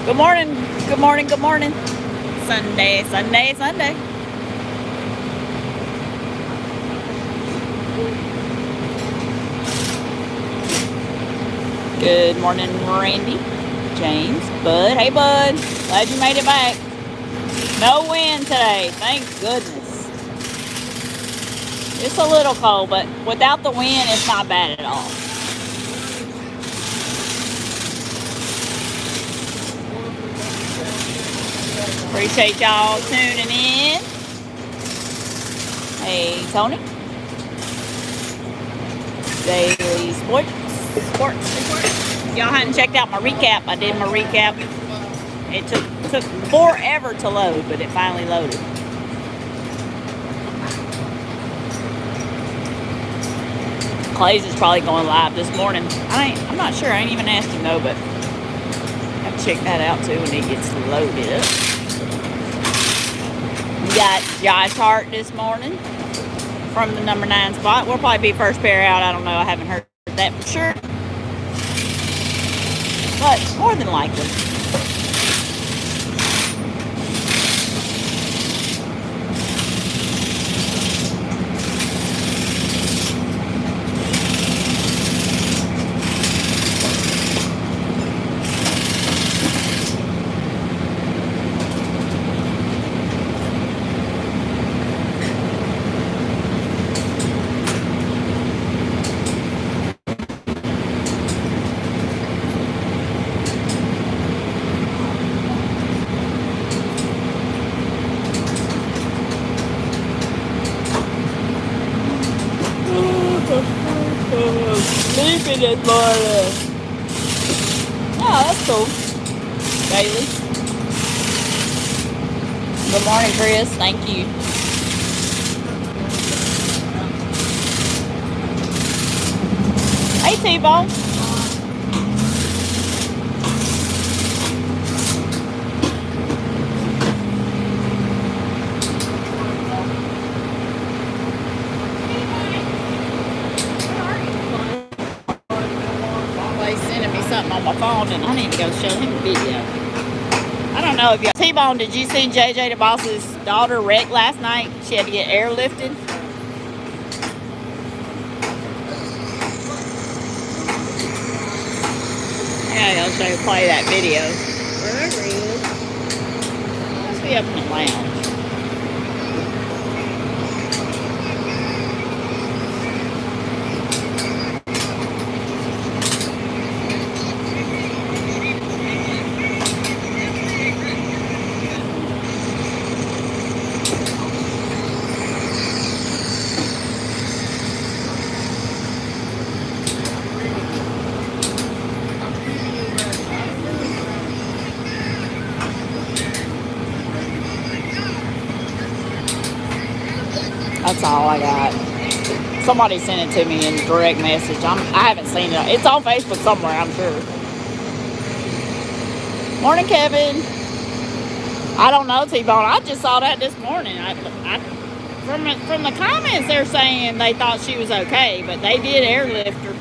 Good morning, good morning, good morning. Sunday, Sunday, Sunday. Good morning, Randy, James, Bud. Hey, Bud. Glad you made it back. No wind today, thank goodness. It's a little cold, but without the wind, it's not bad at all. Appreciate y'all tuning in. Hey, Tony. Daily sports report. Y'all hadn't checked out my recap. I did my recap. It took forever to load, but it finally loaded. Clay's is probably going live this morning. I'm not sure. I ain't even asked him though, but I have to check that out too when it gets loaded up. We got Josh Hart this morning from the number 9 spot. We'll probably be first pair out. I don't know. I haven't heard that for sure, but more than likely. Sleeping this morning. Oh, that's cool. Bailey. Good morning, Chris. Thank you. Hey, T-Bone. He's sending me something on my phone, and I need to go show him a video. I don't know if you T-Bone, did you see JJ the Boss's daughter wrecked last night? She had to get airlifted. Yeah, I'll show you play that video. Wherever he is. Must be up in the lounge. That's all I got. Somebody sent it to me in direct message. I haven't seen it. It's on Facebook somewhere, I'm sure. Morning, Kevin. I don't know, T-Bone. I just saw that this morning. From the comments, they're saying they thought she was okay, but they did airlift her.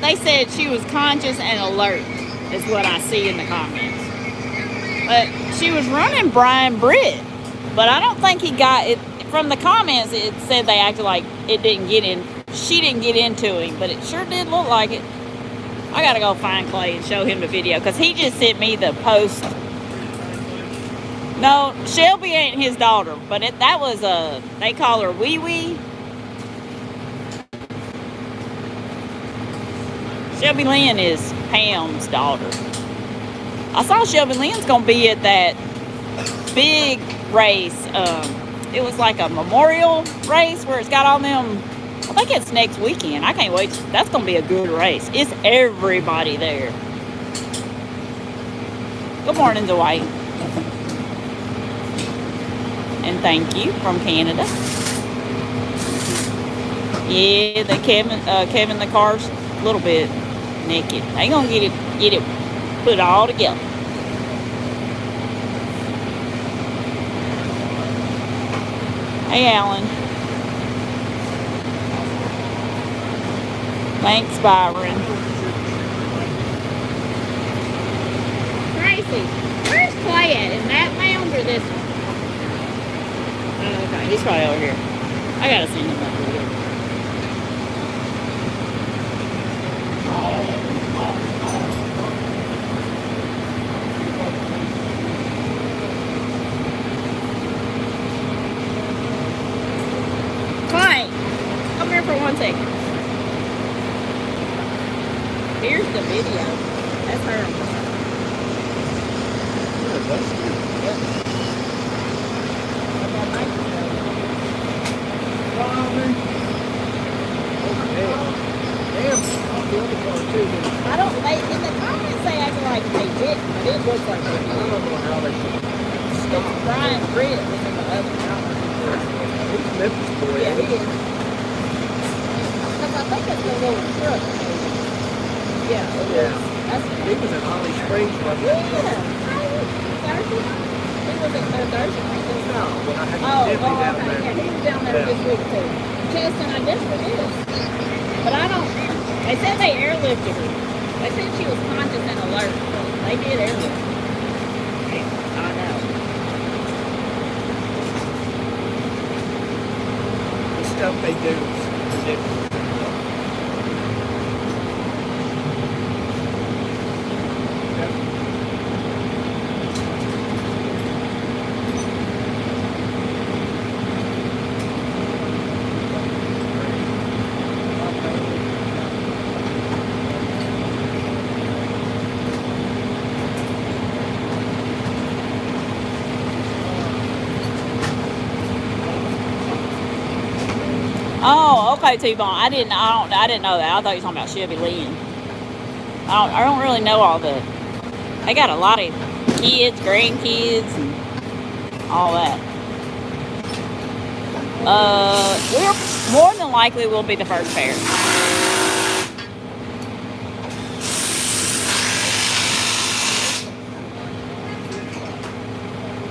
They said she was conscious and alert, is what I see in the comments. But she was running Brian Britt. But I don't think he got it. From the comments, it said they acted like it didn't get in. She didn't get into him, but it sure did look like it. I gotta go find Clay and show him the video, because he just sent me the post. No, Shelby ain't his daughter, but that was they call her Wee Wee. Shelby Lynn is Pam's daughter. I saw Shelby Lynn's gonna be at that big race. It was like a memorial race where it's got all them. I think it's next weekend. I can't wait. That's gonna be a good race. It's everybody there. Good morning, Dwight. And thank you from Canada. Yeah, Kevin the car's a little bit naked. They gonna get it put all together. Hey, Alan. Thanks, Byron. Tracy, where's Clay at? In that mound or this one? Oh, okay, he's probably over here. I gotta see him up here. For 1 second. Here's the video. That's her. Yeah, that's good. Yep. Damn, on the other car too. I don't. They in the comments they acted like they did, but it looks like they did. I don't know how they stop. Brian Britt was in the other car. He's Memphis boy. Yeah, he is. I think that's the little truck. Yeah. He was in Holly Springs, wasn't he? Yeah. Thursday night? He was at Thursday night. No, when I had Tiffany down there. Yeah, he was down there this week too. Cheston, I guess it is. But I don't. They said they airlifted her. They said she was conscious and alert. So they did airlift her. I know. The stuff they do is ridiculous. Oh, okay, T-Bone. I didn't know that. I thought you were talking about Chevy Lynn. I don't really know all the. They got a lot of kids, grandkids, and all that. We're more than likely will be the first pair.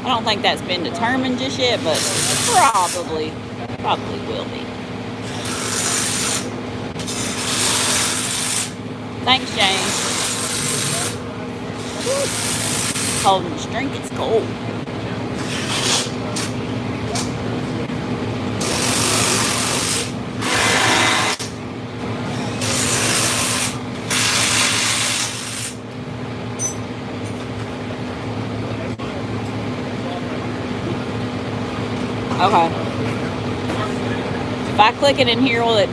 I don't think that's been determined just yet, but probably will be. Thanks, James. Holding this drink, it's cold. Okay. If I click it in here, will it?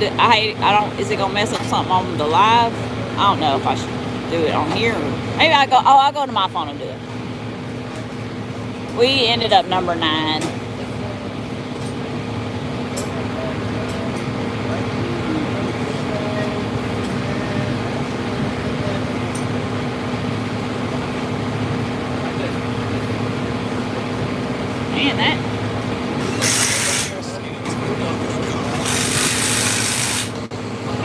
Is it gonna mess up something on the live? I don't know if I should do it on here. Maybe I'll go to my phone and do it. We ended up number 9. Man, that.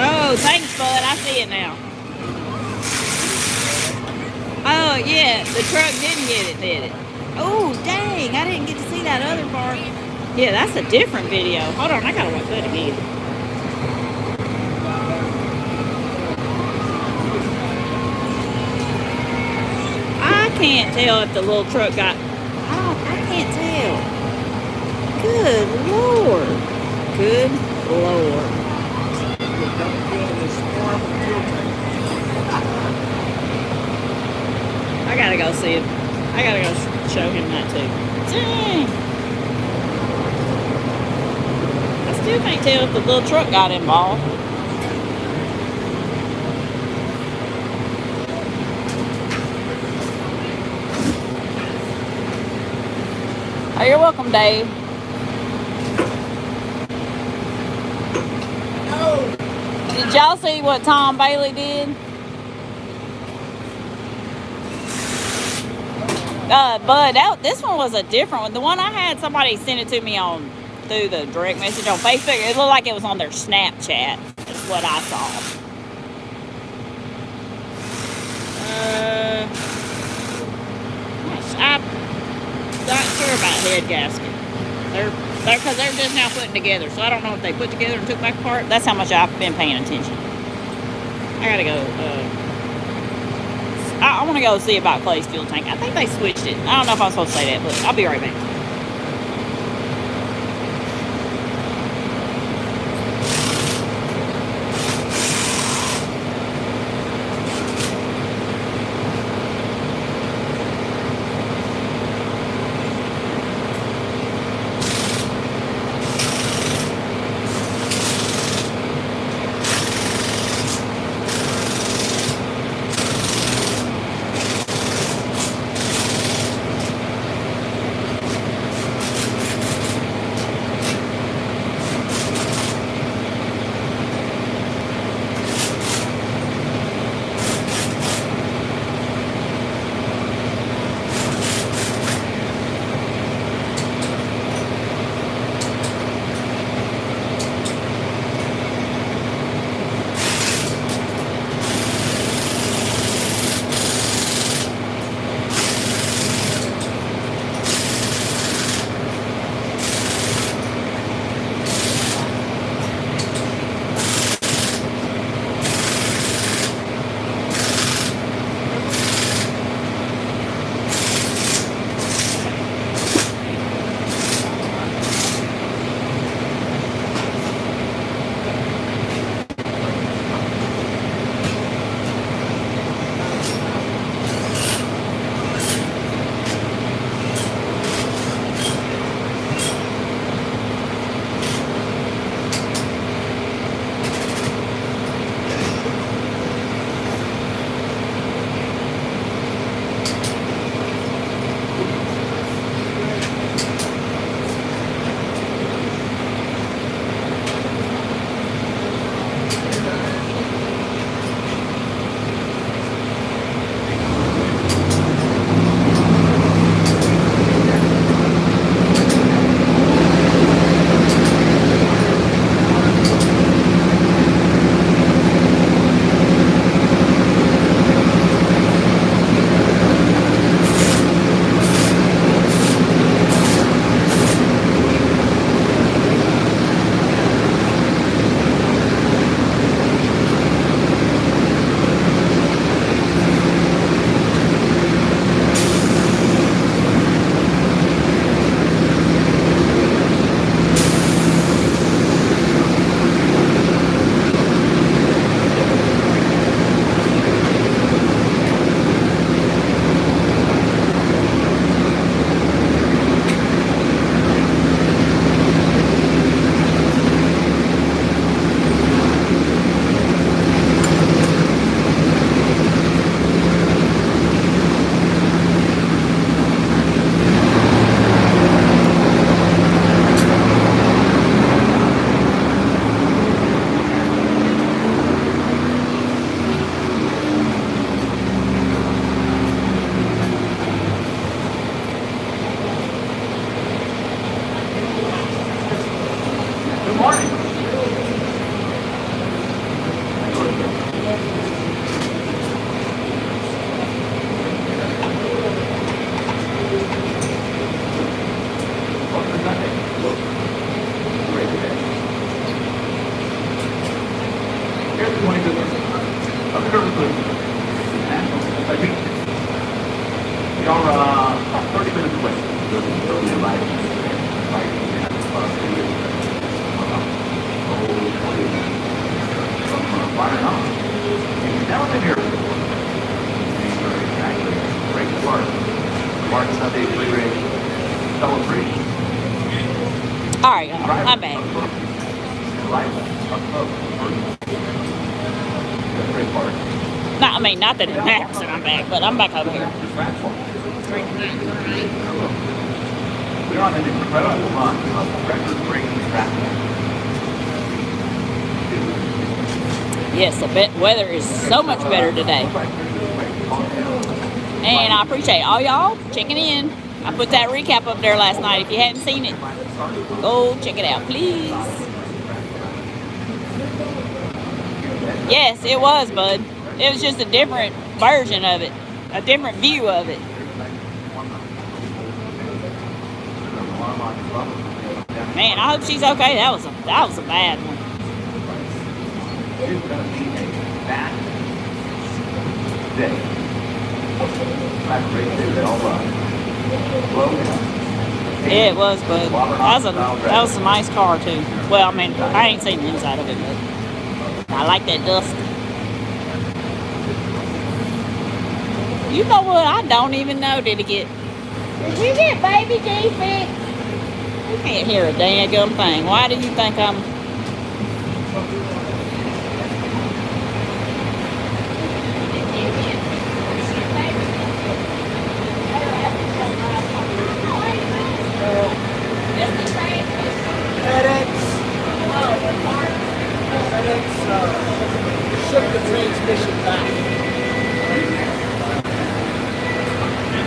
Oh, thanks, bud. I see it now. Oh, yeah. The truck didn't get it, did it? Oh, dang. I didn't get to see that other part. Yeah, that's a different video. Hold on. I gotta watch that again. I can't tell if the little truck got... I can't tell. Good Lord. Good Lord. I gotta go see it. I gotta go show him that too. Dang. I still can't tell if the little truck got involved. Oh, you're welcome, Dave. Did y'all see what Tom Bailey did? Bud, this one was a different one. The one I had, somebody sent it to me through the direct message on Facebook. It looked like it was on their Snapchat. That's what I saw. I'm not sure about head gasket. Because they're just now putting together. So I don't know if they put together and took back apart. That's how much I've been paying attention. I gotta go. I want to go see about Clay's fuel tank. I think they switched it. I don't know if I'm supposed to say that, but I'll be right back. All right, I'm back. No, I mean, not that it matters that I'm back, but I'm back over here. We're on an incredible run of record-breaking traffic. Yes, the weather is so much better today. And I appreciate all y'all checking in. I put that recap up there last night. If you hadn't seen it, go check it out, please. Yes, it was, bud. It was just a different version of it, a different view of it. Man, I hope she's okay. That was a bad one. It's going to be a bad day. Back right there, all right. Yeah, it was, but that was a nice car too. Well, I mean, I ain't seen the inside of it, but I like that dust. You know what? I don't even know. Did you get baby D fixed? You can't hear a daggum thing. Why do you think I'm... Ship the transmission back.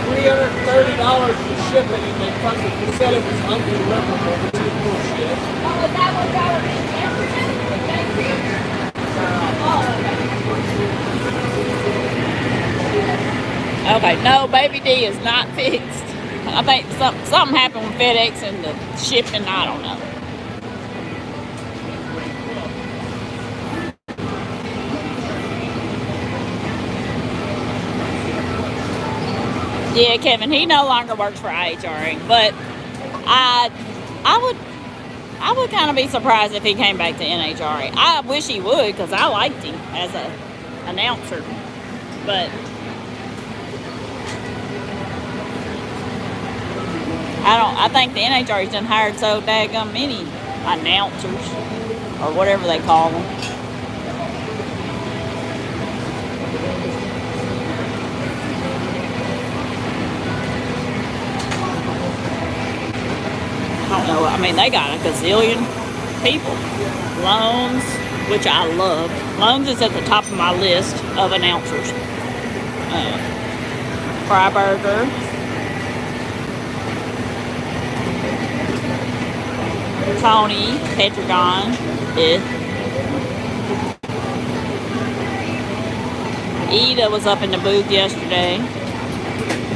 $330 to ship it, and they fucking said it was undeliverable, which is bullshit. Oh, is that what y'all were in yesterday? Okay, no, baby D is not fixed. I think something happened with FedEx and the shipping. I don't know. Yeah, Kevin, he no longer works for IHRA, but I would kind of be surprised if he came back to NHRA. I wish he would, because I liked him as a announcer, but I think the NHRA's done hired so daggum many announcers, or whatever they call them. I don't know. I mean, they got a gazillion people. Loans, which I love. Loans is at the top of my list of announcers. Freiberger. Tony Petragon. Ida was up in the booth yesterday.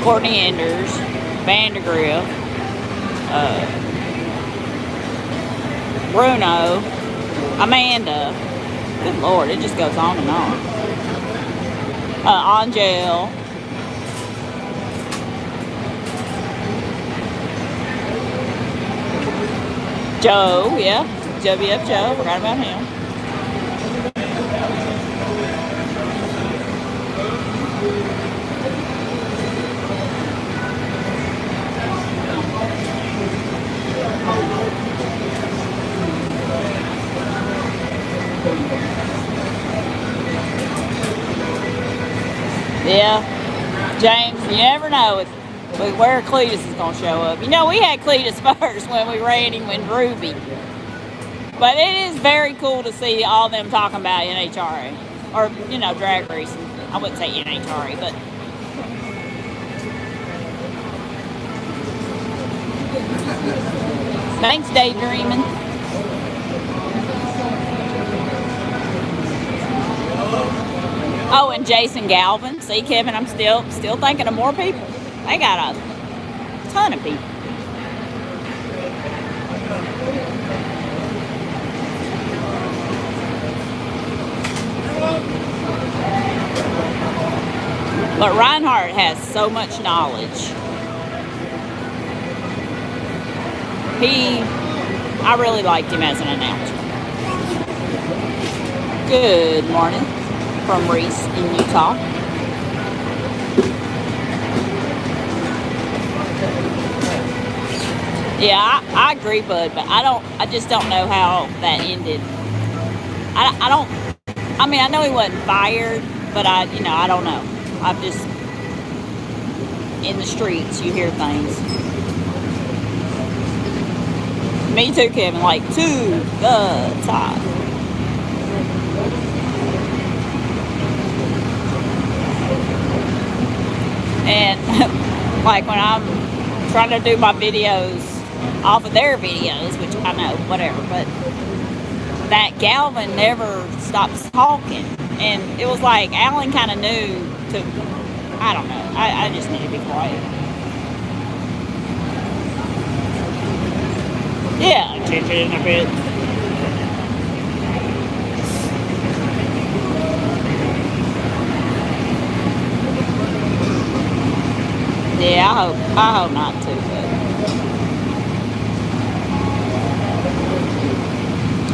Courtney Enders. Vandergriff. Bruno, Amanda, good Lord, it just goes on and on. Angel, Joe, yeah, WF Joe, forgot about him. Yeah, James, you never know where Cletus is going to show up. You know, we had Cletus first when we ran him in Ruby. But it is very cool to see all them talking about NHRA. Or, you know, drag racing. I wouldn't say NHRA, but... Thanks, Daydreaming. Jason Galvin. See, Kevin, I'm still thinking of more people. They got a ton of people. But Reinhardt has so much knowledge. I really liked him as an announcer. Good morning from Reese in Utah. Yeah, I agree, Bud, but I just don't know how that ended. I mean, I know he wasn't fired, but I don't know. I'm just, in the streets, you hear things. Me too, Kevin, like, to the top. And, like, when I'm trying to do my videos off of their videos, which I know, whatever, but that Galvin never stops talking. And it was like Alan kind of knew to, I don't know, I just need to be quiet. Yeah, kick it in a bit. Yeah, I hope not to, but.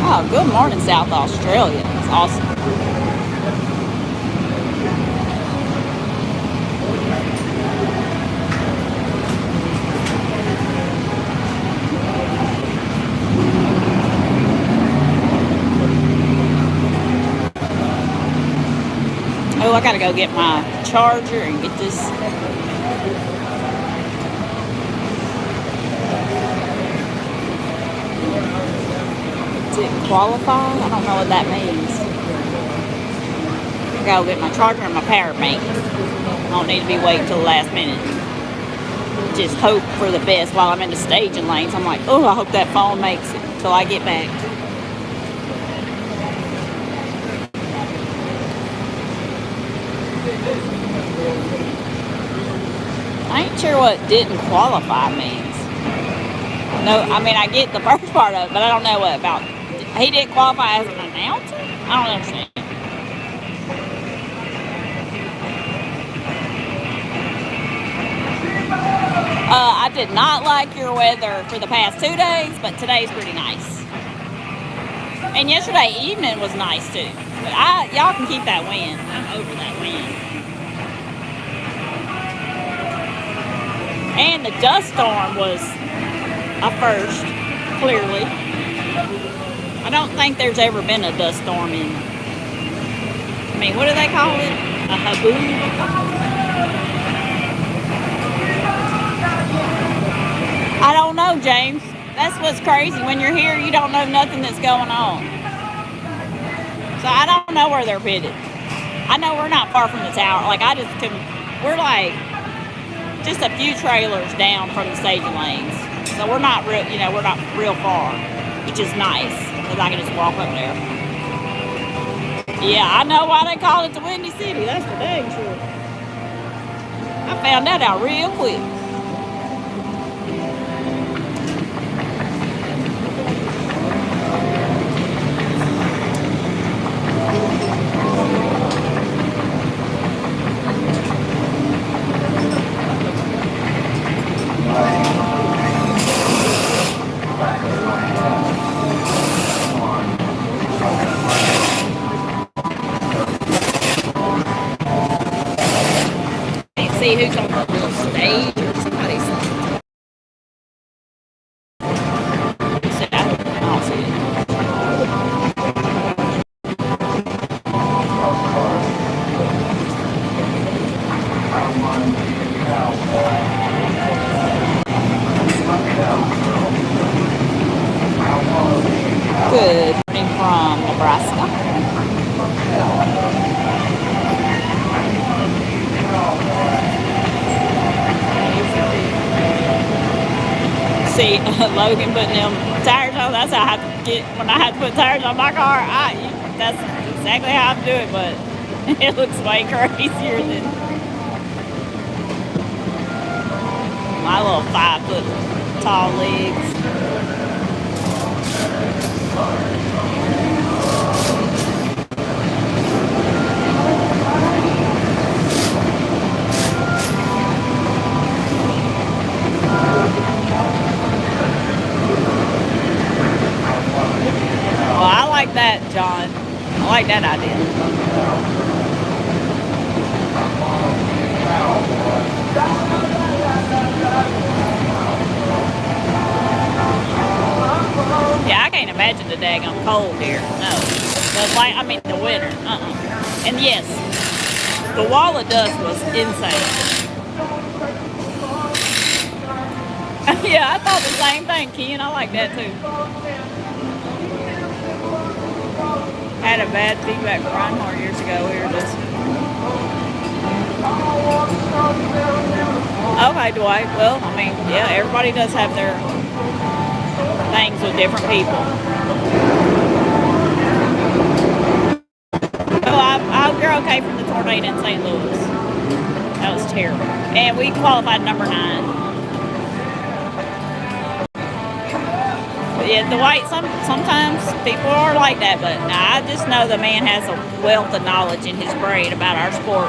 Oh, good morning, South Australia. It's awesome. Oh, I gotta go get my charger and get this. Didn't qualify? I don't know what that means. I gotta go get my charger and my power bank. I don't need to be waiting till the last minute. Just hope for the best while I'm in the staging lanes. I'm like, oh, I hope that phone makes it till I get back. I ain't sure what didn't qualify means. No, I mean, I get the first part of it, but I don't know what about. He didn't qualify as an announcer? I don't understand. I did not like your weather for the past 2 days, but today's pretty nice. And yesterday evening was nice too. But y'all can keep that wind. I'm over that wind. And the dust storm was a first, clearly. I don't think there's ever been a dust storm in, I mean, what do they call it? A haboob? I don't know, James. That's what's crazy. When you're here, you don't know nothing that's going on. So I don't know where they're headed. I know we're not far from the tower. Like, we're like just a few trailers down from the staging lanes. So we're not real, we're not real far, which is nice, because I can just walk up there. Yeah, I know why they call it the Windy City. That's for dang sure. I found that out real quick. See who's on the little stage or somebody's. I don't see it. Good morning from Nebraska. See Logan putting them tires on. That's how I have to get when I have to put tires on my car. That's exactly how I do it. But It looks way crazier than my little 5-foot tall legs. Well, I like that, John. I like that idea. Yeah, I can't imagine the daggone cold here. No. I mean the winter. And yes, the wall of dust was insane. Yeah, I thought the same thing, Ken. I like that too. Had a bad feedback from Reinhardt years ago. We were just... Okay, Dwight. Well, I mean, yeah, everybody does have their things with different people. Oh, you're okay from the tornado in St. Louis. That was terrible. And we qualified number 9. Yeah, Dwight, sometimes people are like that, but I just know the man has a wealth of knowledge in his brain about our sport.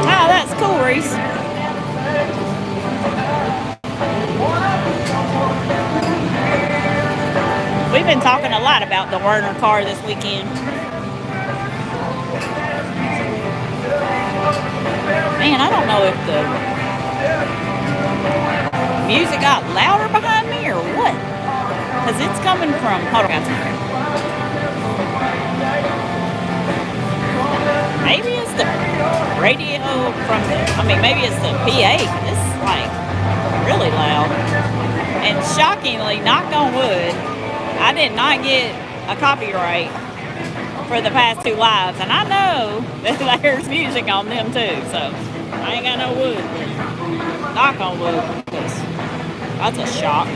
Oh, that's cool, Reese. We've been talking a lot about the Werner car this weekend. Man, I don't know if the music got louder behind me or what. Because it's coming from... Hold on. Maybe it's the radio from... maybe it's the PA. This is, like, really loud. And shockingly, knock on wood, I did not get a copyright for the past 2 lives, and I know that there's music on them too, so I ain't got no wood. Knock on wood, because that's a shock.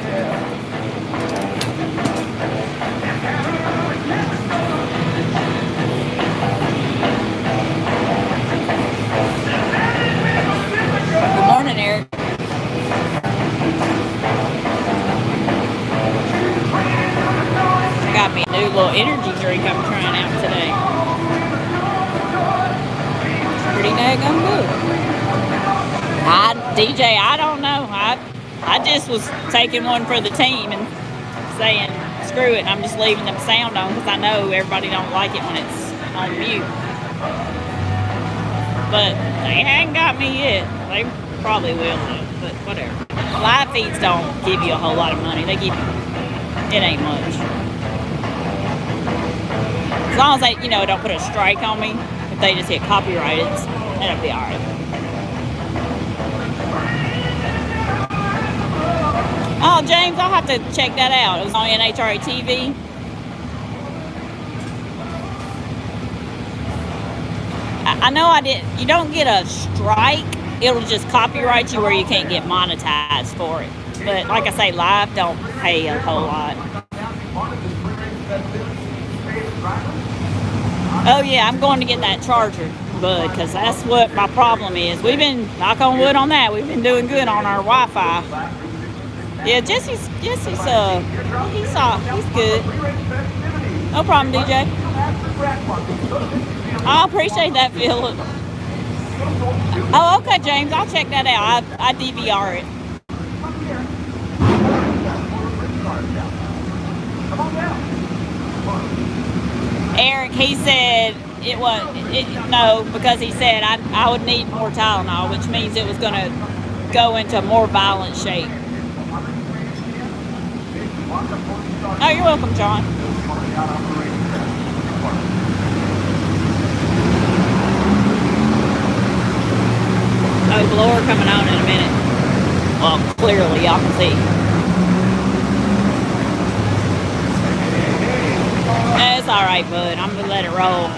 Good morning, Eric. Got me a new little energy drink I'm trying out today. It's pretty daggone good. DJ, I don't know. I just was taking one for the team and saying, screw it, I'm just leaving the sound on because I know everybody don't like it when it's on mute. But they haven't got me yet. They probably will though, but whatever. Live feeds don't give you a whole lot of money. They give you, it ain't much. As long as they, don't put a strike on me, if they just hit copyrighted, that'll be alright. Oh, James, I'll have to check that out. It was on NHRA TV. I know I did. You don't get a strike. It'll just copyright you where you can't get monetized for it. But like I say, live don't pay a whole lot. Oh yeah, I'm going to get that charger, bud, because that's what my problem is. We've been, knock on wood on that, we've been doing good on our Wi-Fi. Yeah, Jesse's he's good. No problem, DJ. I appreciate that, Philip. Oh, okay, James, I'll check that out. I DVR it. Eric, he said no, because he said I would need more Tylenol, which means it was going to go into a more violent shape. Oh, you're welcome, John. Oh, blower coming on in a minute. Well, clearly y'all can see. It's all right, bud. I'm gonna let it roll.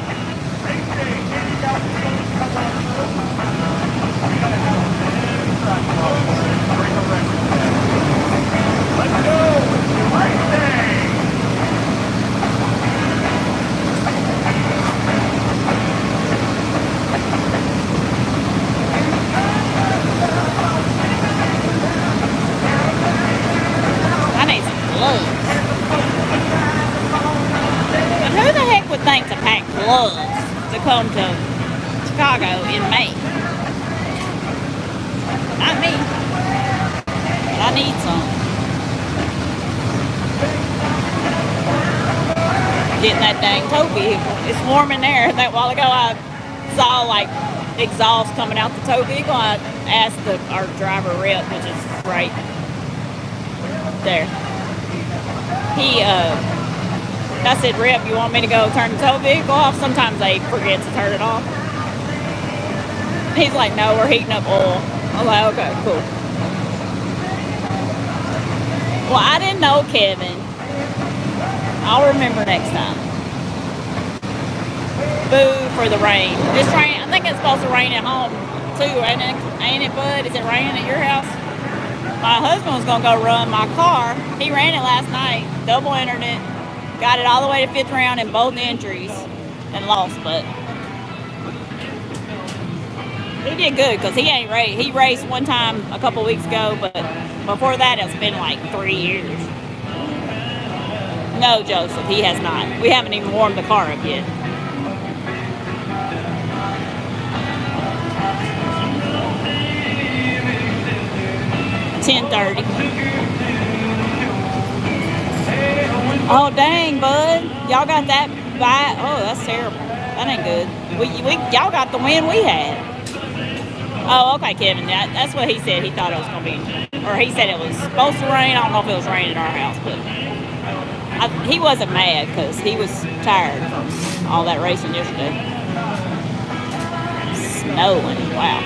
getting that dang tow vehicle. It's warm in there. That while ago I saw like exhaust coming out the tow vehicle. I asked our driver rep, which is right there. I said, Rep, you want me to go turn the tow vehicle off? Sometimes they forget to turn it off. He's like, no, we're heating up oil. I'm like, okay, cool. Well, I didn't know Kevin. I'll remember next time. Boo for the rain. This rain, I think it's supposed to rain at home too, ain't it, bud? Is it raining at your house? My husband was gonna go run my car. He ran it last night, double entered it, got it all the way to 5th round in both entries, and lost. But he did good because he ain't raced. He raced one time a couple weeks ago, but before that it's been like 3 years. No, Joseph, he has not. We haven't even warmed the car up yet. $10:30. Oh dang, bud! Y'all got that bite? Oh, that's terrible. That ain't good. Y'all got the win we had. Oh, okay, Kevin. That's what he said. He thought it was gonna be, or he said it was supposed to rain. I don't know if it was raining at our house, but he wasn't mad because he was tired from all that racing yesterday. Snowing. Wow.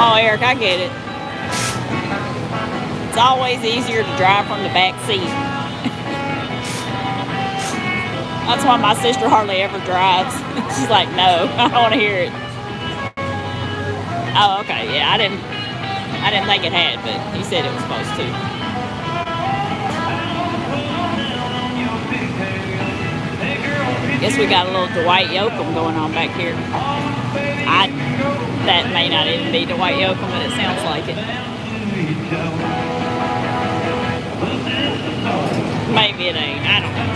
Oh, Eric, I get it. It's always easier to drive from the back seat. That's why my sister hardly ever drives. She's like, no, I don't want to hear it. Oh, okay, yeah, I didn't think it had, but he said it was supposed to. Guess we got a little Dwight Yoakam going on back here. That may not even be Dwight Yoakam, but it sounds like it. Maybe it ain't. I don't know.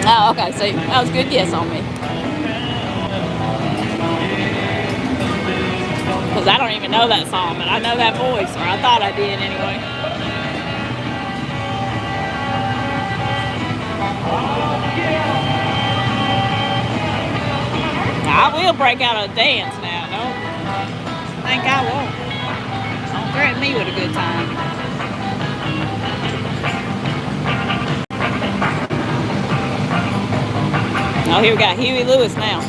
Oh, okay. So that was a good guess on me. Because I don't even know that song, but I know that voice, or I thought I did anyway. I will break out a dance now. Don't think I won't. Don't threaten me with a good time. Oh, here we got Huey Lewis now.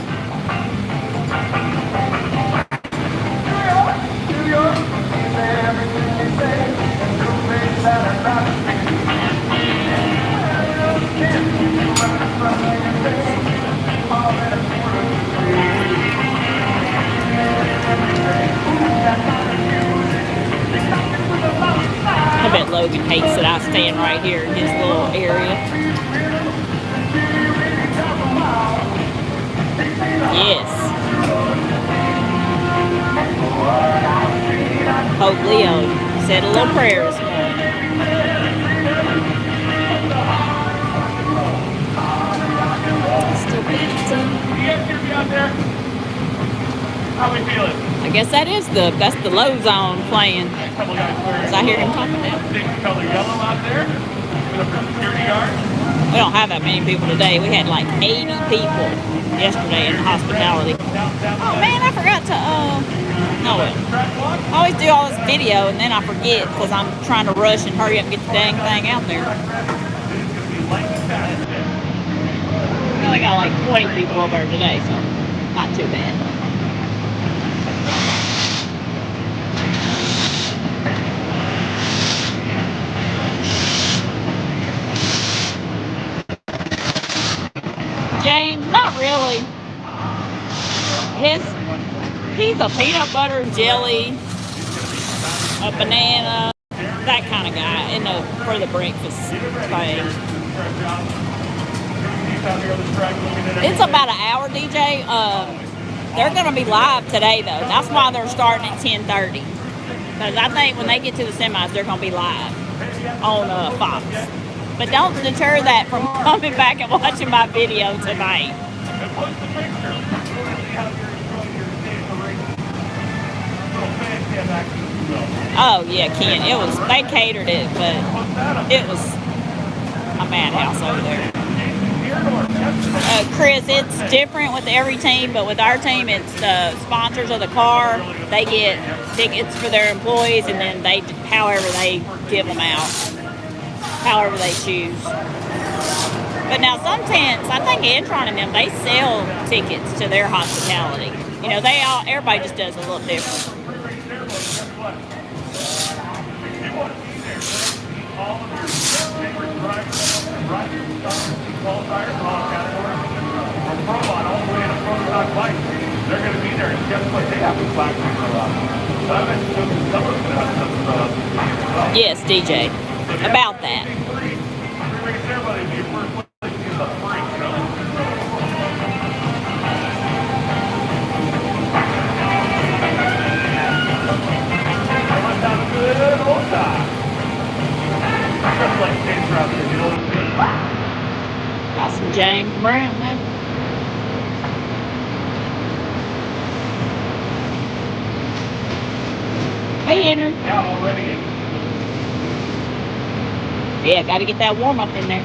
I bet Logan hates that I stand right here in his little area. Yes. Hope Leo said a little prayer this morning. Still beating. How we feeling? I guess that's the low zone playing. Cause I hear him talking now. Big color yellow out there with a security guard. We don't have that many people today. We had like 80 people yesterday in the hospitality. Oh man, I forgot to no well. I always do all this video and then I forget because I'm trying to rush and hurry up and get the dang thing out there. We only got like 20 people over there today, so not too bad. James, not really. He's a peanut butter and jelly, a banana, that kind of guy for the breakfast thing. It's about an hour, DJ. They're going to be live today, though. That's why they're starting at 10:30. Because I think when they get to the semis, they're going to be live on Fox. But don't deter that from coming back and watching my video tonight. have access to them. Oh yeah, Ken. It was, they catered it, but it was a madhouse over there. Chris, it's different with every team, but with our team, it's the sponsors of the car. They get tickets for their employees, and then they, however they give them out, however they choose. But now some tents, I think Antron and them, they sell tickets to their hospitality. You know, everybody just does a little different. All of your favorite drivers, qualifiers, all categories, from Pro on all the way to prototype bike, they're going to be there. And guess what? They have the flag for us. So I bet you the summer's going to have something for us. Yes, DJ. About that. Free race everybody. If you're first place, you're the free, you know? Let's have a good old time. Just like States Route, you know what I mean? Got some James Brown there. Hey, Henry. Now already. Yeah, got to get that warm up in there.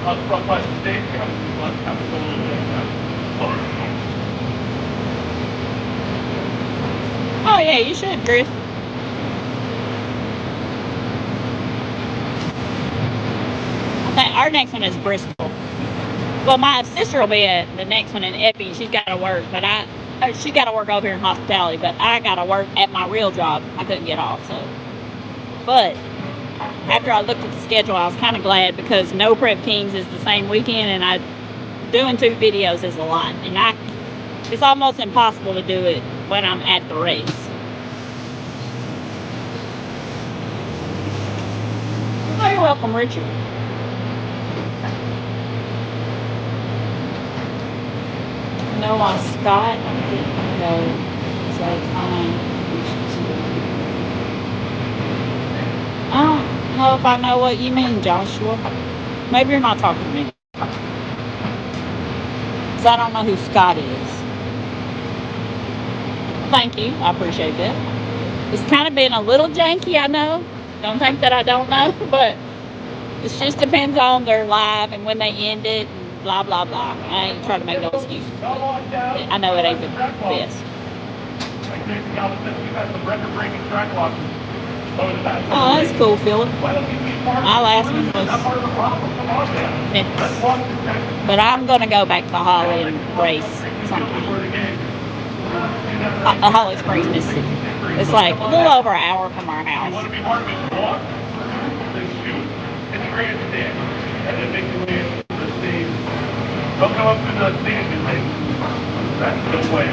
Up by the state, let's have a little bit. Oh yeah, you should, Chris. Our next one is Bristol. Well, my sister will be at the next one in Epping. She's got to work, but she got to work over here in hospitality. But I got to work at my real job. I couldn't get off, so. But after I looked at the schedule, I was kind of glad because No Prep Kings is the same weekend, and doing 2 videos is a lot, and it's almost impossible to do it when I'm at the race. Oh, you're welcome, Richard. Noah Scott, I didn't know. So I don't know if I know what you mean, Joshua. Maybe you're not talking to me. Because I don't know who Scott is. Thank you. I appreciate that. It's kind of been a little janky, I know. Don't think that I don't know, but it just depends on their live and when they end it. Blah, blah, blah. I ain't trying to make no excuse. I know it ain't the best. Oh, that's cool, Philip. My last one was Memphis. But I'm going to go back to Holly and race sometime. Holly Springs, Mississippi. It's like a little over an hour from our house. Don't come up to the stand and say, that's the way.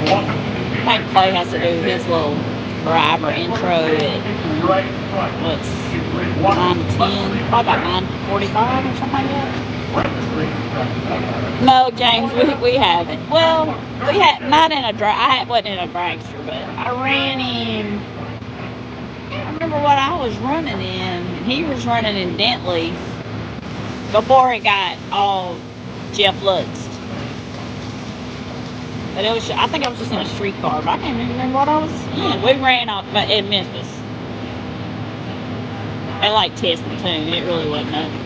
I think Clay has to do his little driver intro at, what's 9:10, probably about 9:45 or something like that. No, James, we haven't. Well, we had, not in a I wasn't in a dragster, but I ran in, I remember what I was running in, and he was running in Dentley before it got all Jeff Lutz. But it was, I think I was just in a street car, but I can't even remember what I was in. We ran off in Memphis. I like testing too. It really wasn't nothing.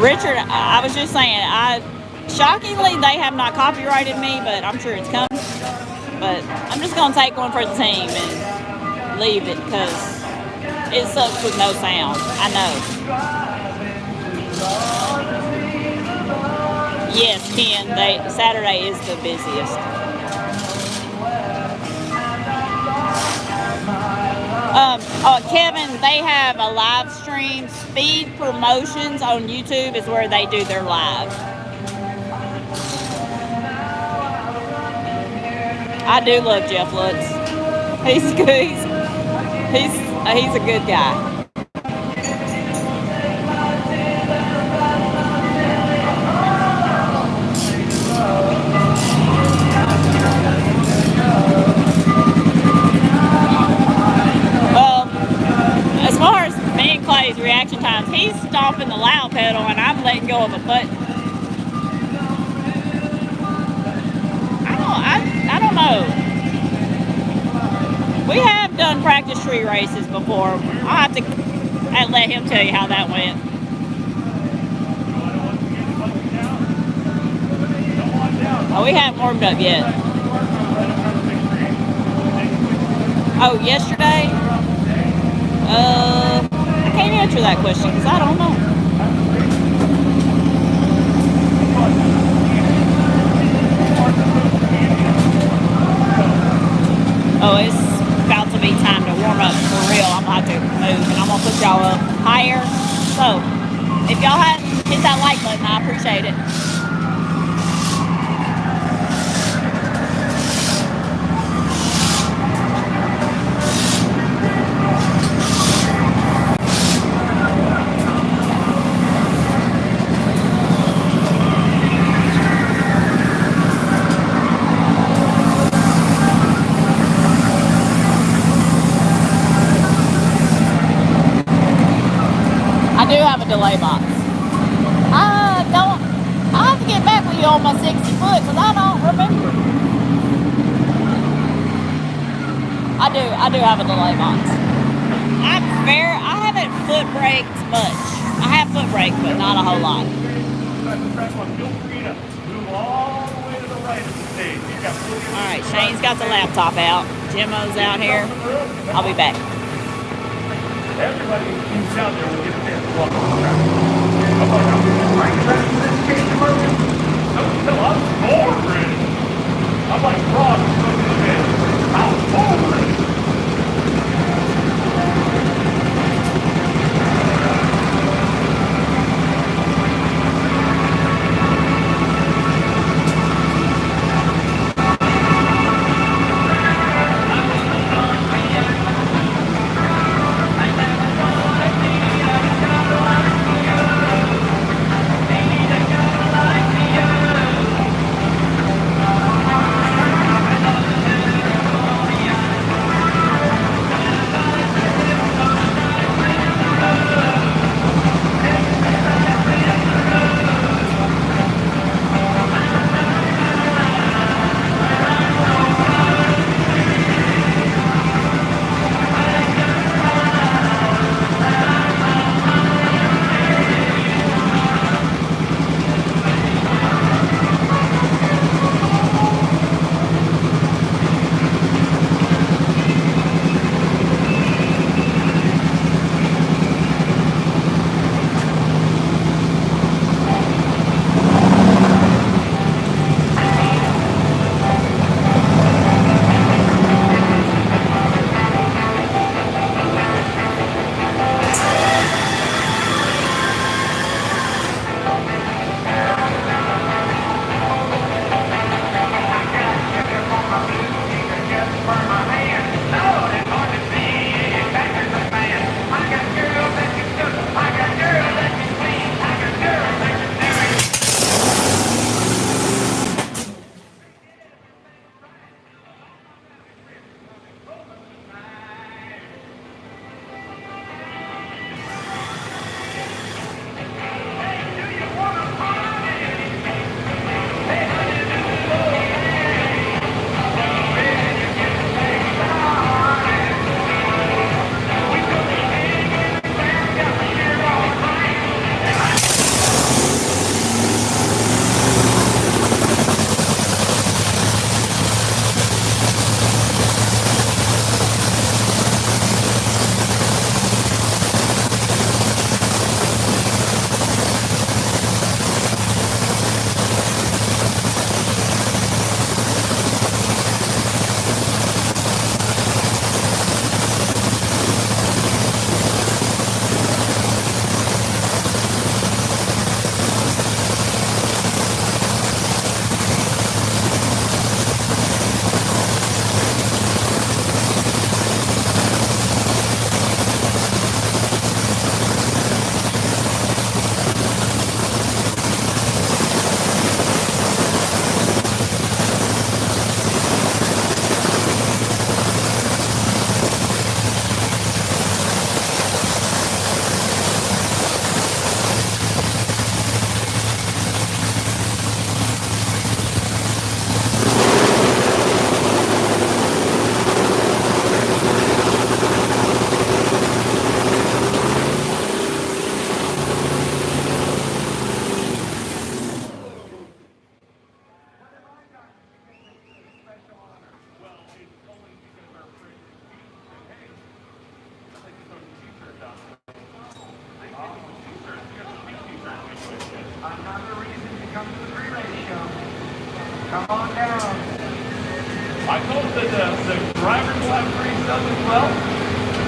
Richard, I was just saying, shockingly, they have not copyrighted me, but I'm sure it's coming. But I'm just going to take one for the team and leave it because it sucks with no sound. I know. Yes, Ken, Saturday is the busiest. Kevin, they have a live stream. Speed Promotions on YouTube is where they do their live. I do love Jeff Lutz. He's good. He's a good guy. As far as me and Clay's reaction times, he's stomping the loud pedal and I'm letting go of a button. I don't know. We have done practice tree races before. I'll have to let him tell you how that went. Oh, we haven't warmed up yet. Oh, yesterday? I can't answer that question because I don't know. Oh, it's about to be time to warm up for real. I'm going to have to move and I'm going to put y'all up higher. So, if y'all hadn't hit that like button, I appreciate it. I do have a delay box. I'll have to get back with you on my 60 foot because I don't remember. I do have a delay box. I haven't foot braked much. I have foot braked, but not a whole lot. Alright, Shane's got the laptop out. Jimmo's out here. I'll be back. Everybody who's down there will get a chance to walk on the track. I'm bored, Brandon. I'm like Ross going to the bed. I'm bored.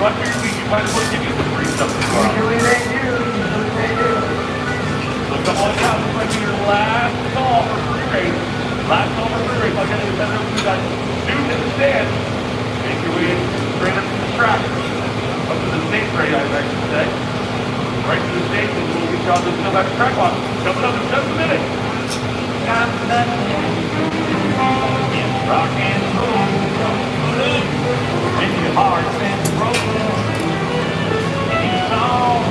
So I figured you might as well give you some free stuff tomorrow. Usually they do. So come on down. This might be your last call for free race. Last call for free race. I'll get you better than that. Student in the stand. Make your way straight up to the track. Up to the stage right, I should say. Right to the stage, and we'll get you on this November track walk. Coming up in just a minute. It's rock and roll. Make your heart and roll. Any song.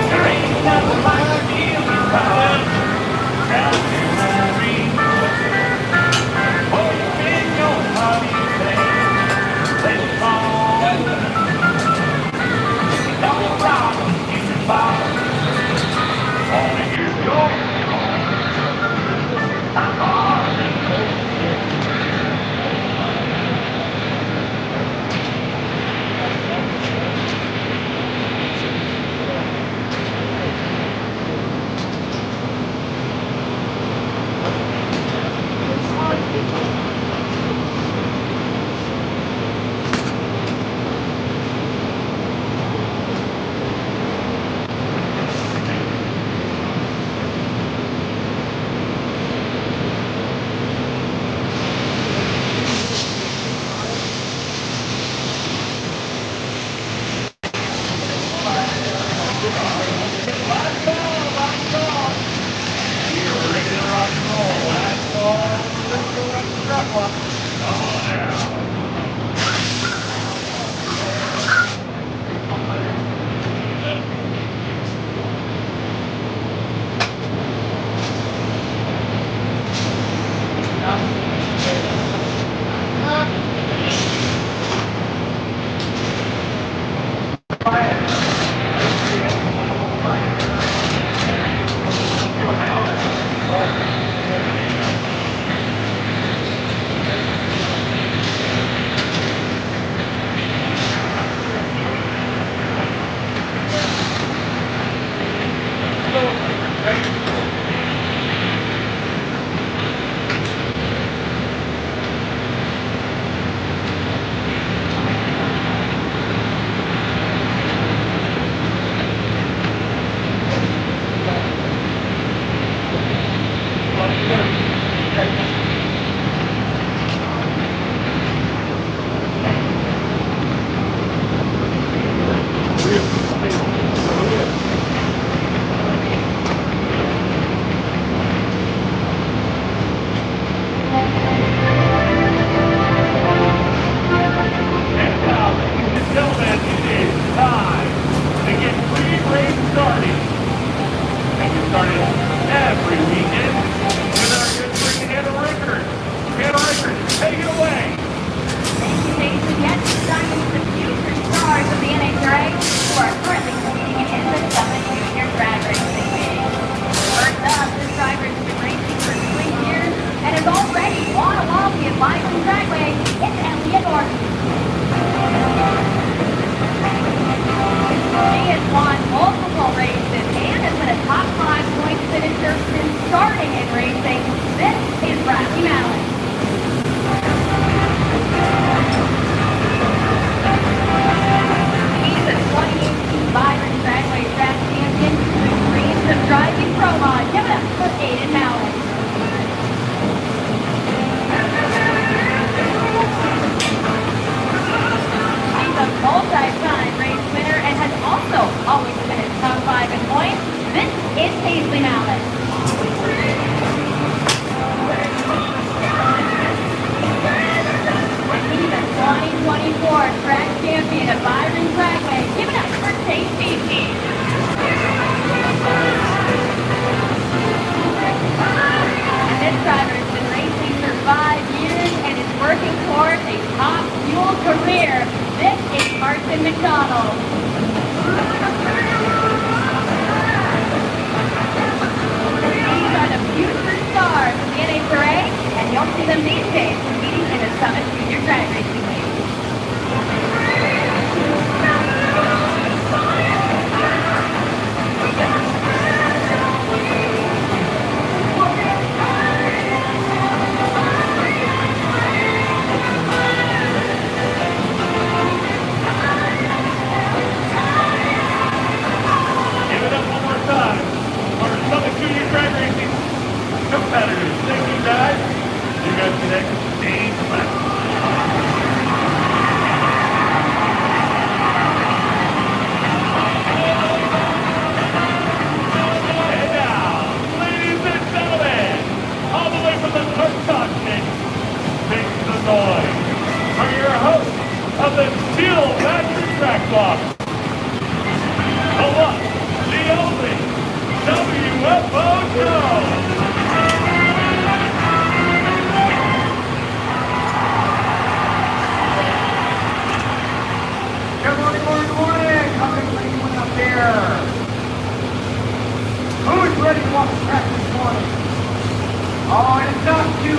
There ain't nothing like a feeling coming down to the street. Oh, you been your body thing. Play the song. Don't rock, you can ball. Wanna hear your song. I'm on it.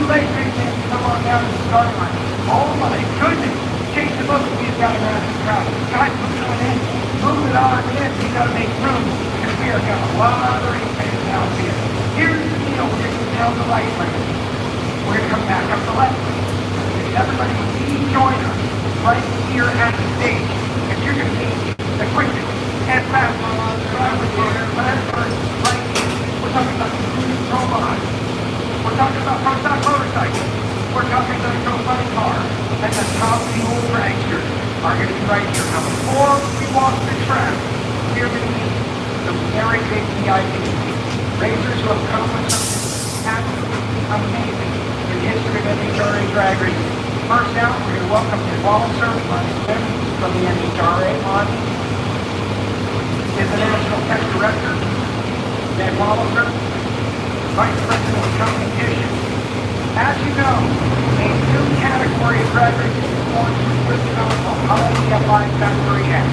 late, big man. Come on down to the starting line. Oh my goodness. Chase him up. We've got a massive crowd. Guys, what's going in? Move it on in. We got to make room because we are got a lot of race fans out here. Here's the deal. We're going to go down the right lane. We're going to come back up the left lane. Everybody, please join us right here at the stage. If you're going to see the quickest and fastest driver here, right here. We're talking about the robots. We're talking about front-side motorcycles. We're talking about a go-funny car. And the top fuel dragsters are going to be right here. Now, before we walk the track, we're going to meet some very big VIPs. Racers who have come with something absolutely amazing in the history of NHRA drag racing. First out, we're going to welcome the Walliser from the NHRA on is the National Tech Director, Dan Walliser, Vice President of Competition. As you know, a new category of drag racing is launched with the LIFI Factory X.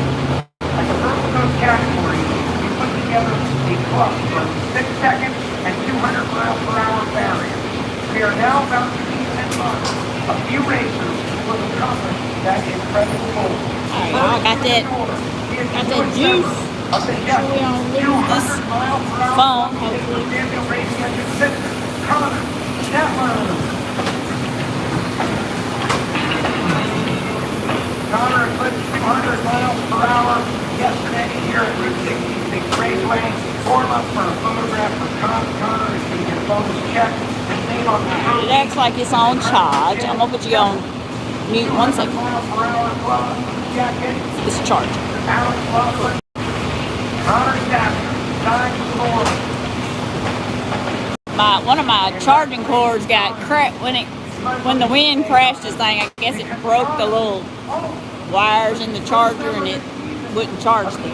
As a first of those categories, we put together a club for 6 seconds and 200 mile per hour barrier. We are now about to meet and launch a few racers who have accomplished that incredible goal. Alright, got that juice. So we don't lose this phone, hopefully. Connor eclipsed 200 miles per hour yesterday here at Route 66 Raceway. Form up for a photograph for Connor is getting his bonus check. His name on the It acts like it's on charge. I'm gonna put you on mute 1 second. It's charging. Alex Loveland, Connor Stafford, time for One of my charging cords got cracked when the wind crashed this thing. I guess it broke the little wires in the charger and it wouldn't charge the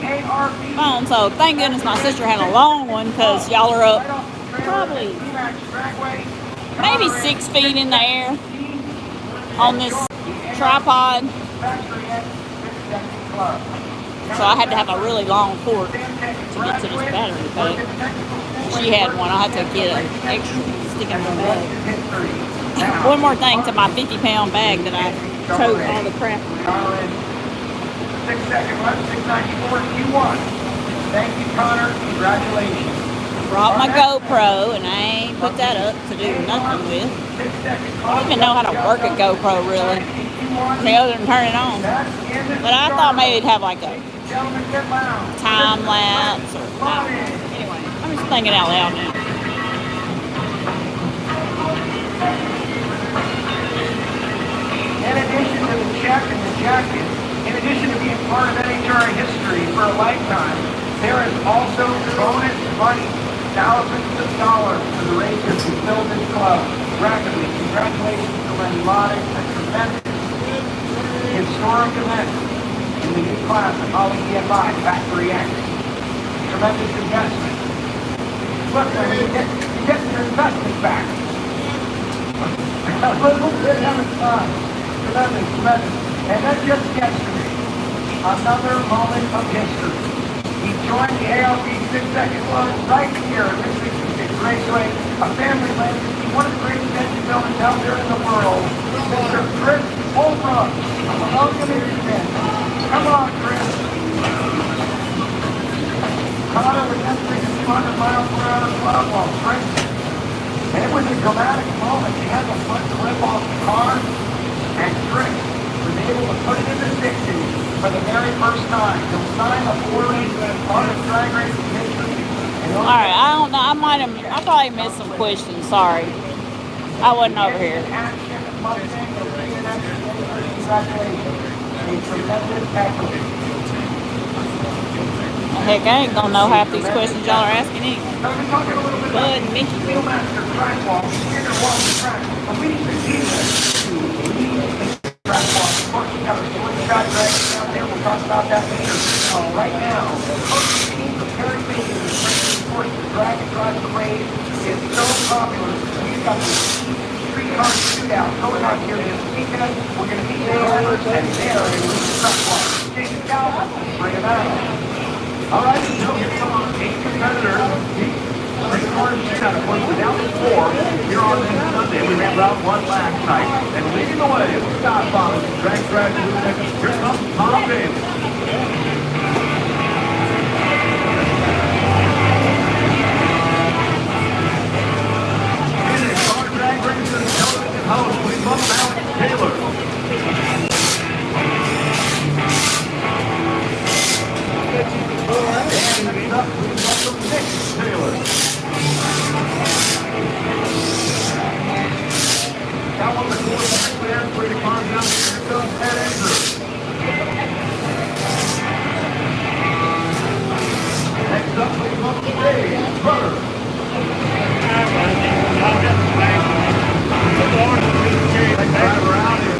phone. So thank goodness my sister had a long one because y'all are up probably maybe 6 feet in the air on this tripod. So I had to have a really long cord to get to this battery pack. She had one. I had to get an extra stick in my bag. One more thing to my 50-pound bag that I tote all the crap around. 6 second left, 694 Q1. Thank you, Connor. Congratulations. Brought my GoPro and I ain't put that up to do nothing with. I don't even know how to work a GoPro really, other than turn it on. But I thought maybe it'd have like a time lapse or anyway. I'm just thinking out loud now. In addition to the check and the jacket, in addition to being part of NHRA history for a lifetime, there is also bonus money, thousands of dollars for the racers who fill this club rapidly. Congratulations to Lenny Loddick, a tremendous historic event in the new class of LIFI Factory X. Tremendous investment. Look, you get your investment back. A little bit at a time. Tremendous. And then just yesterday, another moment of history. He joined the ALP 6-second club right here at Route 66 Raceway, a family legacy, one of the greatest engine builders out there in the world, Mr. Chris Holbrook. Welcome in. Come on, Chris. Connor was entering a 200 mile per hour club while racing. And it was a dramatic moment. He had the front grip off the car, and Chris was able to put it in the 60s for the very first time. He'll sign a 4-race part of drag racing history. Alright, I don't know. I probably missed some questions. Sorry. I wasn't over here. Heck, I ain't gonna know half these questions y'all are asking anyway. Bud, Mickey. We'll talk about that later. Right now, the team preparing for the drag and drive parade is so popular. We've got the street car shootout going on here this weekend. We're going to be there and there in the truck walk. Jason Calvin, bring him out. All right, so come on, 8 competitors. 3 cars 13 out of points. We're down to 4 here on this Sunday. We ran round 1 last night. And leading the way is Scott Bobbins. Drag track. Here comes Tom Bailey. House, we love Alex Taylor. And next up, we welcome Nick Taylor. Down on the quarterback there, pretty far down here comes Ed Andrews. Next up, we welcome Dave Butter. Drive around here.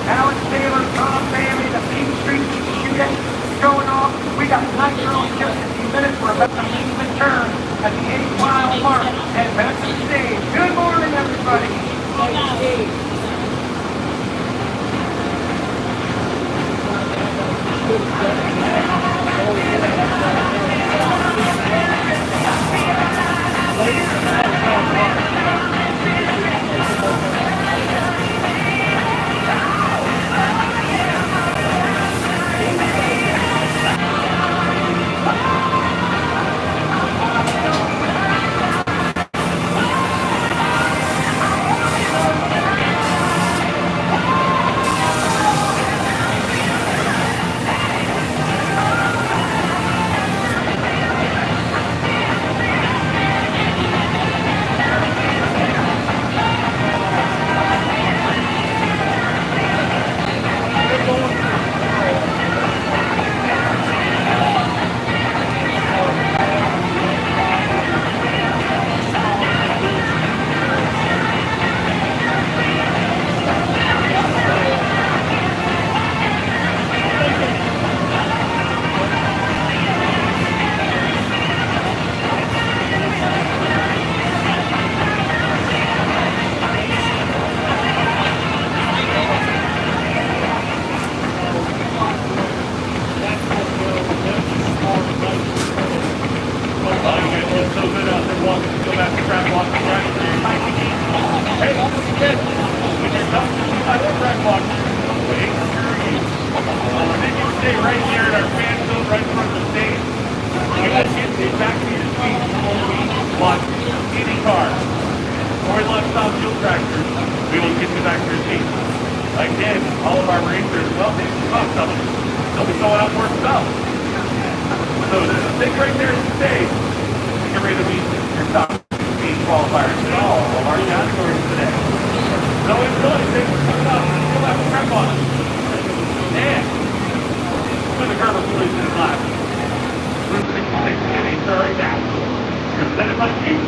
Alex Taylor, Tom Bailey, the Main Street shooting going off. We got nice early just a few minutes. We're about to leave the turn at the 8-mile mark and back to the stage. Good morning, everybody. right here at our fan zone, right in front of the stage. We got kids in back to the seats before we watch any cars. Before we launch stop fuel tractors, we will get you back to your seats. Again, all of our racers, well, they stop something. They'll be going out for themselves. So there's a thing right there at the stage. Get ready to meet your top speed qualifiers in all of our categories today. So enjoy. Thanks for coming up. You'll have a prep on it. And with the Gerber police in class. Route 66 getting started now. Presented by Chief.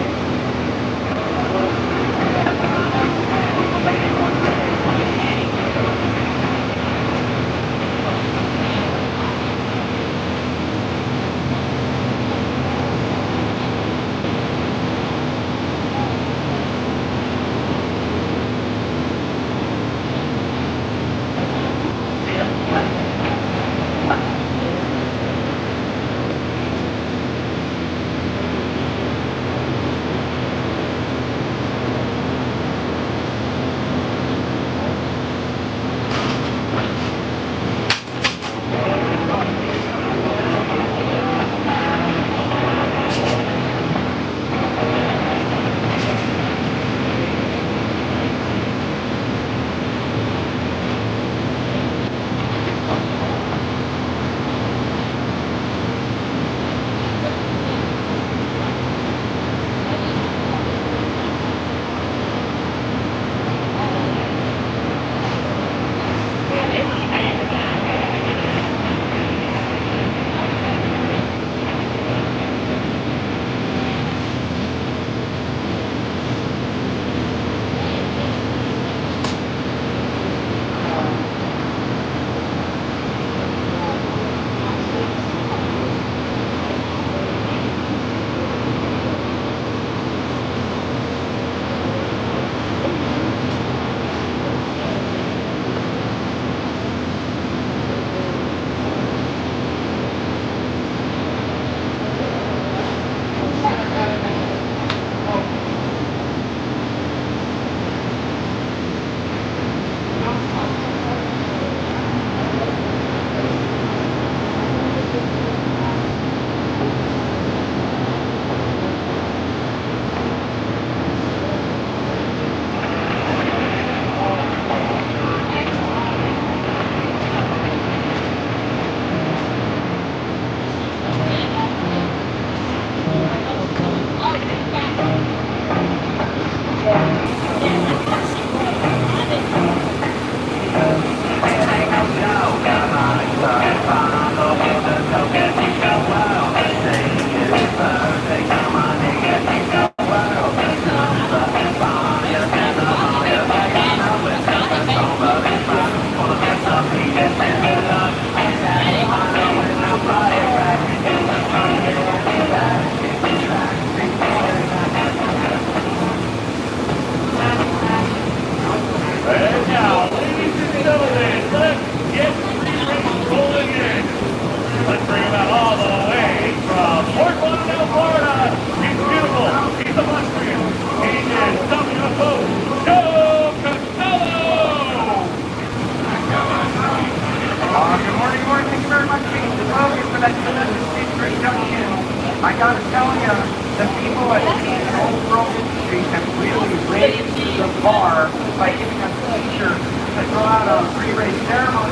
I gotta tell you, the people at the Old Grove Industries have really raised the bar by giving us t-shirts to throw out a pre-race ceremony.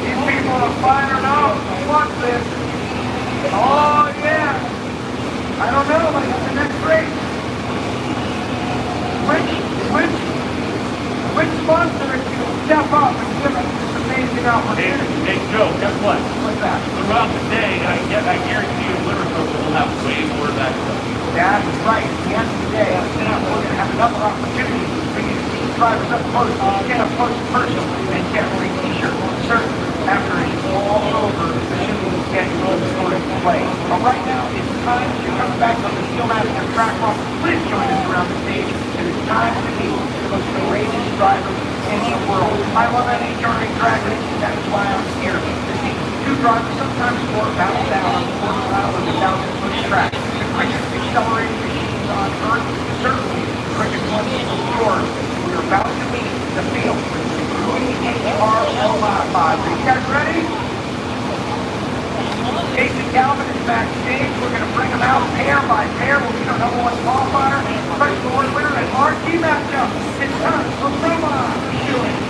These people are firing off. Watch this. Oh yeah. I don't know, but it's the next race. Which sponsor can step up and give us this amazing opportunity? Hey Joe, guess what? What's that? Throughout the day, I guarantee you, Winter Circle will have way more of that stuff. That's right. At the end of the day, we're going to have another opportunity for you to see drivers up close, get up close and personal, and get a free t-shirt. Certainly, after it's all over, assuming we get your own story to play. But right now, it's time to come back on the Steelmaster track off. Please join us around the stage. It is time to meet the most courageous drivers in the world. I love NHRA drag racing. That is why I'm here to see two drivers, sometimes four, battle down on the quarter mile of the 1,000-foot track. The quickest accelerating machines on Earth, certainly the quickest ones in the world. We're about to meet the field with the 3HR All Modified. Are you guys ready? number one qualifier, special award winner, and marquee matchup. It's time for Roma Shewing.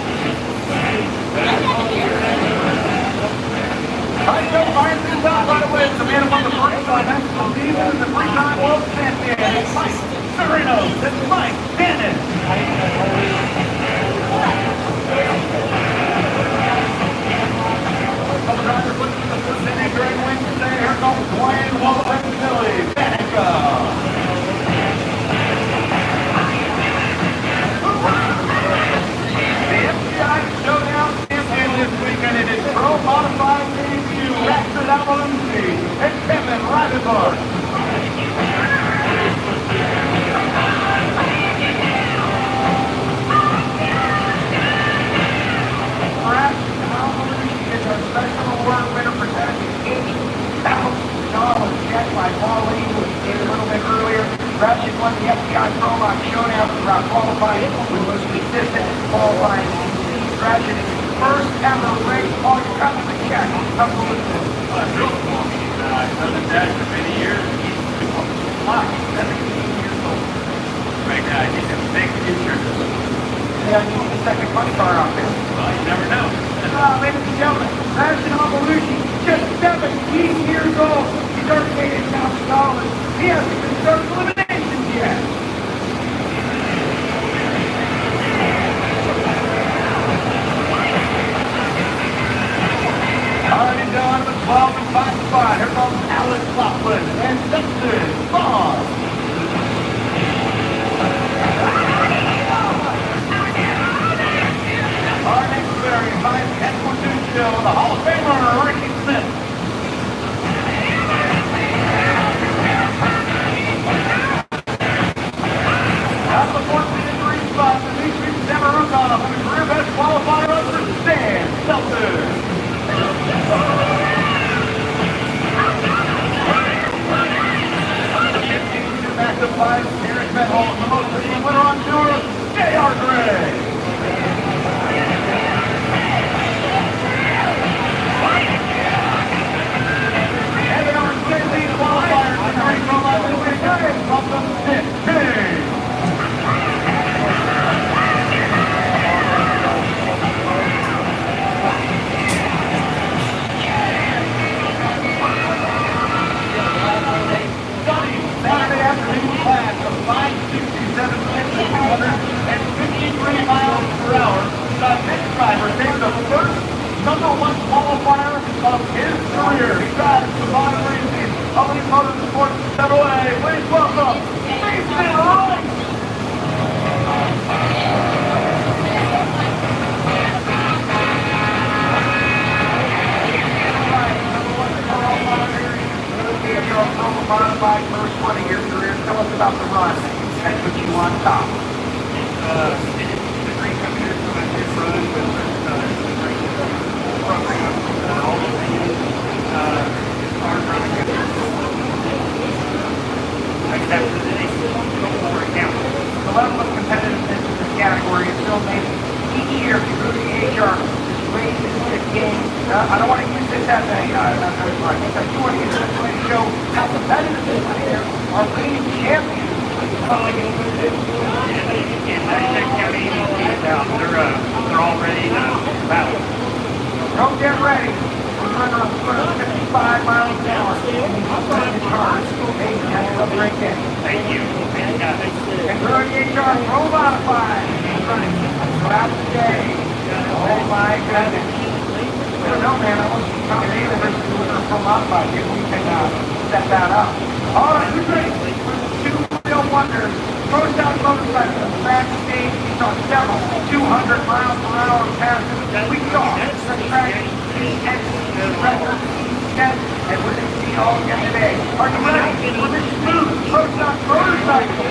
All right, so firing things out right away. The man who won the first one, that's Stephen, the three-time world champion. It's Mike Sereno. It's Mike Dennis. Couple drivers looking for the first inning during Wednesday. Here comes Dwayne Wallace and Billy Danica. The MCI Showdown champion this weekend. It is Pro Modified debut. Baxter Avalanche and Kevin Rivenbar. Special award winner presented $80,000 check by Pauline, who was in a little bit earlier. Ratchet won the FBI Pro Mod Showdown throughout qualifying with most consistent qualifying. Ratchet is his first ever race. Paul, you got the check. Come to listen. I've done the dash for many years. Wow, 17 years old. Right now, I need to make insurance. Yeah, you need the second funny car out there. Well, you never know. Ladies and gentlemen, Madison Avalucci, just 17 years old. He's already made $8,000. He hasn't even started eliminations yet. Already done with 12 and 5 spot. Here comes Alex Laughlin and Dustin Vaughn. Our next very high Edmonton show, the Hall of Famer, Ricky Smith. Out of the 14th spot, Dimitri Zamarukon, who is career best qualifier over Stan Seltzer. Back to 5, Eric Benhall, the most recent winner on tour, J.R. Gray. Saturday afternoon class of 567 253 miles per hour. This driver takes the first #1 qualifier of his career. He drives the bottom racing of the Motorsports Chevrolet. Please welcome Mason Wright. Modified first one of your career. Tell us about the run and put you on top. The great computers from my fifth run with the great program, all the things, hard running. I just have to go for account. The level of competitiveness in this category is still amazing. Each year, if you go to the HR, this race is a game. I don't want to use this as a, I do want to use this way to show how competitive this is here. Our reigning champions. They're all ready to battle. Don't get ready. We're running on 55 miles an hour. Thank you. And we're in HR Pro Modified. Running throughout the day. Oh my goodness. I don't know, man. I want to see how many of the Pro Modified. If we can set that up. All right, who's ready? Two real wonders. Throws down motorcycle on the backstage. We saw several 200 miles per hour passes. We saw the track and record set, and we're going to see all again today. Are you ready for this smooth Proton motorcycle?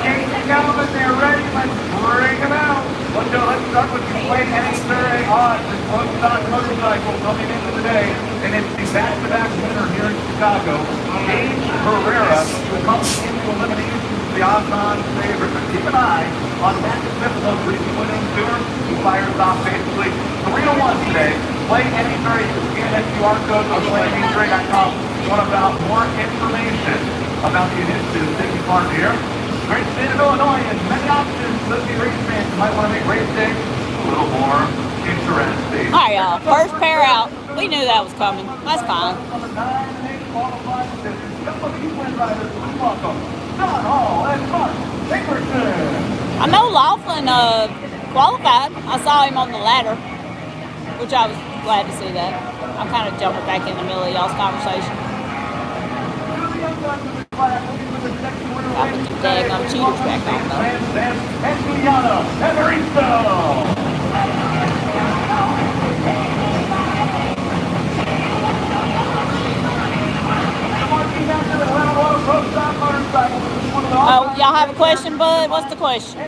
Ladies and gentlemen, they're ready. Let's bring them out. Let's start with the plate heading very odds. This Proton motorcycle coming into the day, and it's the back-to-back winner here in Chicago. James Herrera, who comes into elimination to the odds-on favorite. But keep an eye on Matt Smith, most recent winning tour. He fires off basically 3-1 today. Play any very scan that QR code on playandinjury.com. Want about more information? about the initiative taking part here. Great state of Illinois and many options. Let's be race fans. You might want to make race day a little more interesting. All right, y'all. First pair out. We knew that was coming. That's fine. Number 9 and 8 qualified positions. Couple of these win riders. Please welcome John Hall and Mark Dickerson. I know Laughlin qualified. I saw him on the ladder, which I was glad to see that. I'm kind of jumping back in the middle of y'all's conversation. I put the daggum cheaters back on though. And Giuliano Evaristo. Oh, y'all have a question, bud? What's the question?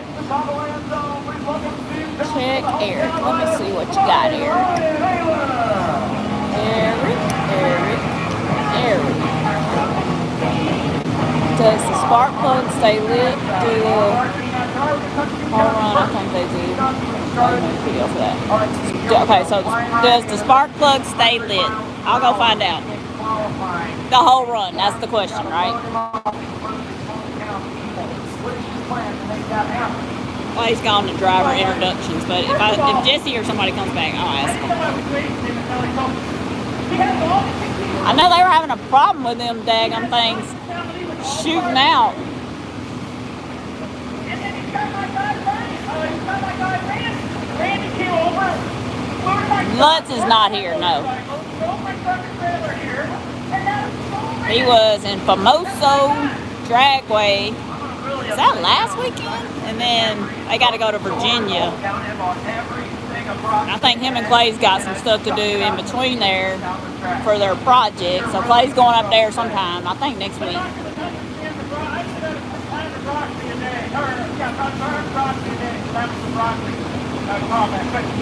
Check Eric. Let me see what you got, Eric. Eric. Does the spark plug stay lit? Hold on, I think they do. I'll make a video for that. Okay, so does the spark plug stay lit? I'll go find out. The whole run, that's the question, right? Well, he's gone to driver introductions, but if Jesse or somebody comes back, I'll ask him. I know they were having a problem with them daggum things shooting out. Lutz is not here, no. He was in Famoso Dragway. Is that last weekend? And then they got to go to Virginia. I think him and Clay's got some stuff to do in between there for their project. So Clay's going up there sometime, I think next week.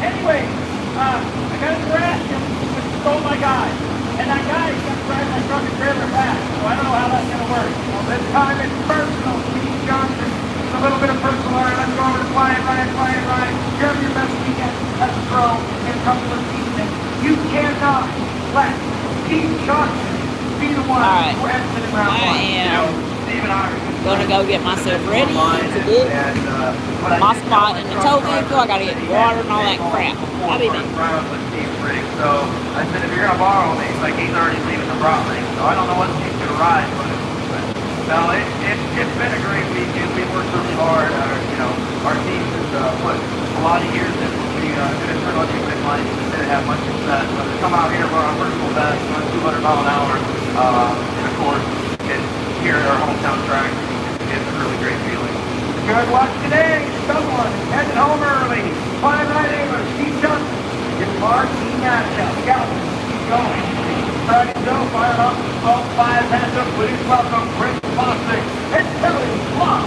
Anyway, I got to ask him, stole my guy. And that guy is going to drive my truck and trailer back. So I don't know how that's going to work. Well, this time it's personal. Steve Johnson. It's a little bit of personal. All right, let's go over to Ryan. You have your best weekend as a pro in a couple of seasons. You cannot let Steve Johnson be the one who ends in round one. I am gonna go get myself ready to get my spot in the tow vehicle. I gotta get water and all that crap. I'll be back. So I said, if you're gonna borrow me, it's like he's already leaving the Broadway. So I don't know what he's gonna ride, but no, it's been a great weekend. We worked really hard. Our team has put a lot of years in. We didn't turn on the big lights. We didn't have much success. But to come out here for our personal best, going 200 mile an hour, and of course, it's here at our hometown track. It's a really great feeling. Good luck today. Someone heading home early. Flying right over. Steve Johnson. It's Mark Ignatius. Keep going. Starting to go. Fire up. 12-5 hands up. Please welcome Chris Bostic and Kelly Block.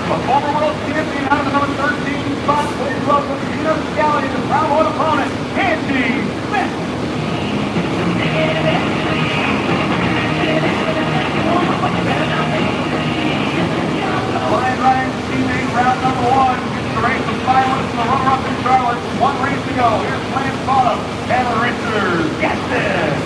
A former world champion out of the number 13 spot. Please welcome Gino Scally, the proud opponent, Andy Smith. Ryan teammate, round number 1. The race was 5 minutes to the runner-up in Charlotte. 1 race to go. Here's Lance Bottom and Richard Gaston.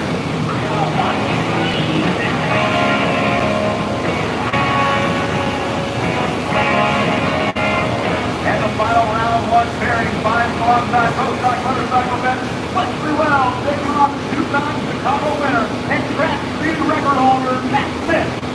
And the final round was pairing 5 alongside Postock Motorcycle event. Leslie Well taking off the 2-time Chicago winner and track speed record holder Matt Smith.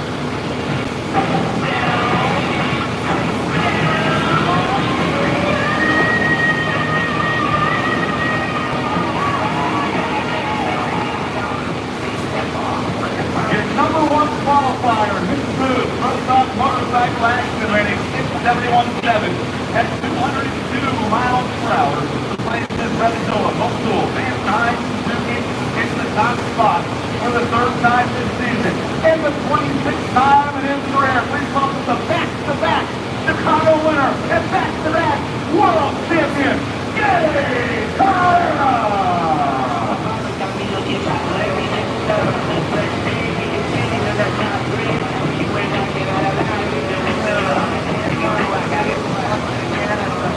Number 1 qualifier, Mr. Booth, Postock Motorcycle Action rating 671.7 at 202 miles per hour. The place is Redonola, Mosul, Manheim, Suzuki. It's the top spot for the 3rd time this season. And the 26th time in his career. Please welcome the back-to-back Chicago winner and back-to-back world champion, Gay Carrera.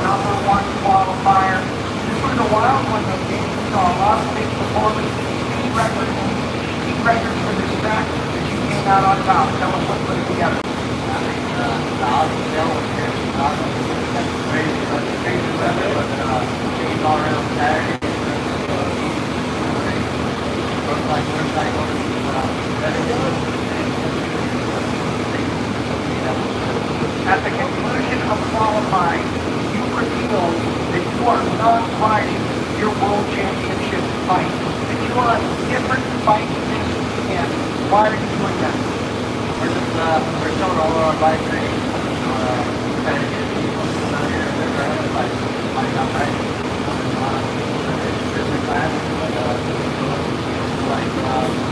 Number 1 qualifier, out on top? Tell us what put it together. At the conclusion of qualifying, you reveal that you are not riding your world championship bike, that you are on a different bike this weekend. Why are you doing that? We're showing all our bike racing. Trying to get people to come out here and they're riding the bike. Bike out right. Different classes, but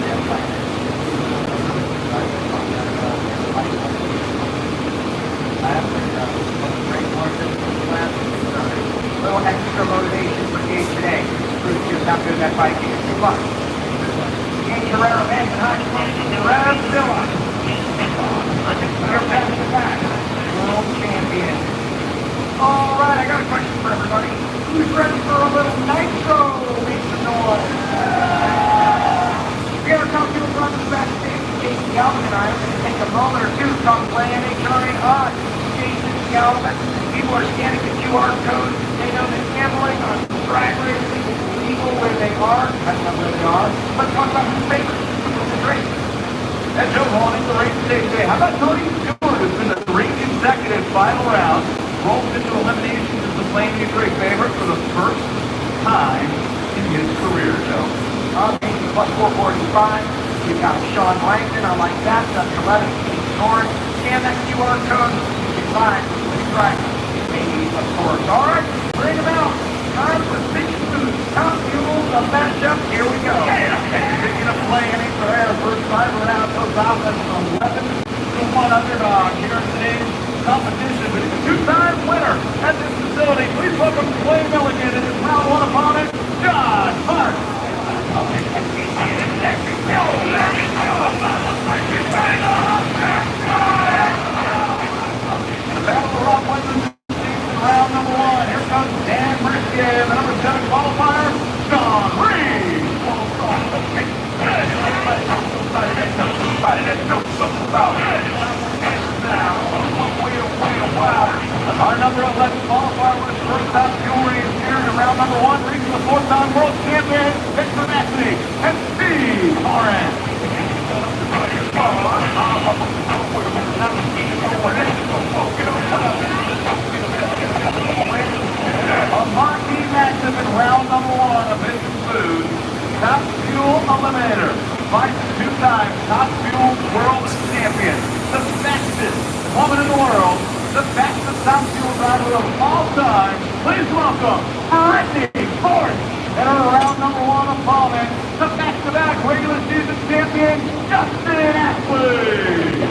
they have bike Little extra motivation for Gage today. Prove just how good that bike is. Good luck. Gage Herrera, Manson High School, Brazilla. You're back to back. World champion. All right, I got a question for everybody. Who's ready for a little nitro? Make some noise. We ever come to a run to the backstage? Jason Galvin and I are going to take a moment or two to talk play NHRA on Jason Galvin. People are scanning the QR code. They know that gambling on drag racing is legal where they are. That's not where they are. Let's talk about who's favorite. Who's the race? And Joe Morning, the race today. How about Tony Stewart, who's been the 3 consecutive final rounds, rolls into eliminations as the Plain Victory favorite for the first time in his career, Joe. Plus 445. We've got Sean Langdon. I like that. That's 11. Scoring. Scan that QR code. You can find the track. Maybe, of course. All right, bring them out. Time for Big Food. Top Fuel, the matchup. Here we go. Picking up play any for our first time around goes out as an 11-1 underdog here in today's competition. But he's a 2-time winner at this facility. Please welcome Wayne Millican and his round 1 opponent, John Hart. The battle for Rock Wayne round number 1. Here comes Dan Briskin, the number 7 qualifier, John Reed. Our number 11 qualifier was first up, Jewelry is here in round number 1, reaching the 4-time world champion, Victor Maxey and Steve Horan. A marquee matchup in round number 1 of Big Food. Top Fuel Eliminator. Fights 2-time Top Fuel World Champion. The fastest woman in the world. The fastest Top Fuel driver of all time. Please welcome Brittany Ford. And her round number 1 opponent, the back-to-back regular season champion, Justin Ashley.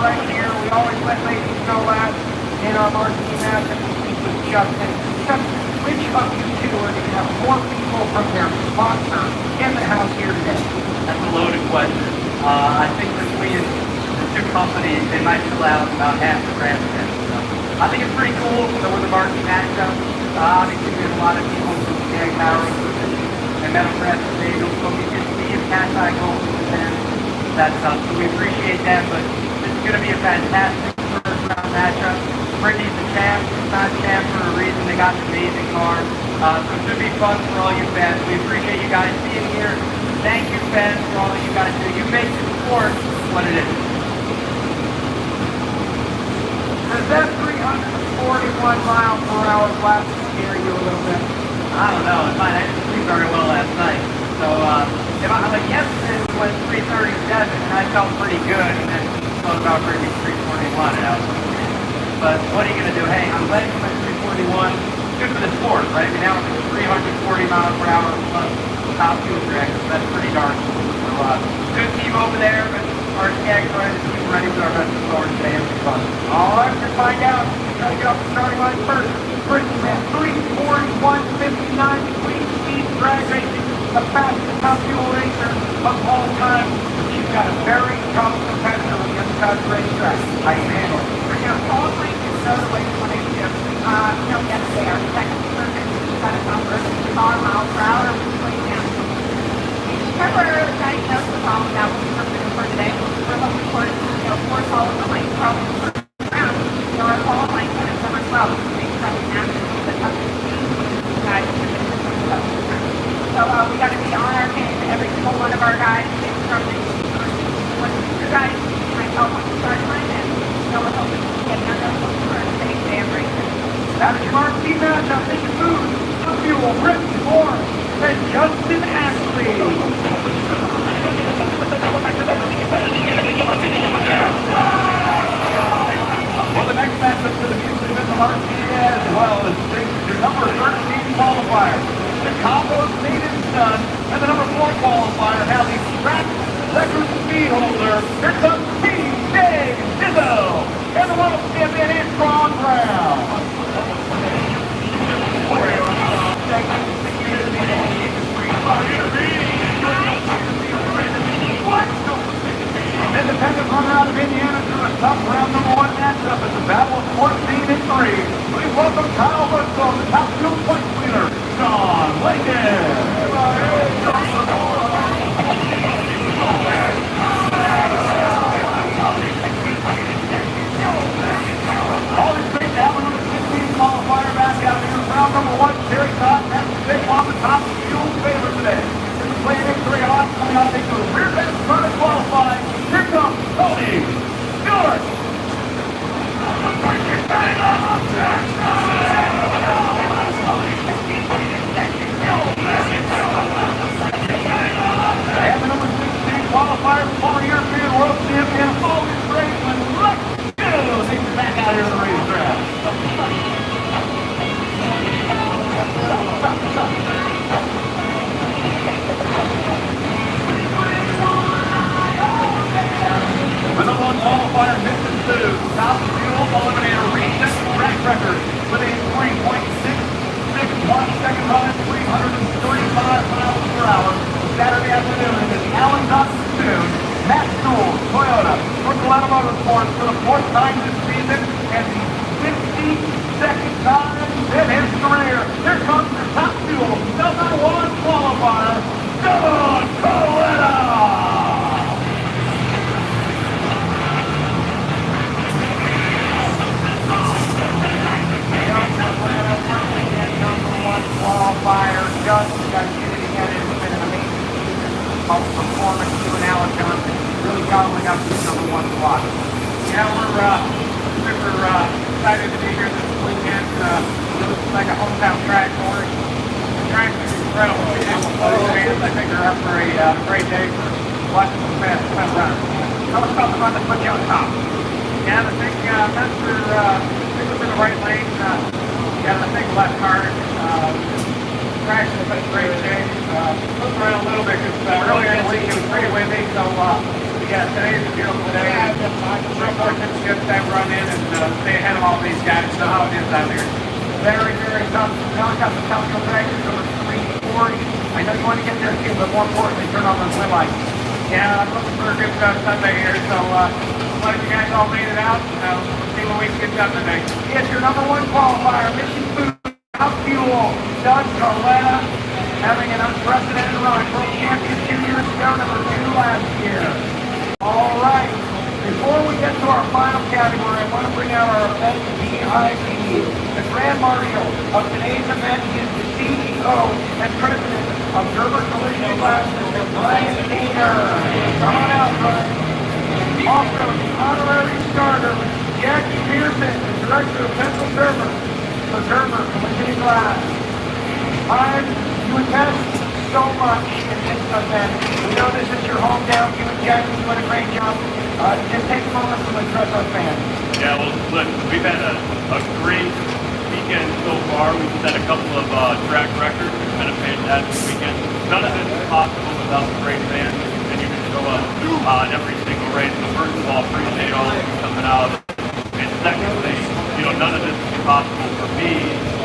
Right here, we always let ladies go last in our marquee match and speak with Justin. Justin, which of you two are going to have more people from their sponsor in the house here today? That's a loaded question. I think between the two companies, they might fill out about half the grand prize. So I think it's pretty cool that we're the marquee matchup. Obviously, we have a lot of people from Gag Power and Metal Press and Bagels, so we can see if Cash Eye Gold and that's so we appreciate that, but this is going to be a fantastic first round matchup. Brittany's the champ, she's not champ for a reason. They got an amazing car. So it should be fun for all you fans. We appreciate you guys being here. Thank you, fans, for all that you guys do. You make the sport what it is. Does that 341 miles per hour blast scare you a little bit? I don't know. It might. I didn't sleep very well last night. So, yesterday we went 337 and I felt pretty good, and then thought about bringing 341 and I was but what are you going to do? Hey, I'm letting you at 341. Good for the sport, right? I mean, now it's 340 miles per hour plus top fuel drag. So that's pretty darn cool. So, good team over there, but our skag trying to keep ready with our best score today. It'll be fun. All right, let's find out. Try to get off the starting line first. Brittany at 341.59 between speed drag racing, the fastest top fuel racer of all time. She's got a very tough competitor on the inside racetrack. How you handle it? All races so the way when they do. Yes, they are. Second, got a number, 5 miles per hour, way down. Temporarily diagnosed with all of that was something for today. We're looking for, four follow the lane, probably around. Our follow lane is number 12. Make sure we have the top of the speed. Guys, so we got to be on our game. Every single one of our guys is from the your guys might help on the start line and we're hoping to get another for a safe day of racing. That is your marquee matchup. This is food, the fuel, Rick Moore, and Justin Ashley. Well, the next matchup for the Music of the Marquee as well is your number 13 qualifier, the Combo's Maiden Son, and the number 4 qualifier, now the track record speed holder. Here comes TJ Dizzo, and the world champion is Ron Brown. Independent runner out of Indiana through a tough round number 1 matchup at the battle of 14 and 3. Please welcome Kyle Westphal, the top 2 point leader, John Lincoln. Always great to have a number 16 qualifier back out here. Round number 1, Terry Todd, and that's the big on the top, fuel favorite today. This is playing victory on, coming out into the rear bend, trying to qualify. Here comes Tony Stewart. And the number 16 qualifier, former European World Champion, always great when let's go. Takes it back out here in the racetrack. The number 1 qualifier, Mr. Sue, top fuel eliminator, reset track record with a 3.661 second run at 335 miles per hour. Saturday afternoon in this Allen Dodson Soon, Matt Sewell, Toyota, Brooklyn Motorsports for the 4th time this season and the 52nd time in his career. Here comes the top fuel, number 1 qualifier, Don Coletta. Qualifier, just got to get it again. It's been an amazing season of performance. You and Alan Johnson really gobbling up this number 1 slot. Yeah, we're super excited to be here this weekend. Looks like a hometown track for us. The track is incredible. Fans, I think, are up for a great day for watching some fast runners. Tell us about the fun that put you on top. Yeah, I think Mr. It was in the right lane. Got to think left hard. Track's in such great shape. Moved around a little bit because earlier in the week it was pretty windy, so yeah, today's a beautiful day. Real fortunate to get that run in and stay ahead of all these guys. So how it is out here. Very, very tough. Now got the Calcio Dragons over 340. I know you want to get there too, but more importantly, turn on those wind lights. Yeah, I'm looking for a good Sunday here, so glad you guys all made it out. We'll see what we can get done today. It's your number 1 qualifier, Mission Food. Top fuel, Doug Coletta, having an unprecedented run. World champion 2 years ago, number 2 last year. All right, before we get to our final category, I want to bring out our event VIP. The Grand Marshal of today's event is the CEO and President of Gerber Collision Glasses, Brian Gainer. Come on out, Brian. Also, the honorary starter, Jackie Pearson, the Director of Pencil Gerber. So Gerber, Collision Glass. Brian, you invest so much in this event. We know this is your hometown. You and Jackie doing a great job. Just take a moment to address our fans. Yeah, well, look, we've had a great weekend so far. We've set a couple of track records. It's been a fantastic weekend. None of this is possible without the great fans that continue to show up on every single race. So first of all, appreciate all of you coming out. And secondly, none of this would be possible for me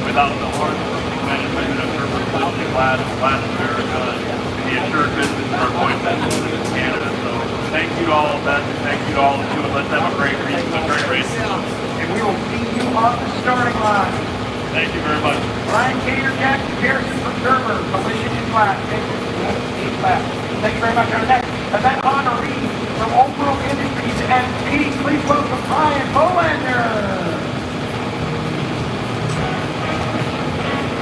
without the hard-working men and women of Gerber Collision Glass, Glass America, and the assured business of our joint businesses in Canada. So thank you to all of that, and thank you to all of you, and let's have a great race. And we will see you on the starting line. Thank you very much. Ryan Gator, Jackson Garrison from Gerber, collision in black. Thank you very much. Our next event honoree from Old World Industries and Pete, please welcome Brian Bolander.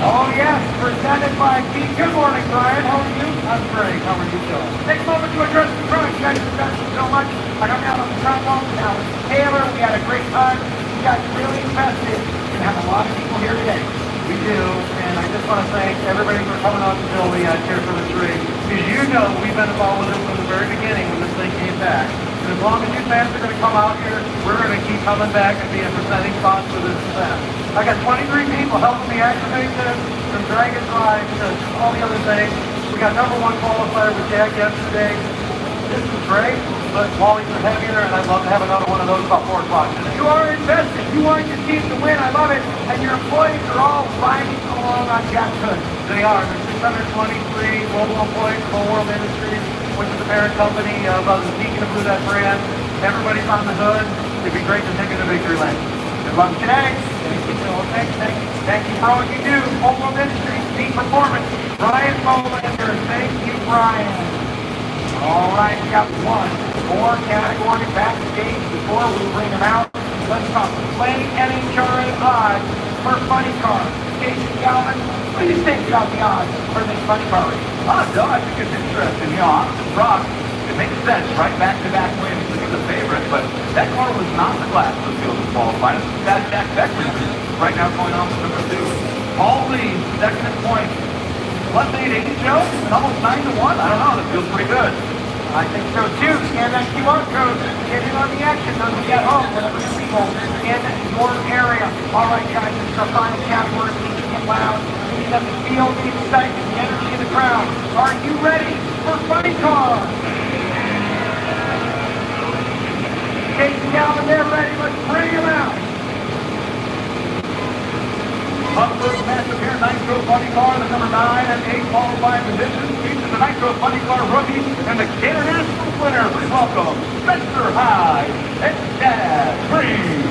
Oh yes, presented by Pete. Good morning, Brian. How are you? I'm great. How are you doing? Take a moment to address the crowd. You guys have done so much. I got out on the trombone now with Taylor. We had a great time. You guys really invested. We have a lot of people here today. We do, and I just want to thank everybody for coming out to Billy Cheer for the Tree. As you know, we've been involved with it from the very beginning when this thing came back. And as long as you fans are going to come out here, we're going to keep coming back and being presenting spots for this event. I got 23 people helping me activate this, from Dragon Drive to all the other things. We got #1 qualifier with Jag yesterday. This is great, but Wally's are heavier, and I'd love to have another one of those about 4 o'clock today. You are invested. You want your team to win. I love it. And your employees are all riding along on Jack's hood. They are. There's 623 global employees of Old World Industries, which is the parent company of the Beacon of Blue That brand. Everybody's on the hood. It'd be great to take it to victory lane. Good luck today. Thank you for all you do. Old World Industries, Peak Performance. Brian Bolander. Thank you, Brian. All right, we got one more category backstage before we bring them out. Let's talk play NHRA odds for funny car. Casey Galvin, what do you think about the odds for this funny car race? No, I think it's interesting. You know, Austin Rock, it makes sense, right? Back-to-back wins to be the favorite, but that car was not the class of the field to qualify. That Jack Beckman right now going on with number 2. Paul Lee, second in points. Left 880 Joe, almost 9-1. I don't know, that feels pretty good. I think so too. Scan that QR code. Get in on the action. Those of you at home, whatever you people in your area. All right, guys, it's our final category. We need to get loud. We need them to feel the excitement, the energy in the crowd. Are you ready for Funny Car? Casey Galvin, they're ready. Let's bring them out. Up first matchup here, Nitro Funny Car, the number 9 and 8 qualifying positions. Features the Nitro Funny Car rookie and the international winner. Please welcome Spencer Hyde and Chad Green.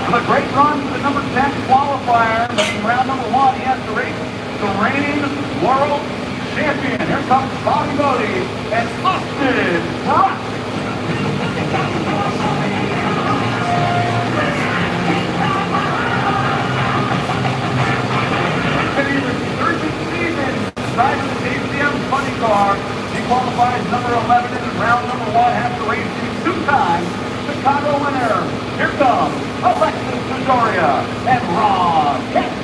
With a great run to the number 10 qualifier, in round number 1, he has to race the reigning world champion. Here comes Bobby Bodie and Austin Rock. Driving the TCM Funny Car. He qualifies number 11 in round number 1. Has to race the 2-time Chicago winner. Here comes Alexis Pedoria and Ron Kent.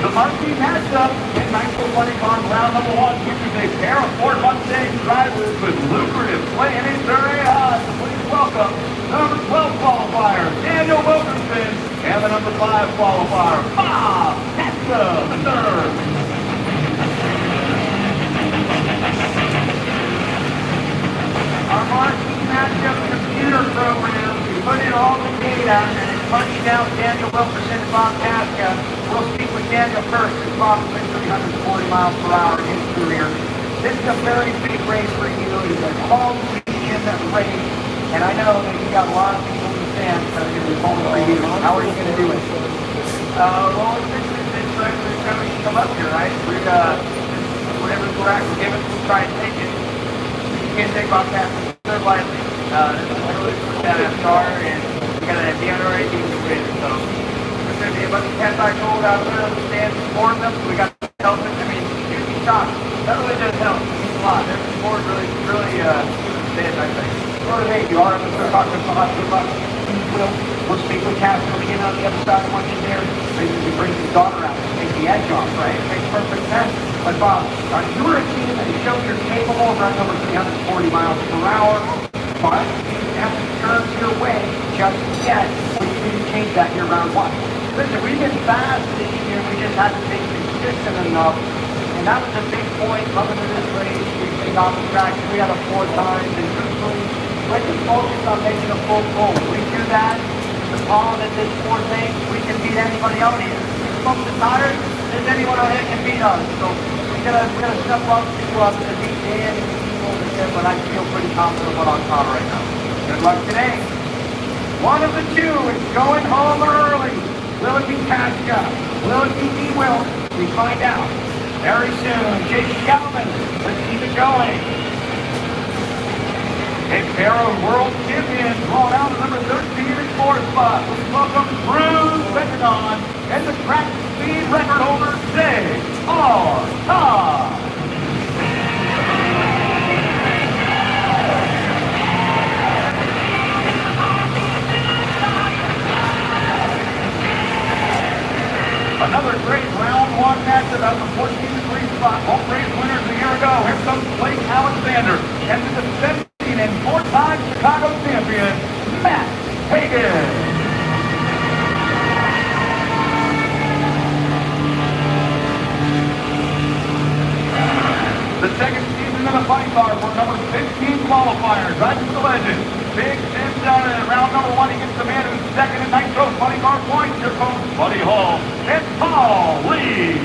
The marquee matchup in Nitro Funny Car round number 1 features a pair of Ford Mustang drivers with lucrative play and NHRA odds. Please welcome the number 12 qualifier, Daniel Wilkerson, and the number 5 qualifier, Bob Testa III. Our marquee matchup computer program, we put in all the data and it's punching out Daniel Wilkerson and Bob Tasca. We'll speak with Daniel first as Bob has been 340 miles per hour in his career. This is a very big race for you. It is a home weekend race, and I know that you got a lot of people in the stands that are going to be pulling for you. How are you going to do it? Well, it's going to come up here, right? Whatever's correct, we'll give it, we'll try and take it. You can't take off that third lightly. This is literally that car, and we got to be on our 18 to win. So there's going to be a bunch of cats I told out there on the stand supporting them. So we got to help them. I mean, you'd be shocked. That really does help. It means a lot. Their support really stands, I think. Or hey, you are going to talk to us about good luck. We'll speak with Cass coming in on the other side once you're there. Maybe we bring his daughter out to take the edge off, right? It makes perfect sense. But Bob, you were a team that showed you're capable of running over 340 miles per hour, but you didn't have to turn your way just yet. We need to change that here round 1. Listen, we've been fast this year. We just haven't been consistent enough. And that was a big point coming to this race. We got off the track 3 out of 4 times. And truthfully, let's just focus on making a full goal. We do that, the problem at this sport thing, we can beat anybody out here. We smoke the tires, there's anyone out here can beat us. So we're gonna step up to beat Dan and people over here, but I feel pretty confident about our car right now. Good luck today. One of the two is going home early. Will it be Tasca? Will it be D-Will? We find out very soon. Jason Galvin, let's keep it going. A pair of world champions brought out at number 13 in fourth spot. Let's welcome Bruce Pentagon and the track speed record holder, J.R. Another great round one matchup out of the 14th spot. Both race winners a year ago. Here comes Blake Alexander and the defending and four-time Chicago champion, Matt Hagan. The second season of the fight car for number 15 qualifier, driving the legend. Big Tim down in round number one. He gets the man who's second in Nitro funny car points. Here comes Buddy Hall and Paul Lee.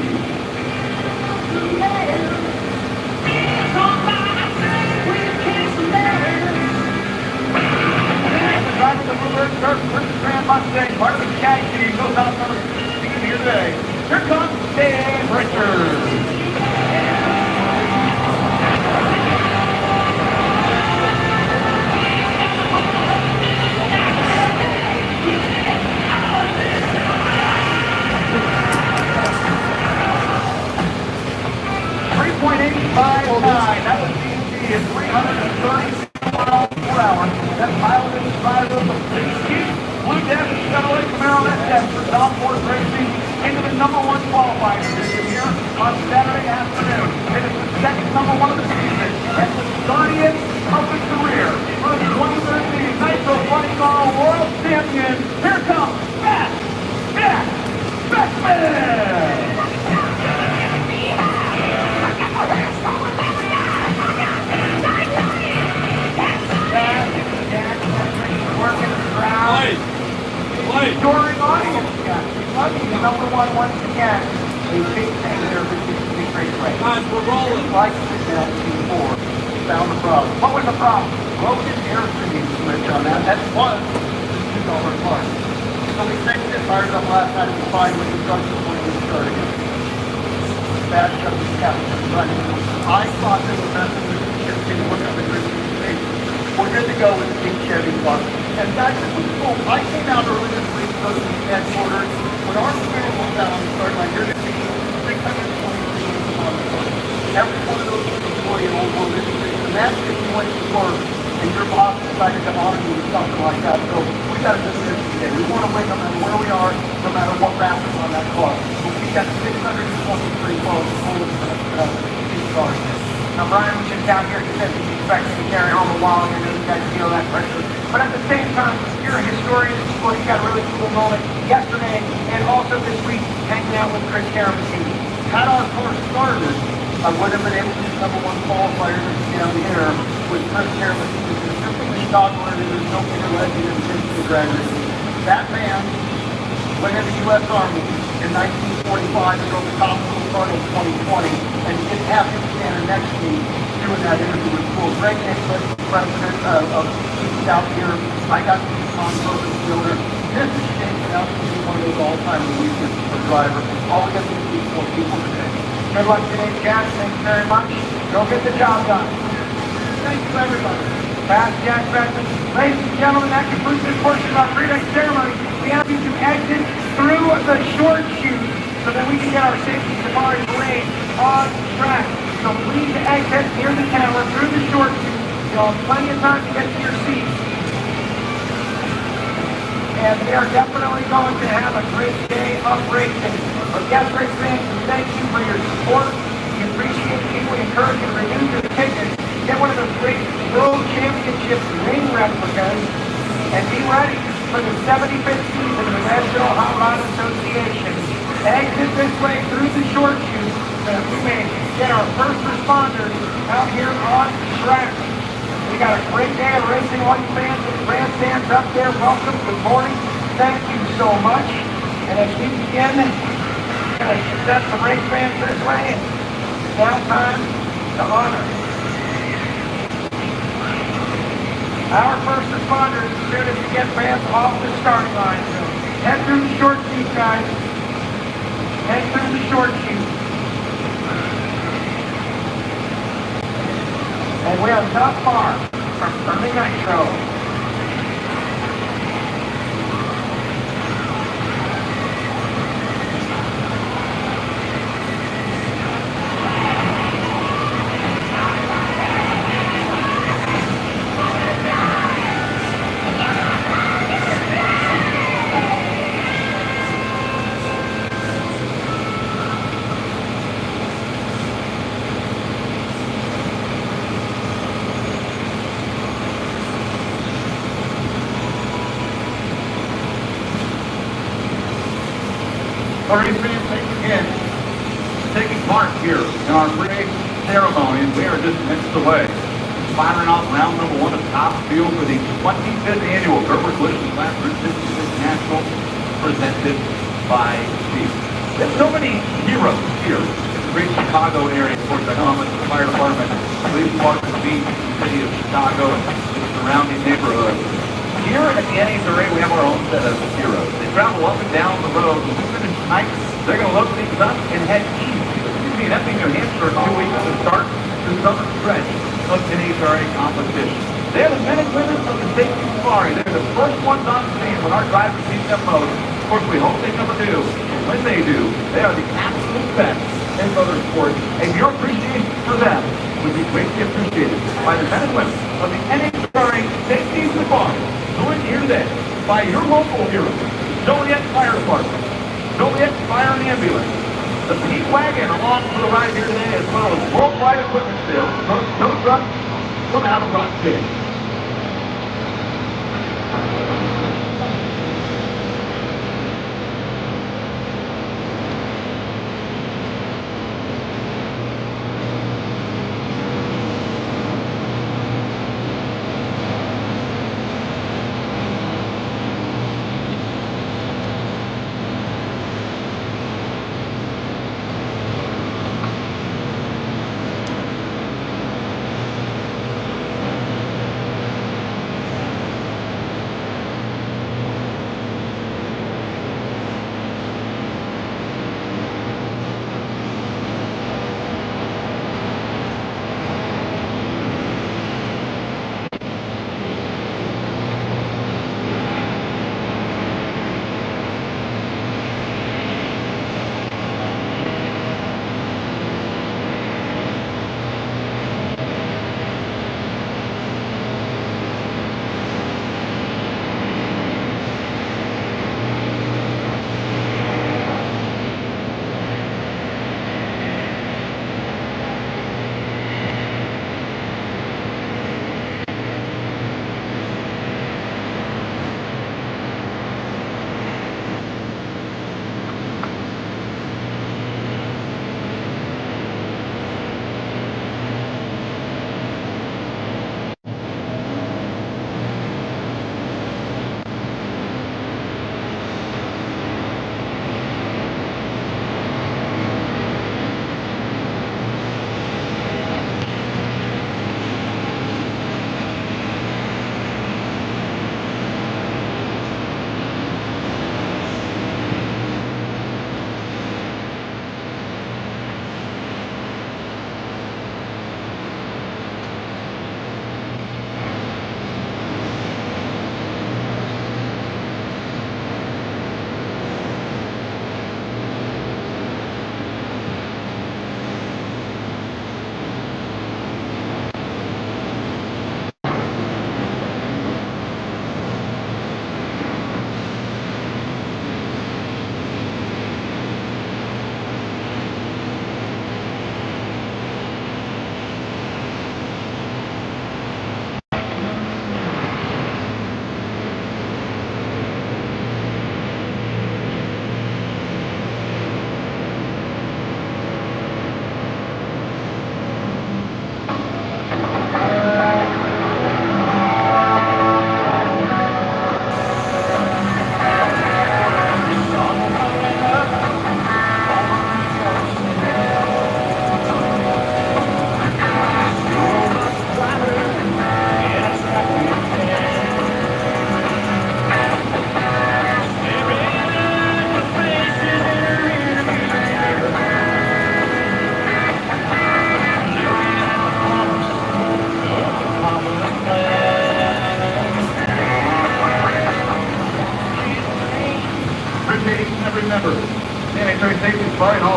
And the driver of the Bluebird Surf, Chris Grand Mustang, part of the Caddy team, goes out number 16 here today. Here comes Dave Richards. 3.859, that was DMC at 330 miles per hour. That pilot is the driver of the 16 Blue Devil Chevrolet Camaro SF for South Force Racing into the number one qualifying position here on Saturday afternoon. It is the second number one of the season and the 30th of the career for the 2013 Nitro Funny Car World Champion. Here comes Matt Jack Beckman! Working the crowd. During audience, lucky the number one once again. A big thing there for the great race. Guys, we're rolling. Like that before, found the problem. What was the problem? Broken air freeze switch on that. That's one $2 part. So we fixed it, fired it up last night, it was fine with the junction when we started again. Bad stuff was kept running. I thought they were messing with the ship and working on the Christmas station. We're good to go with the big Chevy plus. And guys, this was cool. I came out early this week to go to the headquarters. When our spirit was out on the start line, you're going to see 623 on the start. Every one of those is a 40-year-old will this week. And that's if you went to work and your boss decided to honor you with something like that. So we got to do this today. We want to win no matter where we are, no matter what round is on that car. But we got 623 cars holding these cars. Now, Brian was just down here. He said he's expecting to carry home a while. You know, you guys feel that pressure. But at the same time, you're a historian. Well, you got a really cool moment yesterday and also this week hanging out with Chris Caramatini. Had our course started, I would have been able to be number one qualifier down here with Chris Caramatini. It's simply the dog learned there's no bigger legend in the history of drag racing. That man went in the U.S. Army in 1945 and drove the top of the car in 2020, and he didn't have him standing next to me doing that interview with cool. Greg Nicholas, president of Teams out here. I got to be on purpose builder. This is shaping out to be one of those all-time weekends for drivers. All we got to do is 4 people today. Good luck today, Jack. Thank you very much. Go get the job done. Thank you, everybody. Fast Jack Beckman. Ladies and gentlemen, that concludes this portion of our three-day ceremony. We ask you to exit through the short chute so that we can get our safety safari parade on track. So please exit near the camera through the short chute. You'll have plenty of time to get to your seats. And we are definitely going to have a great day of racing. But yes, race fans, thank you for your support. We appreciate you. We encourage you to renew your tickets. Get one of those great World Championship ring replicas. And be ready for the 75th season of the National Hot Rod Association. Exit this way through the short chute so that we may get our first responders out here on track. We got a great day of racing. All you fans with grandstands up there, welcome. Good morning. Thank you so much. And as we begin, we're going to set the race fans this way. It's now time to honor our first responders as soon as we get fans off the starting line. So head through the short sheet, guys. Head through the short sheet. And we are not far from the Nitro. Our race fans taking part here in our parade ceremony. We are just minutes away. Firing off round number 1 of top field for the 25th annual Gerber Collision Class 356 National, presented by Steve. There's so many heroes here in the great Chicago area. Of course, I know how much the fire department, police department, beat the city of Chicago and its surrounding neighborhood. Here at the NA's Array, we have our own set of heroes. They travel up and down the road. When we finish tonight, they're going to load things up and head east. Excuse me, in Epping, New Hampshire, 2 weeks to start the summer stretch of NA's Array competition. They're the men and women of the safety safari. They're the first ones on scene when our drivers see them most. Of course, we hope they never do. When they do, they are the absolute best in motorsport, and your appreciation for them would be greatly appreciated by the men and women of the NA's Array Safety Safari. Joined here today by your local heroes, Joliet Fire Department, Joliet Fire and Ambulance, the Pete Wagon along for the ride here today, as well as worldwide equipment sales, tow trucks from out of Rock City.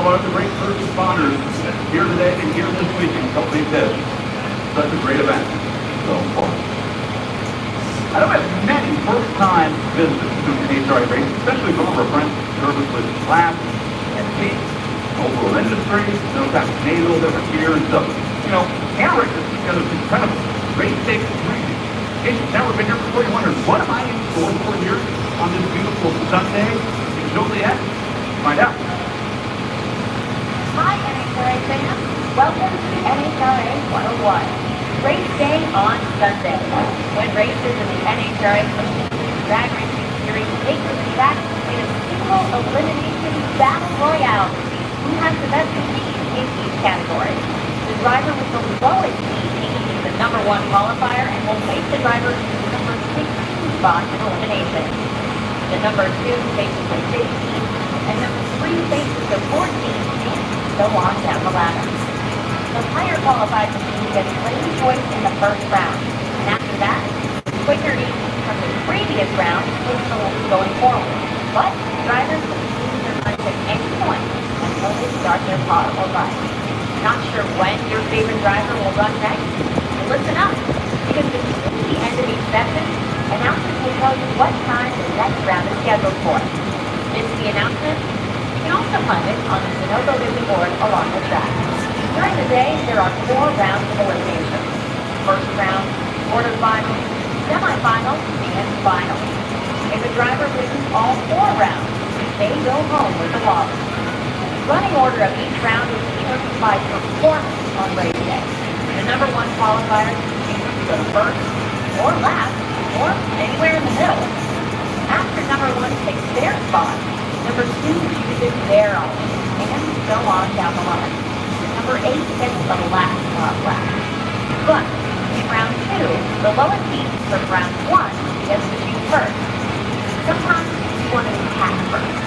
all our other great first responders here today and here this week and help make this such a great event. So, I know we have many first-time visitors to the NHRA race, especially from our friends service with class and feet, overall industry, no type of nasal that were here and stuff. You know, Hamrick is incredible. Race day is crazy. In case you've never been here before, you're wondering, what am I in store for here on this beautiful Sunday in Joliet? Find out. Hi, NHRA fans. Welcome to NHRA 101. Race day on Sunday. When races in the NHRA Drag Racing Series take the back in a single elimination battle royale to see who has the best speed in each category. The driver with the lowest speed is the number 1 qualifier and will face the driver in the number 16 spot in elimination. The number 2 faces the 15 and number 3 faces the 14 and so on down the ladder. The higher qualified machine gets lane choice in the first round, and after that, quicker each from the previous round is going forward. But drivers can choose their punch at any point until they start their possible run. Not sure when your favorite driver will run next? Well, listen up, because between the end of each session, announcers will tell you what time the next round is scheduled for. Miss the announcement? You can also find it on the Sunoco vision board along the track. During the day, there are 4 rounds of elimination. First round, quarterfinals, semifinals, and finals. If a driver wins all 4 rounds, they go home with the wall. The running order of each round is determined by performance on race day. The number 1 qualifier can go first, or last, or anywhere in the middle. After number 1 takes their spot, number 2 chooses their own, and so on down the line. Number 8 gets the last lap. But in round 2, the lowest seed from round 1 gets to choose first. Sometimes you want to pass first.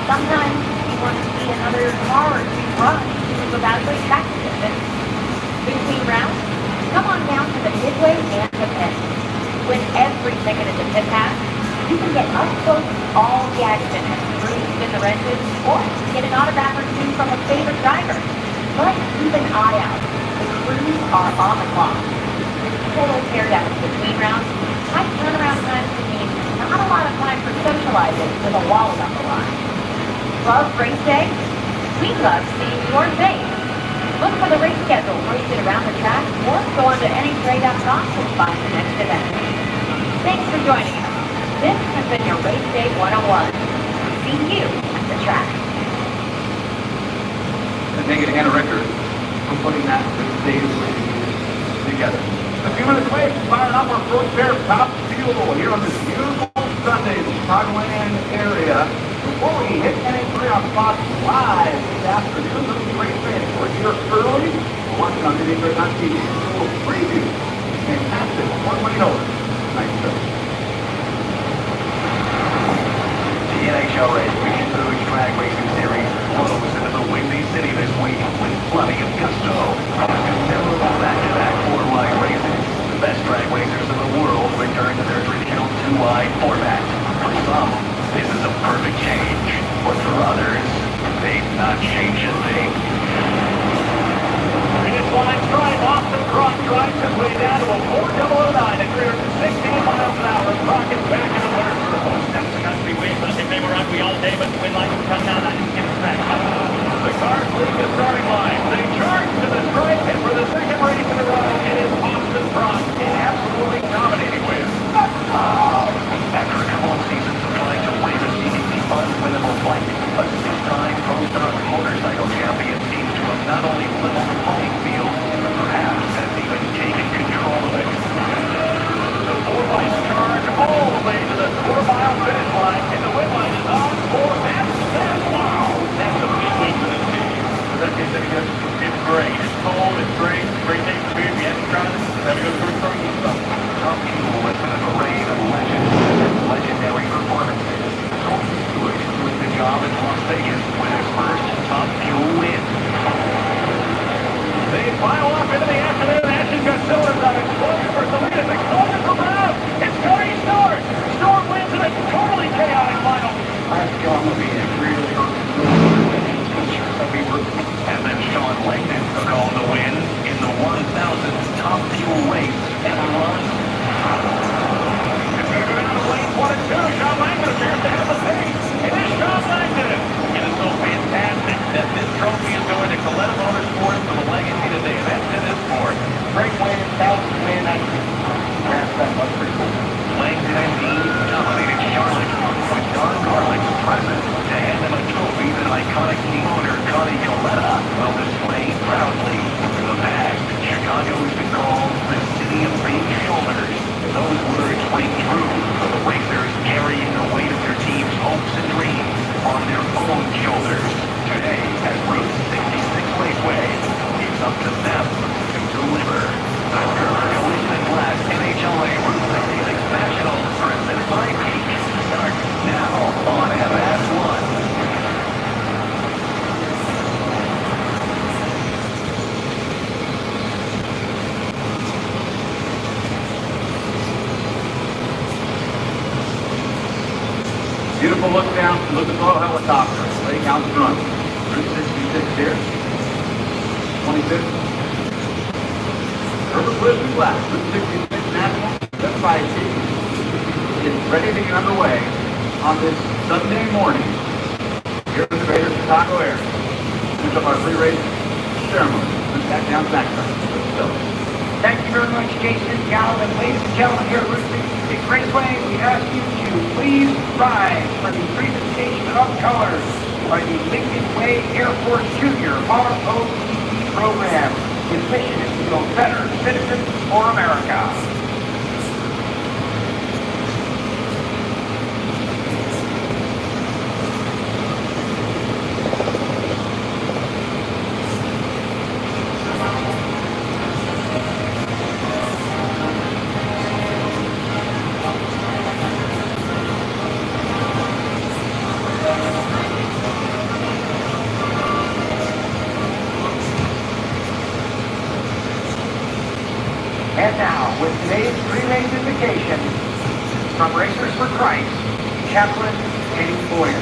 Sometimes you want to see another car or 2 run to evaluate track distance. Between rounds, come on down to the midway and the pit. When every second is a pit pass, you can get up close to all the action and spin the wrenches, or get an autograph or 2 from a favorite driver. But keep an eye out. The crews are on the clock. With total teardown between rounds, tight turnaround times can mean not a lot of time for socializing with a wallet on the line. Love race day? We love seeing your face. Look for the race schedule posted around the track or go on to nhra.com to find the next event. Thanks for joining us. This has been your Race Day 101. See you at the track. And make it again a record for putting that day's together. A few minutes away from firing up our first pair of top fuel here on this beautiful Sunday in the Chicagoland area. Before we hit NHRA on Fox Live this afternoon, let's be great fans. We're here early. We're watching on NHRA.tv. A little preview. Fantastic. One lane over. Nice show. The NHRA Weekend Booze Drag Racing Series flows into the Windy City this week with plenty of gusto. Memorable back-to-back 4-wide races. The best drag racers in the world return to their traditional 2-wide format. For some, this is a perfect change. But for others, they've not changed a thing. Finish line drive, Austin Cross drives his way down to a 4.009 at 316 miles an hour. Crockett back in the third circle. That's the country win, but if they were ugly all day, but the win light would come down, I didn't give it back. The cars leave the starting line. They charge to the stripe, and for the second race in a row, it is Austin Cross in absolutely dominating win. After a couple of seasons of trying to win a seemingly unwinnable fight, a 6-time pro-stock motorcycle champion seems to have not only leveled the playing field, but perhaps has even taken control of it. The 4-bikes charge all the way to the 4-mile finish line, and the win line is on for Amsterdam. Wow, that's a big week for this team. That is it's great. It's cold, it's great. It's a great day for beer. We haven't tried it. Have a good first throwing and stuff. Top Fuel has been a parade of legends and legendary performances. Tony Stewart doing the job in Las Vegas with his first Top Fuel win. They pile up into the afternoon. Ashton got Silver's on explosion for Salinas. Explosion for Brown. It's Cody Stewart. Stewart wins in a totally chaotic final. I have to go. I'm going to be really hurt. Some people Connie Coletta will display proudly. In the past, Chicago has been called the city of big shoulders. Those words ring true for the racers carrying the weight of their team's hopes and dreams on their own shoulders. Today, at Route 66 Raceway, it's up to them to deliver. The collision and glass NHLA Route 66 National presented by Peak starts now on FS1. Beautiful look down, look at the little helicopter, laying out front. Route 66 here. 25th. Urban Blizzard Black, Route 66 National, that's by Peak. It's ready to get underway on this Sunday morning here in the greater Chicago area. Finish up our pre-race ceremony. Put that down the backtrack. Let's go. Thank you very much, Jason Galvin. Ladies and gentlemen, here at Route 66 Raceway, we ask you to please rise for the presentation of colors by the Lincoln Way Air Force Junior ROTC program. Its mission is to build better citizens for America. And now, with today's pre-race invocation from Racers for Christ, Chaplain James Boyer.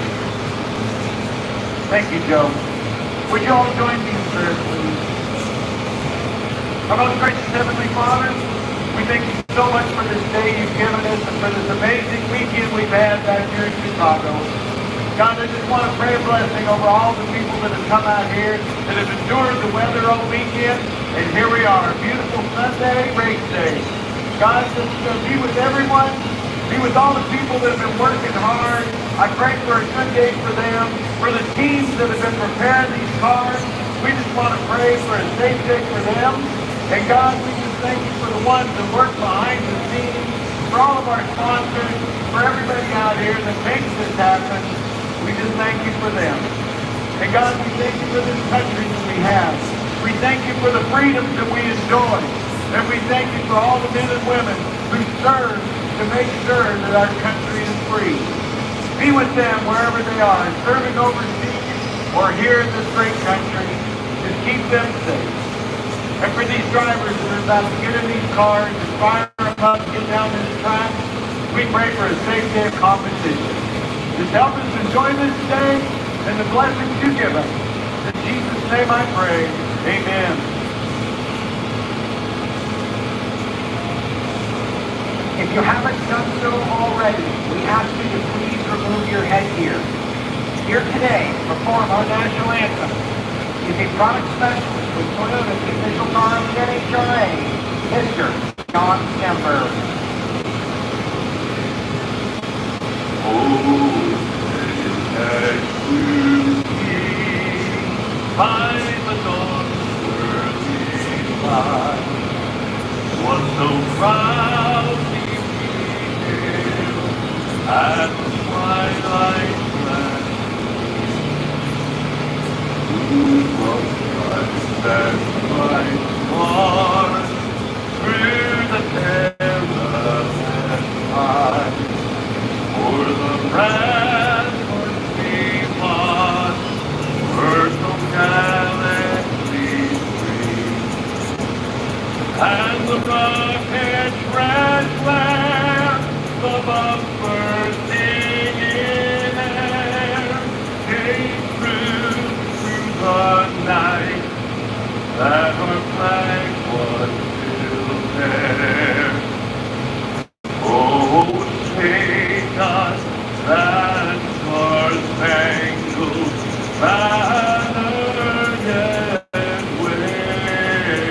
Thank you, Joe. Would you all join me in prayer, please? Our most gracious Heavenly Father, we thank you so much for this day you've given us and for this amazing weekend we've had back here in Chicago. God, I just want to pray a blessing over all the people that have come out here, that have endured the weather all weekend, and here we are, beautiful Sunday race day. God, just be with everyone, be with all the people that have been working hard. I pray for a good day for them, for the teams that have been preparing these cars. We just want to pray for a safe day for them. And God, we just thank you for the ones that work behind the scenes, for all of our sponsors, for everybody out here that makes this happen. We just thank you for them. And God, we thank you for this country that we have. We thank you for the freedoms that we enjoy. And we thank you for all the men and women who serve to make sure that our country is free. Be with them wherever they are, serving overseas or here in this great country. Just keep them safe. And for these drivers that are about to get in these cars and fire them up, get down this track, we pray for a safe day of competition. Just help us enjoy this day and the blessings you give us. In Jesus' name I pray. Amen. If you haven't done so already, we ask you to please remove your headgear. Here today, to perform our national anthem, is a product specialist with Toyota, the official car of the NHRA, Mr. John Stemberg. Was so proudly seated at the twilight land. Who was Christ that might march through the perilous high? For the wrath was behind, were so gallantly free. And the bucket red flare, the bumpers singing air, came through the night, that our flag was still there. Oh, take us that star-spangled banner yet wave,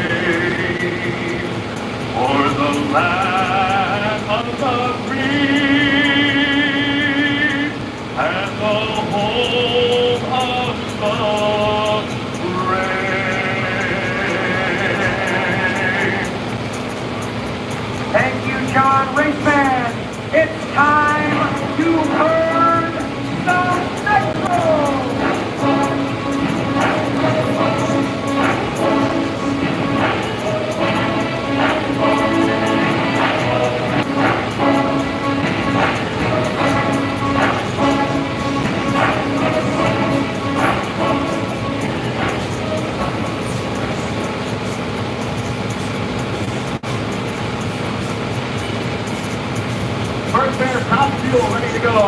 for the land of the free and the home of the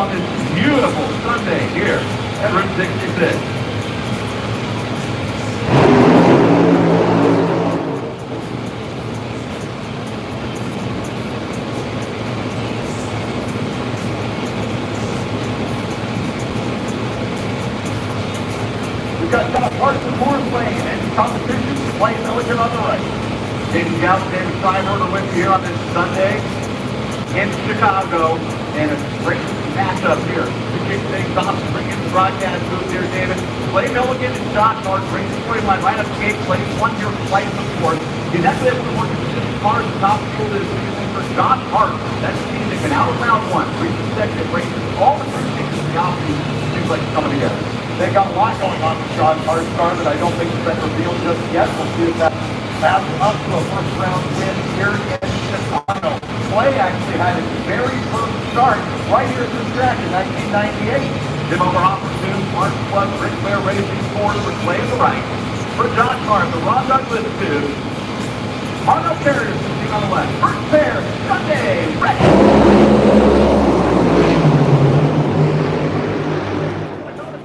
on this beautiful Sunday here at Route 66. We've got Parsons Horse Lane and competition to play Millican on the right. James Gallup, David Steinberger with you here on this Sunday in Chicago, and a great matchup here to kick things off and bring in the broadcast booth here, David. Clay Millican and Josh Hart brings the storyline right up the gate. Clay's won here twice before. He's actually able to work with 6 cars at top fuel this season for Josh Hart. That's the team that can out round 1, 3 consecutive races. All the three things in the offseason seems like it's coming together. They got a lot going on with Josh Hart's car that I don't think has been revealed just yet. We'll see if that adds up to a first round win here in Chicago. Clay actually had his very first start right here at this track in 1998. Jim Overhoff for 2, Mark Flood, Rick Ware Racing 4 for Clay to the right. For Josh Hart, the Ron Douglas 2. Arnold Carrier sitting on the left. First pair, Sunday, ready.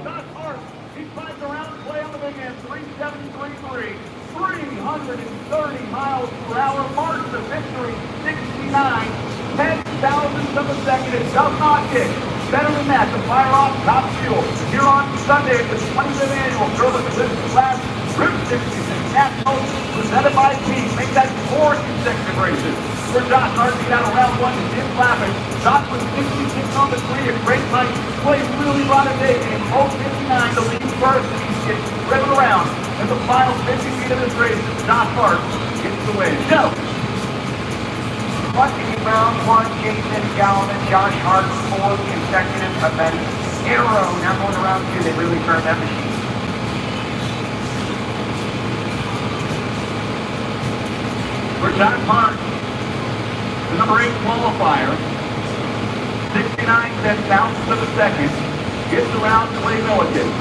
Josh Hart, he climbs around Clay on the big end, 373.3. 330 miles per hour, marks the victory, 69 10,000ths of a second. It does not kick. Better than that to fire off top fuel. Here on Sunday, the 25th annual German Business Class Route 66 National, presented by Team. Make that 4 consecutive races. For Josh Hart, he got around 1 to Jim Clappin. Josh was 66 on the 3, a great fight. Clay really brought a day game. 059 to lead first, and he's getting driven around. In the final 50 feet of this race, Josh Hart gets the win. Joe. Lucky round 1, Jason Gallup and Josh Hart, 4 consecutive events in a row. Now going to round 2, they really turned that machine. For Josh Hart, the number 8 qualifier, 69 10,000ths of a second, gets around Clay Millican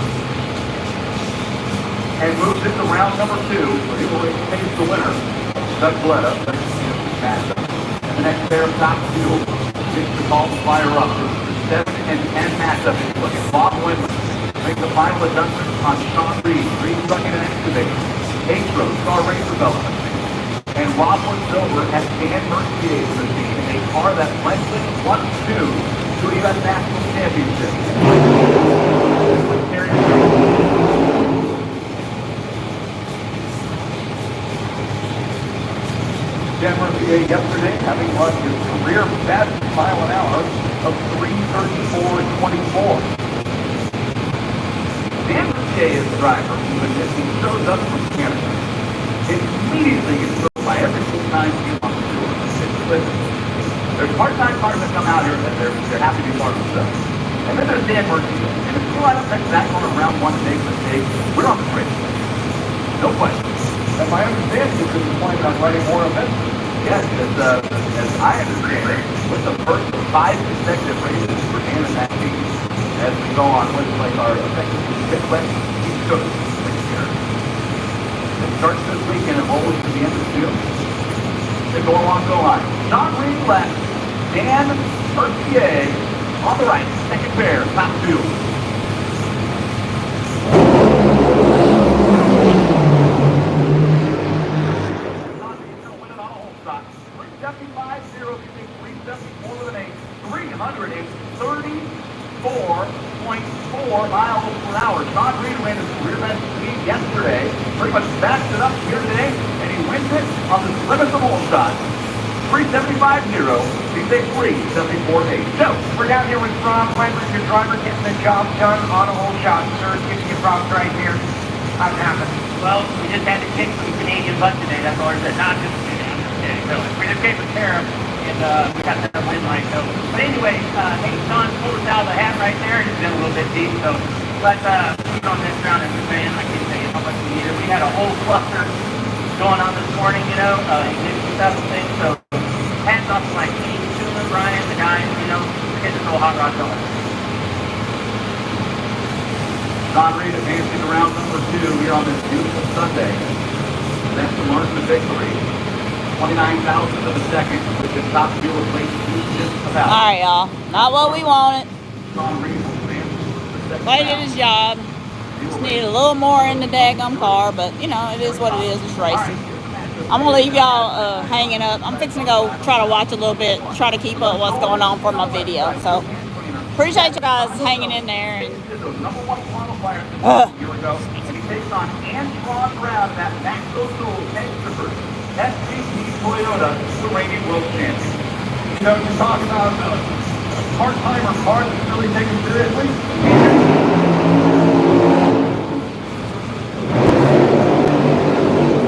and moves into round number 2, where he will face the winner, Doug Bletta. And the next pair of top fuel gets the call to fire up. This is the 7 and 10 matchup. If you look at Bob Windler, make the final adjustment on Sean Reed, Reed Bucket and Excavator, Astro, Star Race Development, and Roblin Silver at Dan Mercier's machine, a car that Leslie won 2 to a U.S. National Championship. Dan Mercier yesterday having run his career best mile an hour of 3:34.24. Dan Mercier is the driver who, as he shows up from Canada, immediately gets booked by every single time he wants to do it. There's part-time cars that come out here that they're happy to be part of the show. And then there's Dan Mercier. And if you line up next to that corner round 1 and make a mistake, we're on the track. No question. And my understanding is that he's planning on running more events. Yes, as I understand it, with the first 5 consecutive races for Dan and that team, as we go on with like our effective Midwest East Coast next year. It starts this weekend and rolls to the end of June. They go along the line. John Reed left, Dan Mercier on the right, second pair, top 2. Miles per hour. Sean Reed ran his career best speed yesterday, pretty much backed it up here today, and he wins it on the limits of all shots. 375.0, he's a 374.8. So, we're down here with Rob Wendler, your driver, getting the job done on a whole shot. Sir, giving you props right here. How's it happen? Well, we just had to kick some Canadian butt today, that's all I said. Not just Canadian, okay. So we just came with tariff, and we got that win right. So, but anyway, hey, Sean pulled us out of the hat right there. He's been a little bit deep, so but even on this round as a fan, I can't tell you how much we needed. We had a whole cluster going on this morning, you know, ignition stuff and things. So hats off to my team, Tula, Brian, the guys, you know, we're getting this whole hot rod going. John Reed advancing to round number 2 here on this beautiful Sunday. That's to mark the victory. 29,000ths of a second, which is top fuel of place just about. All right, y'all. Not what we wanted. Clay did his job. Just needed a little more in the daggum car, but you know, it is what it is. It's racing. I'm gonna leave y'all hanging up. I'm fixing to go try to watch a little bit, try to keep up what's going on for my video. So appreciate you guys hanging in there. And, takes on Antoine Brown, that Maxwell School SGT Toyota, the reigning world champion. You know, you talk about a part-timer car that's really taken seriously.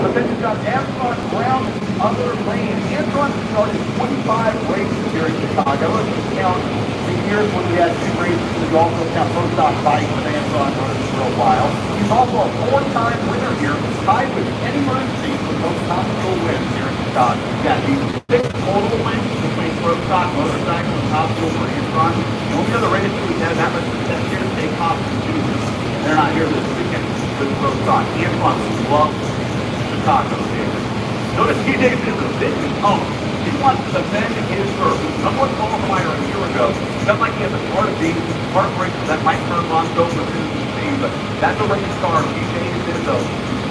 But then you've got Antoine Brown in the other lane. Antoine started 25 races here in Chicago. If you count the years when we had 2 races, we also count first off bike with Antoine running for a while. He's also a 4-time winner here, tied with Eddie Murphy for most top-fuel wins here in Chicago. We've got these 6 total wins between pro stock, motorcycle, and top fuel for Antoine. The only other race we've had that much success here is Take Off and Junior. They're not here this weekend with pro stock. Antoine loves Chicago here. Notice he takes this a bit home. He wants to defend his turf. Number 1 qualifier a year ago. Felt like he had the part of being heartbreaker that might turn on over to the team, but that's a race car. TJ is though.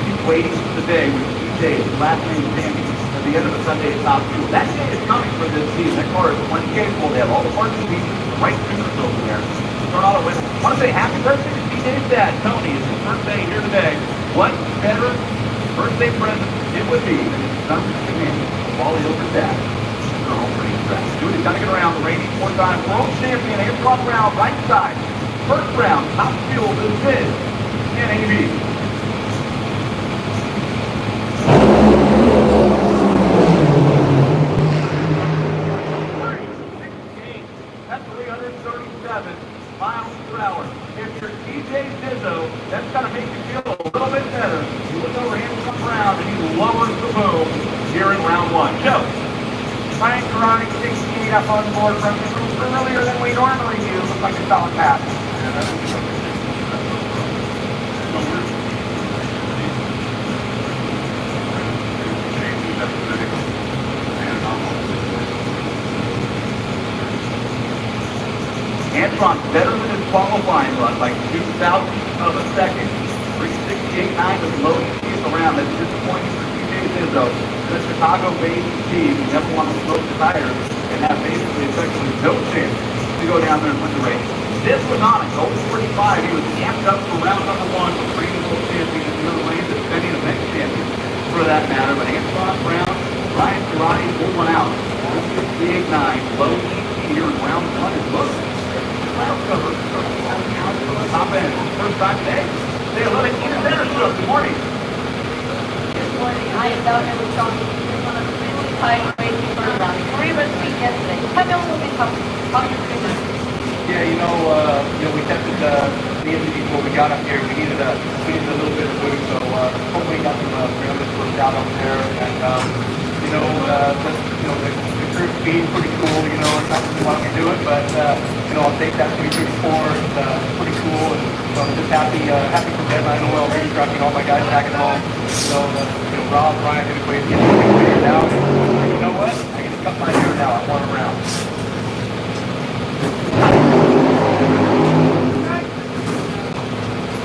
He's waiting for the day when TJ is last name Sammy at the end of the Sunday at top fuel. That day is coming for this season. That car is plenty capable. They have all the parts and pieces, the right fingers over there. Tornado win. I want to say happy birthday to TJ's dad, Tony. It's his birthday here today. What better birthday present it would be than his son coming in while he over his dad. He's got to get around the reigning 4-time world champion Antoine Brown, right side. First round, top fuel to the mid. NAV. That's 337 miles per hour. If you're TJ Dizzo, that's going to make you feel a little bit better. You look over Antoine Brown and he lowers the boom here in round 1. Joe. Ryan Karate 68 up on board from earlier than we normally do. Looks like a solid pass. Antoine's better than his qualifying run by 2,000ths of a second. 368.9 with the lowest speed around. That's disappointing for TJ Dizzo. The Chicago-based team never want to smoke the tires and have basically effectively no chance to go down there and win the race. This was on a goal 45. He was amped up for round number 1 with reigning world champion in the other lane, defending the next champion for that matter. But Antoine Brown, Ryan Karate pulled one out. 368.9, low ET here in round 1. It looks cloud cover from the top end. First time today. Say hello to Ina Benershook. Good morning. I am down here with Sean. One of the really tight racing first round. 3 was week yesterday. Tell me a little bit about your fitness. Yeah, we tested the engine before we got up here. We needed a little bit of food, so hopefully got some grounded first out up there. And the cruise speed pretty cool. It's not really why we do it, but I'll take that 334. It's pretty cool, and so I'm just happy for Deadline Oil, really trucking all my guys back at home. So Rob, Brian did a great job figuring it out. And you know what? I can just cut my hair now. I want it around.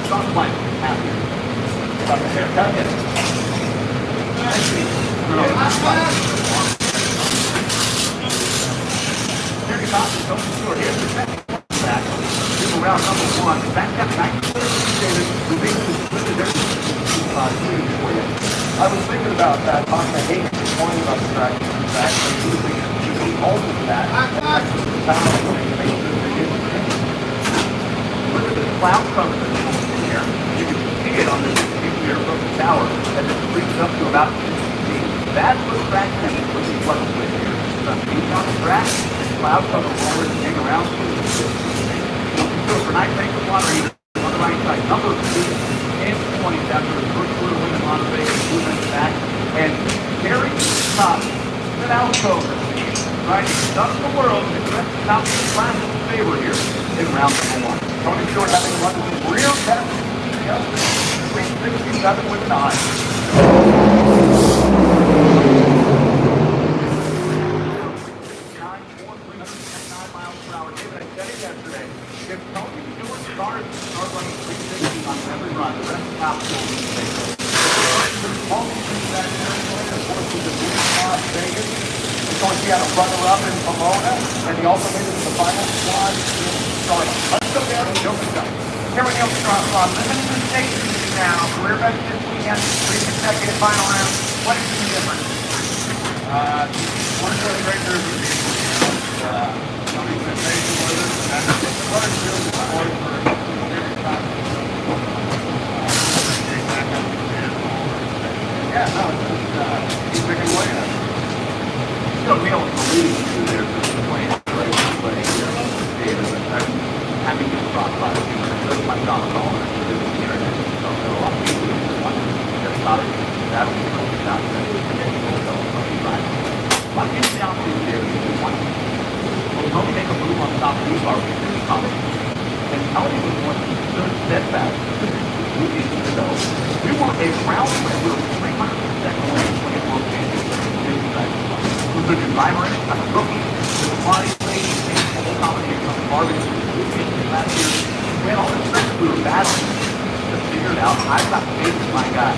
Sean Blank, happy. Cut the haircut. Terry Thompson goes to short. Here's the second back. Round number 1. Back up 19 David, who basically split the difference for you. I was thinking about that, talking to Hayden this morning about the track. He altered that. Look at the cloud cover that's in here. You can see it on this here from the tower as it creeps up to about 50 feet. That's what track time is really fluctuating with here. Some heat on the track, the cloud cover rollers hang around so for night tank of water, on the right side, number 2 and 20 after the first quarter win in Monterey, moving back, and Terry Thompson, an outspoken, trying to stuff the world in the correct top of the class in favor here in round number 1. Tony Short having run some real tests between 67 with 9. 9 miles per hour. David, I said it yesterday. Going to be out a runner-up in Pomona, and he also made it to the final squad in Charlotte. Let's go down and jump and go. Here we go, Strong. Listen to the station now. Career best this weekend, 3 consecutive final rounds. What is the difference? One of the racers is somebody's been patient with us, and that's the first field is important for every time. Yeah, no, he's making way of it. So we don't believe in there's this plan but David, having been brought by the human, my God, all of the internet, so there are a lot of people who want to just start that will be going down to what is the option there is one. Well, we make a move on top of these bars, and Tony was one so steadfast. We need to know. We were a round where we were 300% away when it was the driver and a rookie with a body plate and a combination of garbage last year. We had all the strength we were battling to figure it out. I got faith in my guy.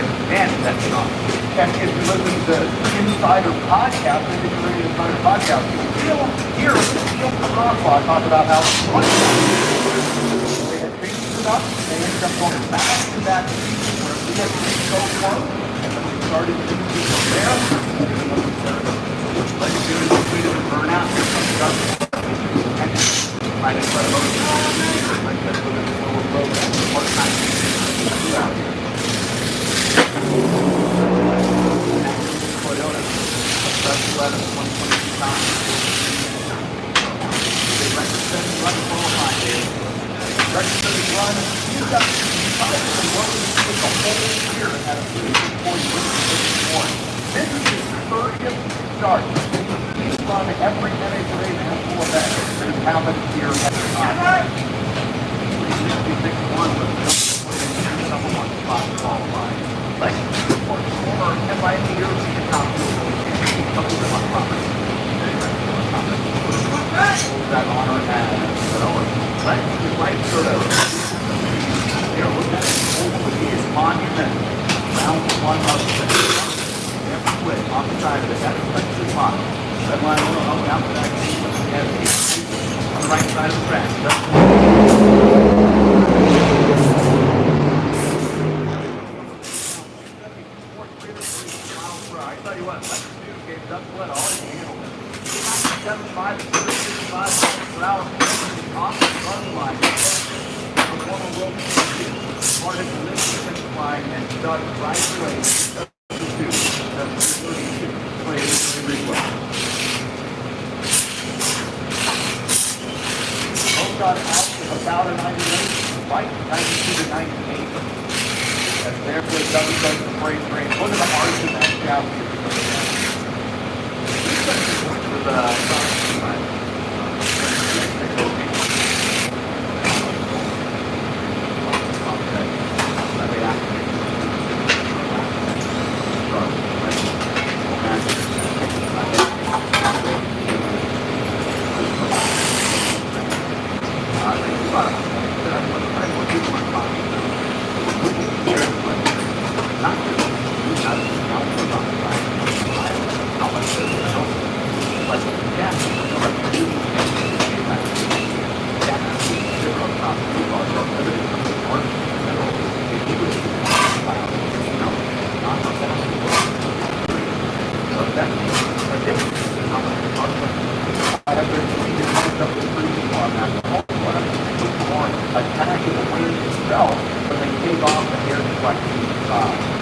And man, that's enough. And if you listen to the Insider podcast, I think you're reading the Insider podcast, you'll hear Crosswalk talk about how they had changed it up, they ended up going back to that season where we had been so close, and then we started to do from there. Like as soon as we did the burnout, here comes stuff. And I just let it over. Like that's what it's overflow. What kind of thing do out here? Toyota, that's 11, 2022 time. They record 7 run qualifying days. Record 7 run, you've got 5 of them working the whole year and had a 3-point win. This is his 30th start. He's run every NHRA national event that has happened here at the time. 66-1 was the number 1 spot qualifying. Like, former FIA European top something on property. That honor as right? Right sort of, look at it. Over his monument. Round 1 of the every quit on the side of it. That's the spot. Red line up and back. On the right side of the track. I tell you what, like the news game, that's what all you handle. 75 to 35 miles per hour off the run line. The former world champion started to lift the finish line and dug right away. 32. Play the replay. Both got out with about a 98, right? 92 to 98. That's there for the W freight train. Look at the arch in that shaft here.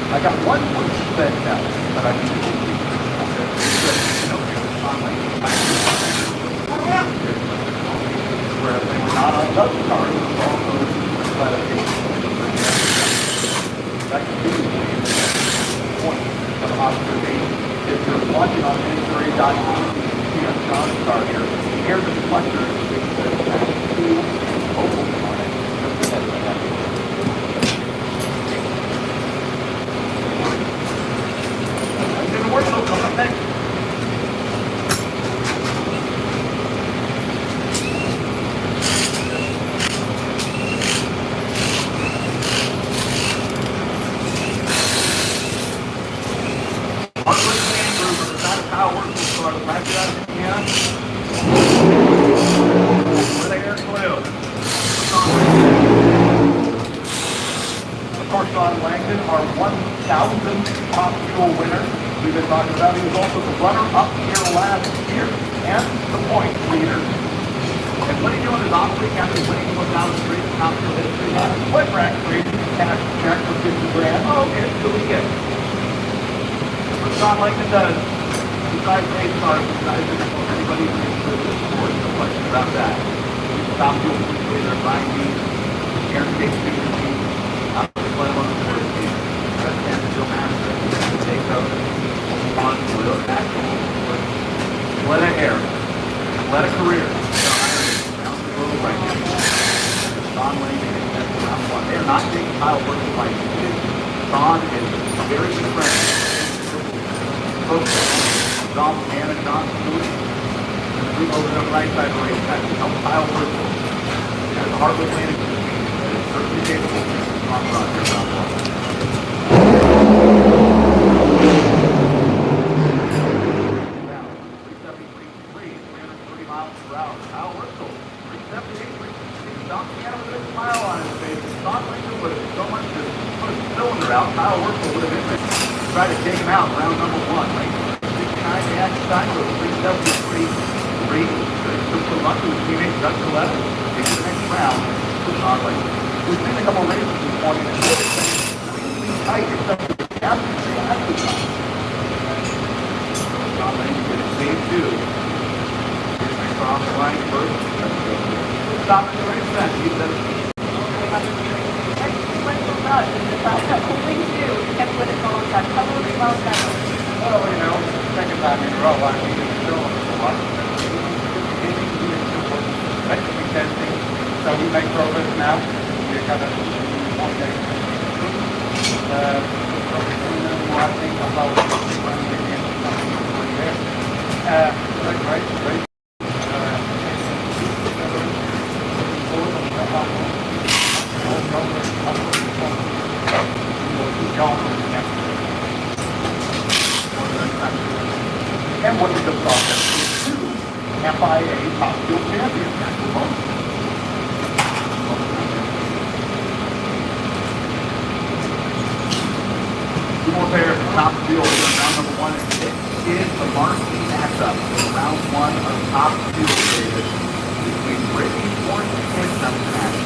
I got one sped now, but I need to keep where they were not on those cars, all those that can be the point of observation. If you're watching on injury.com, you can see a John's car here. Here's the reflector. That's 2 ovals on it. Just ahead of that. Didn't work so well, thank you. Millican, our 1,000th top fuel winner. We've been talking about, he was also the runner-up here last year and the point leader. And what are you doing as off-week after winning the 1,000 top fuel history? What rack race cash check for 50 grand? Oh, okay, so we get. What John Lincoln does, besides race cars, besides anybody who's interested in sport, no question about that. Top fuel history, they're buying these, airscape speakers, I'm going to play on the sports team. President, Bill Master, take over, on Will National, let a hair, let a career. Around the world right now. Don Lincoln, that's round one. They are not taking Kyle Burton by Don is a very good friend. Don and John Stewart. Move over to the right side of the race. That's help Kyle Burton. There's a Harvard Atlantic that is certainly capable of on run here round one. 330 miles per hour. Kyle Burton. 378. Donkey had a good smile on his face. Don Lincoln would have so much to put a cylinder out. Kyle Burton would have been try to take him out round number one. Right? 69 to Action Stein was 373. Took some luck to his teammate, Doug Gillette. Take the next round. Don Lincoln. We've seen a couple of races this morning and it's tight except for the captaincy. That's the time. Don Lincoln did a save two. Across the line first. Stop at the race then. He said Well, you know, second time in a row, I think it's still a lot. Recipe testing, so we make progress now. We got a 1 day. I think about 1 million something there. Right. And what we just saw is two FIA top fuel champions at the moment. two more pairs of top fuel in round number one, and this is the marquee matchup for round one of top fuel races between Brittany Ford and Justin Ashton.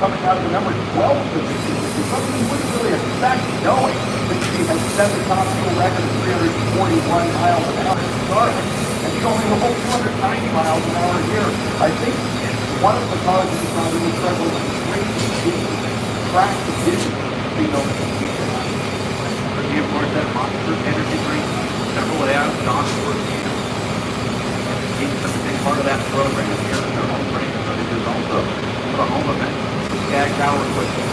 Coming out of the number 12 position, which is something you wouldn't really expect, knowing that she has set the top fuel record of 341 miles an hour to start, and she's only a whole 290 miles an hour here. I think one of the causes is probably the struggle with crazy track conditions being over the weekend. Brittany, of course, that monster energy drink, several layouts, John Ford, he's a big part of that program here in their home race, but it is also a home event. Skag Tower equipment.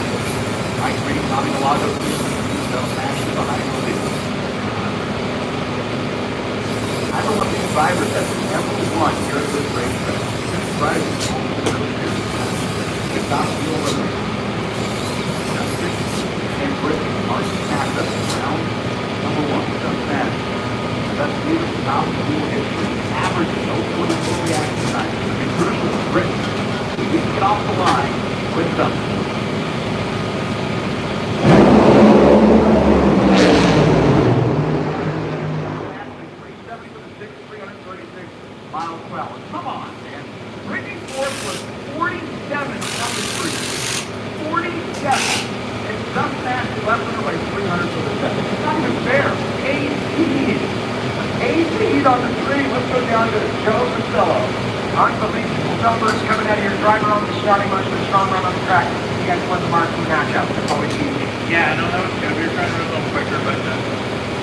Ice cream, Tommy Malago, Ashley behind the wheel. I don't know if these drivers have ever won here at this racetrack. These drivers the top fuel of the Justin and Brittany Martin Massa, round number one. Just that. That's the top fuel history. Averages, no 24 reaction time. And crucial, Brittany. We can get off the line with them. 336 miles per hour. Come on, man. Brittany Ford was 47 number 3. 47. And just passed left her by 300 for the second. It's not even fair. AC'd on the 3. Let's go down to Joe Pasillo. Unbelievable numbers coming out of your driver on the starting line with a strong run on the track. You guys won the marquee matchup. That's always easy. Yeah, no, that was good. We were trying to run a little quicker, but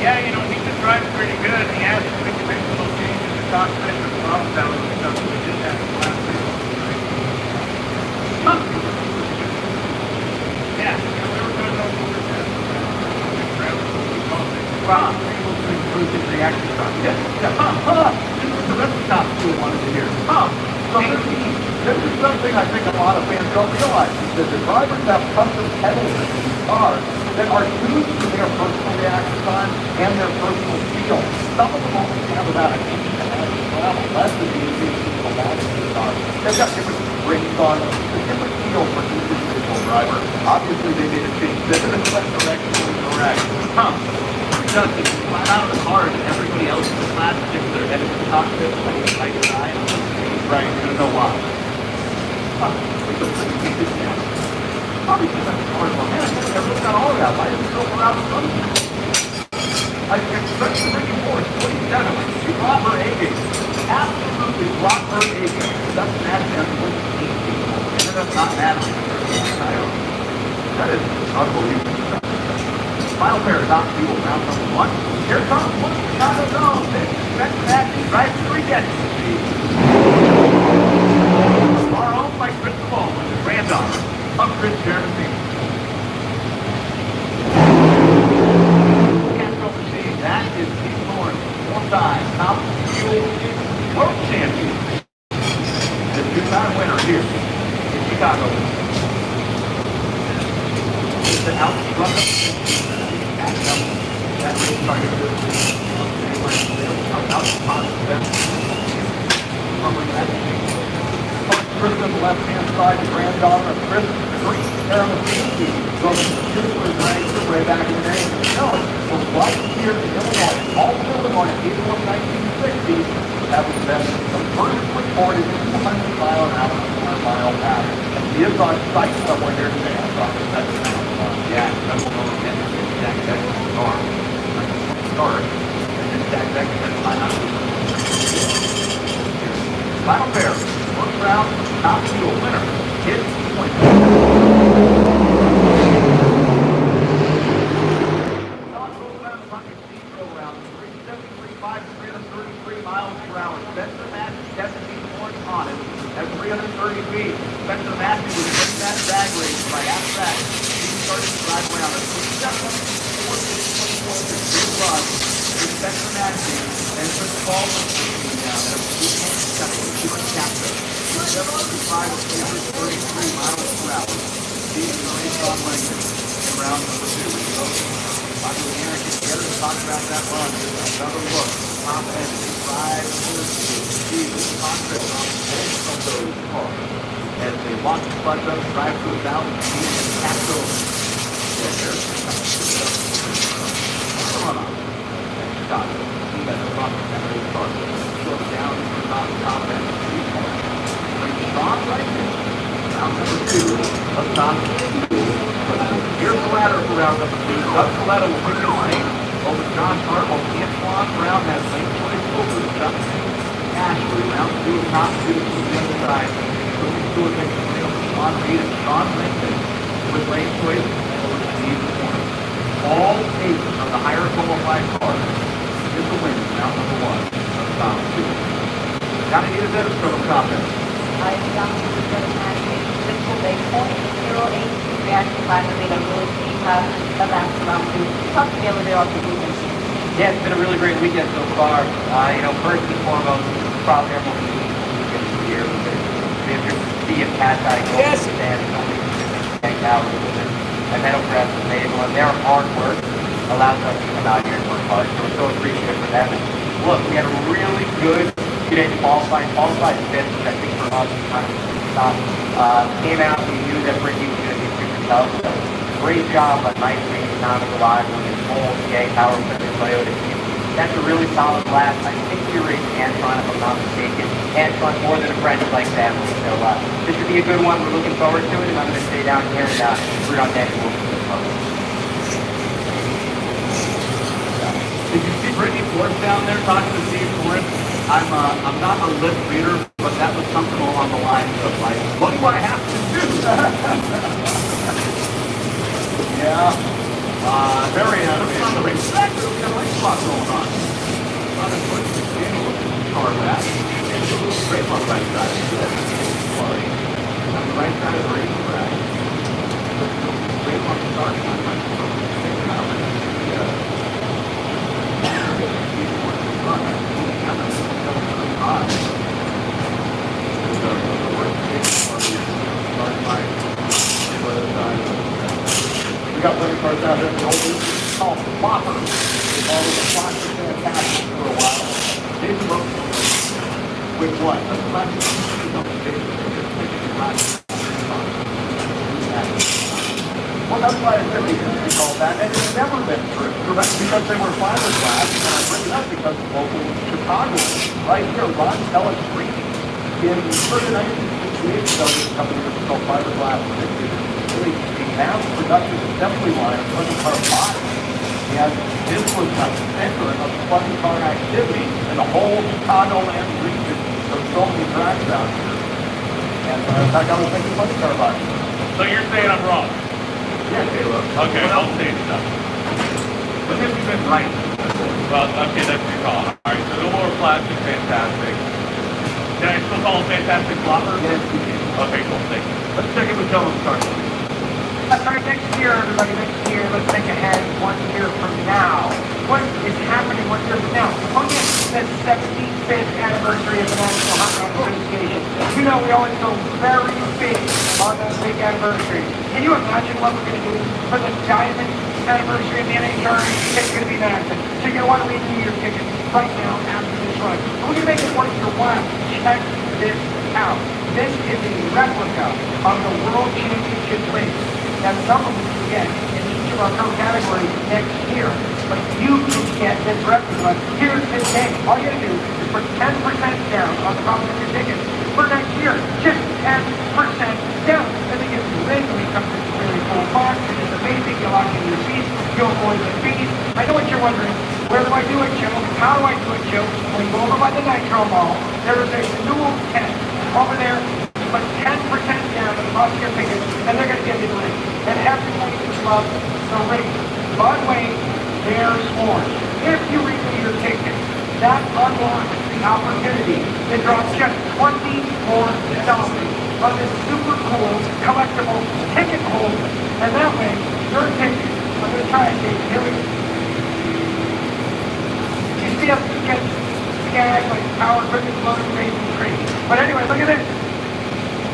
yeah, you know, he just drives pretty good. And he asked if we could make a little change in the cockpit or the problem down with the stuff that we did that last week. Yeah, we were doing no overtest. Wow, we're able to improve the reaction time. Yes. This is the rest of the top school wanted to hear. So this is something I think a lot of fans don't realize, is that the drivers have custom pedals in these cars that are tuned to their personal reaction time and their personal feel. Some of them only have about an inch and a half of travel, less than the individual value of the car. They've got different rings on them, a different feel for each individual driver. Obviously, they made a change. This is directionally correct. Just flat out of the cars, and everybody else in the class sticks their head in the cockpit like a tight side. Right, you're gonna know why. It's a pretty big deal. Obviously, that's a hard one. Man, everyone's got all of that. Why is it so far out in front of you? I think that's the Ricky Force, 27. You drop her A game. Absolutely drop her A game. That's mad chance to win 8 people. And that's not mad. That is unbelievable. Final pair of top fuel, round number 1. Here comes one Chicago zone. That's that. Right to the jet speed. Far off by Chris Ball with the granddaughter of Chris Jeremy. Castro machine. That is Keith Lawrence. 4-time top fuel world champion. The 2-time winner here in Chicago. The out that race started out Chris on the left-hand side, the granddaughter of Chris, Green Aramazzi, goes to the Children's ranks way back in the day. No, was right here in Illinois, all in Illinois, April of 1960, that was the first recorded 100-mile-an-hour, 4-mile pattern. And he is on site somewhere here today. I thought that's Yeah, that's what we're getting to. Jack Jackson's car. Start. And then Jack Jackson had to line up. final pair. First round, top fuel winner. Hit point. Spencer Matthews, 17 points on it at 330 feet. Spencer Matthews was winning that drag race by half track. He started to drive around at 3 run with Spencer Matthews and Chris Paul was leading down at a 2.7 capture. 735 of 333 miles per hour. Leading the race on Lincoln in round number 2. Michael Aaron gets together to talk about that run. Another look. Top end, 5 see the contract on both of those cars. As they launch the clutch up, drive to 1,000 feet, and catch over. Come on. Stop. He got the front of that car. Slow down for top end. Strong right there. Round number 2 of top. Here's the ladder for round number 2. Doug Coletta will pick his lane over John Hartwell. Antoine Brown has lane choice over Chuck Ashley. Round 2 of top 2 to the other side. Moving Stewart makes the lane over Sean Reed and Sean Lincoln with lane choice over Steve Warner. All 8 of the higher qualified cars get the win in round number 1 of top 2. Gotta get a better stroke of confidence. I got to the simple base 0.08. Reaction time to make a really clean pass the last round two. Talk to me a little bit about the weekend. Yeah, it's been a really great weekend so far. First and foremost, probably our most unique weekend of the year because we have your sea of cats I go stand and only 10 hours with it. I met over at the table and their hard work allows us to come out here and work hard. So we're so appreciative for them. And look, we had a really good 2 days qualifying fifth, which I think for us is kind of top. Came out, we knew that Ricky was going to be so great job on Mike being economical live with his whole PA power for the Toyota team. That's a really solid class. I think you're racing Antoine, if I'm not mistaken. Antoine more than a friend like family. So this should be a good one. We're looking forward to it, and I'm going to stay down here and root on deck. Did you see Brittany Force down there talking to Steve Forrest? I'm not a lip reader, but that was something along the lines of like, what do I have to do? Yeah. Very on the race. Exactly. We got a race spot going on. On the foot, car back. Great on the right side. On the right side of the racetrack. Great on the start line. passed for a while. They looked with what? A plastic piece on the base. Well, that's why I said they used to be called that, and it's never been true. That's because they were fiberglass, and I bring it up because local Chicago, right here, Ron Ellis Green, in early 1968, started a company that was called Fiberglass, and it was really a mass production assembly line of funny car bodies. And this was the center of funny car activity in the whole Chicagoland region. There's so many tracks out here. And in fact, I was thinking funny car bodies. So you're saying I'm wrong? Yeah, Caleb. Okay, I'll say stuff. But this has been right. Well, okay, that's your call. All right, so no more plastic, fantastic. Can I still call them fantastic floppers? Yes, you can. Okay, cool, thank you. Let's check it with Joe and start. That's right, next year, everybody, next year, let's think ahead 1 year from now. What is happening 1 year from now? On the 75th anniversary of the National Hot Rod Association. You know, we always go very big on those big anniversaries. Can you imagine what we're going to do for the diamond anniversary of the NHRA? It's going to be massive. So you're going to want to renew your tickets right now after this run. We're going to make it worth your while. Check this out. This is a replica of the World Championship race. Now, some of them will get in each of our pro categories next year, but you can get this replica here today. All you got to do is put 10% down on the cost of your tickets for next year. Just 10% down. And they get you in, and it comes in a really cool box. It is amazing. You lock in your seats. You'll avoid the fees. I know what you're wondering. Where do I do it, Joe? How do I do it, Joe? When you go over by the Nitro Mall, there is a renewal tent over there. Put 10% down on the cost of your tickets, and they're going to give you the link. And everybody loves the link. By the way, they're sworn. If you renew your tickets, that unlocks the opportunity to drop just $20 more on this super cool collectible ticket holder. And that way, your ticket, I'm going to try it, Dave. Here we go. You see us get scagged like power equipment loaded racing tree. But anyway, look at this.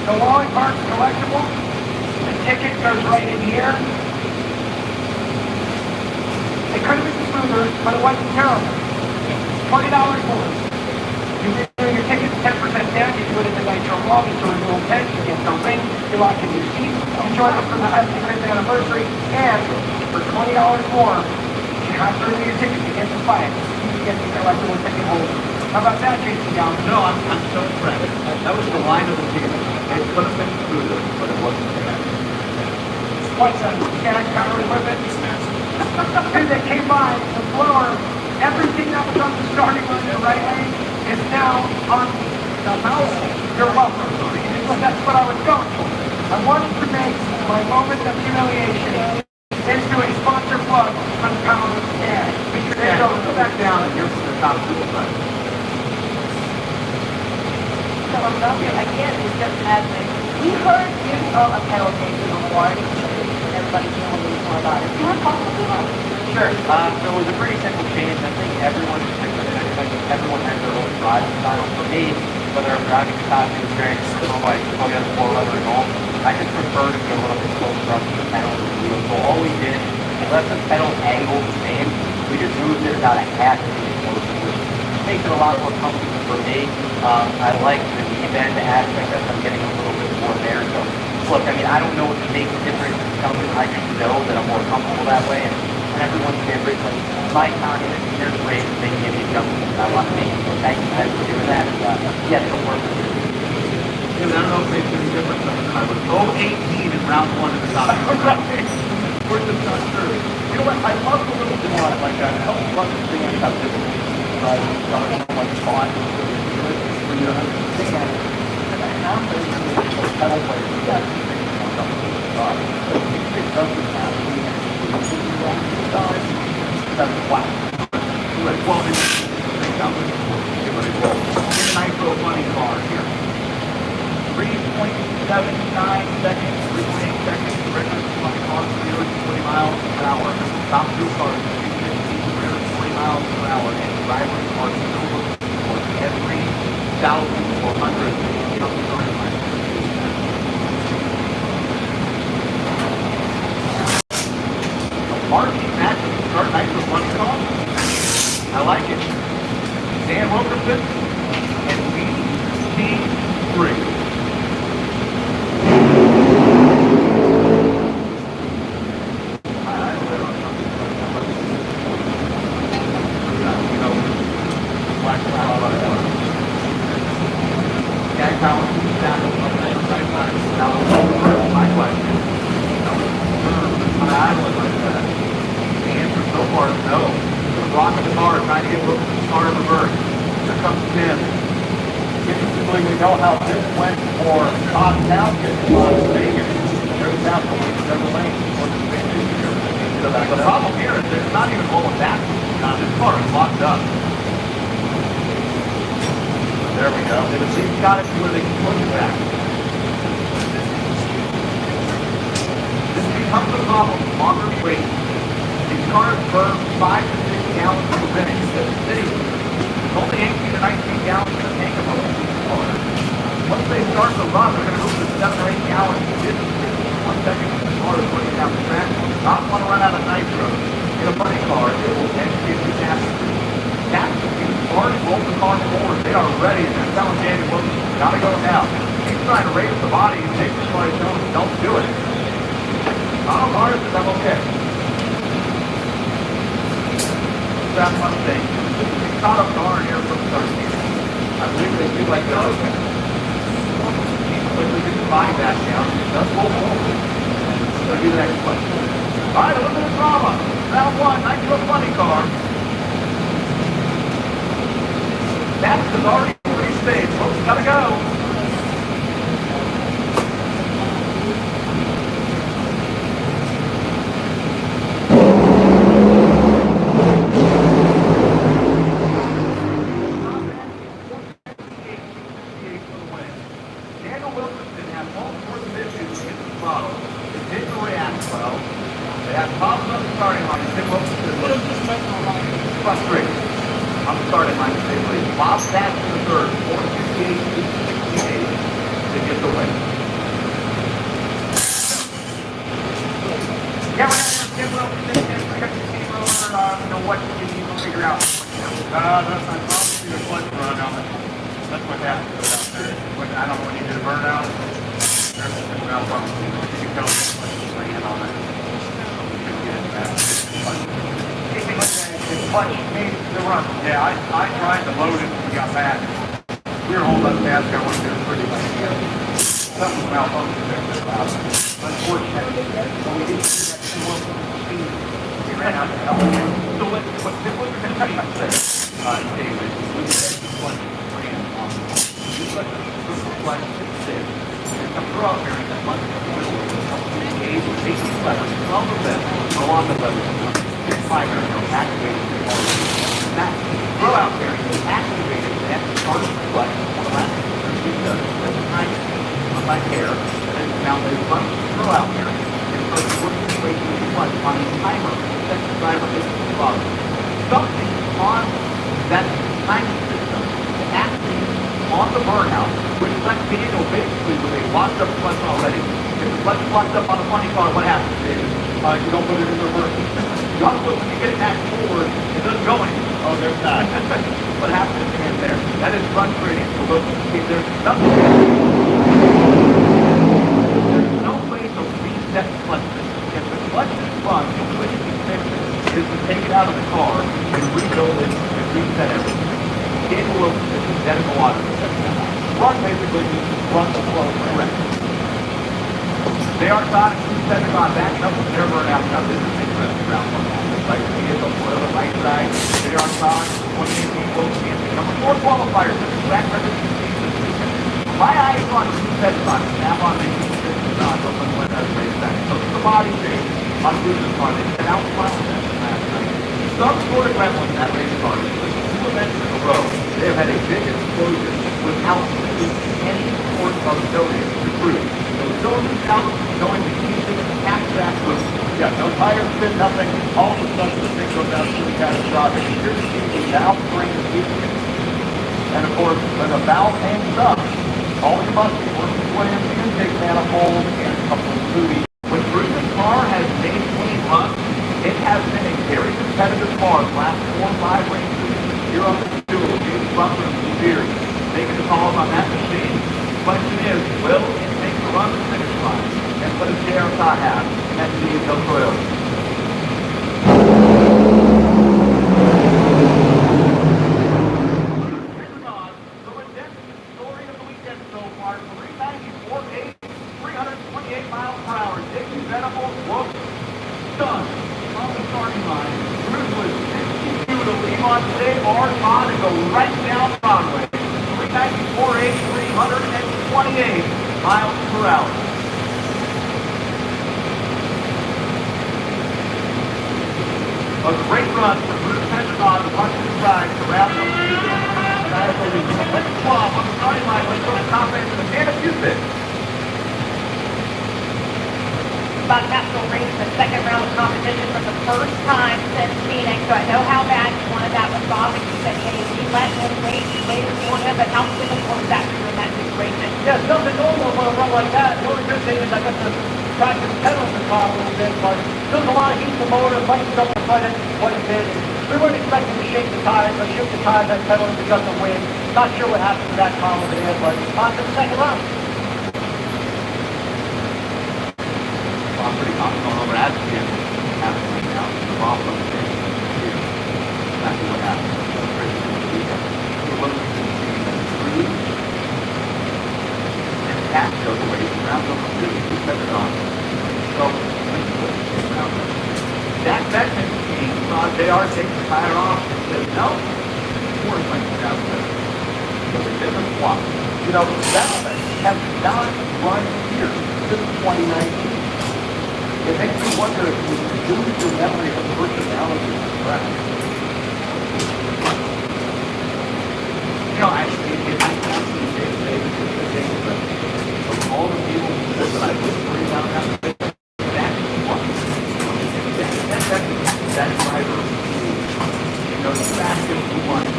The Wally Park collectible, the ticket goes right in here. It could have been smoother, but it wasn't terrible. $20 more. You renew your ticket 10% down, you do it in the Nitro Mall, it's a renewal tent, you get the ring, you lock in your seat, you join us for the 75th anniversary, and for $20 more, you have to renew your ticket to get to buy it. You get the collectible ticket holder. How about that, Jason Down? No, I'm so impressed. That was the line of the team. It could have been smoother, but it wasn't bad. What's a gas power equipment? Dude, they came by the floor. Everything that was on the starting line in the right lane is now on the house. You're welcome. But that's what I was going for. I wanted to make my moment of humiliation into a sponsor plug on Power Gas. Yeah, go back down and here's the top two side. Philadelphia, again, is just magic. We heard you a pedal change before, and everybody can a little more about it. Do you want to talk a little about it? Sure. So it was a pretty simple change. I think everyone has their own driving style. For me, whether I'm driving a top two strength or like going on 4-lever at home, I just prefer to be a little bit closer up to the pedal. So all we did, we left the pedal angle the same. We just moved it about a half inch closer, which makes it a lot more comfortable for me. I like the deep end aspect as I'm getting a little bit more there. So look, I mean, I don't know what makes a difference in something. I just know that I'm more comfortable that way. And everyone's favorite, like my comment is there's ways to make me jump. I want to make it. So thank you guys for doing that. And yes, it'll work. I don't know if it makes any difference. I was 0-18 in round 1 at the top. We're just not sure. You know what? I love the little nuance like that. I don't understand how difficult driving starting like fun. When you understand that the half is the pedal player. You got to think about something. So it doesn't have to be that's flat. Well, it's a nitro money car here. 3.79 seconds, 3.8 seconds, record on car 0 to 20 miles per hour. Top two cars, 320 miles per hour, and drivers are silver for every 1,000 or 100 jump starting line. Marquee match start nitro money car. I I like it. Dan Wilkerson, and we need 3. Know how this went for Cobb Township in Las Vegas. There's now several lanes before the same issue. The problem here is there's not even rolling back. This car is locked up. There we go. They have got it to where they can push it back. This becomes a problem on the street. These cars burn 5 to 6 gallons per minute. The city is only 18 to 19 gallons in a tank of them. Once they start to run, they're going to move to 7 or 8 gallons. One second, the car is running down the track. Not want to run out of nitro. In a money car, it will actually be disaster. These cars roll the car forward. They are ready. And they're telling Danny, well, got to go now. He's trying to raise the body and make the car his own. Don't do it. Not hard as I'm okay. That's one thing. He caught up car here from the start here. I believe they do like that. Okay. Quickly get the body back down. Let's roll forward. Let's do the next question. All right, a little bit of drama. Round 1, nice little funny car. That is already pretty safe. Folks, gotta go. on today, ours on and go right down Conway. 394.8, 328 miles per hour. A great run from Bruce Pentagon to punch inside to wrap up the season. Let's swap on the starting line. Let's go to top end of the Massachusetts. Bob Capsule raced the second round of competition for the first time since Phoenix, so I know how bad you wanted that with Bob, and you said, hey, you let him wait later for him, but how difficult is that for you in that situation? Yeah, it's nothing normal when a run like that. The only good thing is I got to practice pedals the car a little bit, but there's a lot of heat in the motor, lightens up the front end, what it did. We weren't expecting to shake the tires, but shook the tires, that pedal to got the wind. Not sure what happened to that car over there, but on to the second round. I'm pretty confident over as it can happen right now. The ball from the stage is exactly what happened. It wasn't through and cat goes away, rounds up the city, he set it on. So, Jack Beckman saw JR take the tire off and said, no, more like that was a different swap. you know, that has not run here since 2019. It makes me wonder if we lose your memory of personality of the track. You know, actually, it might sound to the day-to-day, but of all the people that I was worried about that's one. That driver who knows the fastest who wants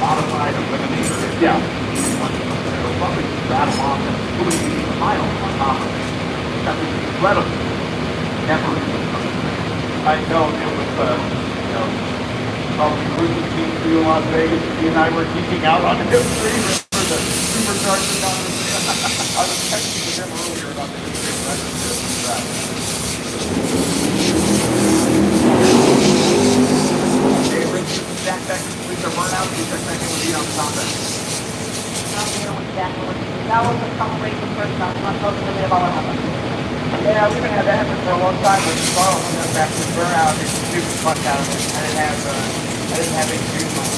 modified eliminator. Yeah. It'll probably rattle off and put a mile on top of it. That was incredible. Never I know it was, probably cruising between you and Las Vegas. He and I were geeking out on the history for the supercharger conversation. I was texting with him earlier about the history of that. Hey, Rich, Jack Beckman, please are burnout. Please are second with you on top end. I'm here with Jack. That was a couple races first round. I'm not talking to me about what happened. Yeah, we've been having that happen for a long time. When you borrow from them back to the burnout, they shoot the fuck out of it. I didn't have any juice on it.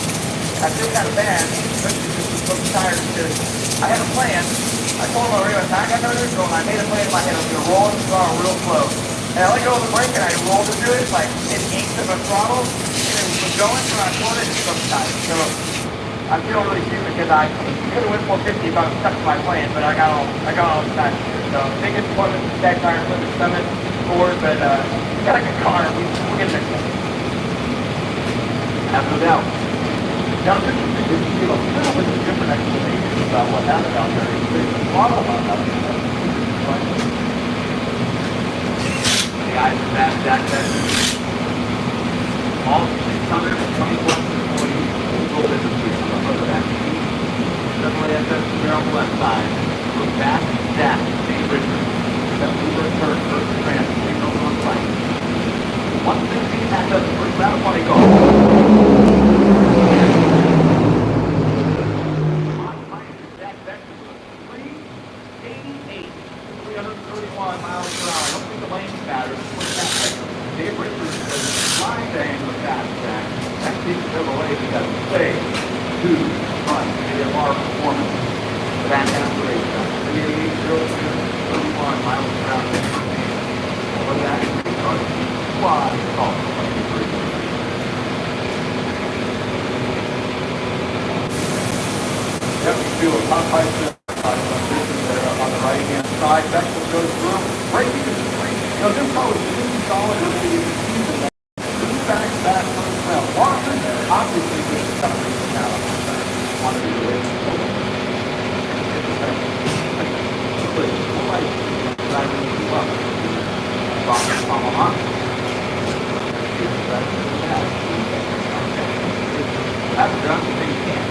I feel kind of bad, especially because I'm so tired because I had a plan. I told him already, I got no neutral, and I made a plan in my head. I was going to roll the car real slow. And I let go of the brake, and I rolled into it, like, it inked at my throttle, and it was going, so I pulled it, and it was tight. So, I'm feeling really stupid because I could have went 450 if I was stuck to my plan, but I got all the time here. So, big disappointment with the stack tire, flip the summit forward, but, got a good car. We'll get there. Have no doubt. Now, this is to give a little bit of different explanation about what happened out there. There's a lot of them out there. The guys are fast, Jack Beckman. All 624 employees will business weeks on the back. WFS here on the left side. Look back, Jack, Dave Richards. That Uber turn, first trans, signals on site. 116 at the first round, 20 goals. Jack Beckman was 388, 331 miles per hour. I don't think the lane matters. Dave Richards says flying to aim with that, Jack. That keeps Chevrolet because say, two, run, AMR performance. That aspiration, 388, 31 miles per hour. What did that start? Quad call. Yep, you feel a top pipe there on the right-hand side. Beckman goes through. Braking is free. You know, this car was really solid early in the season. Two back first round. Watson, obviously, this is kind of racing out on the race. That's done, you think you can.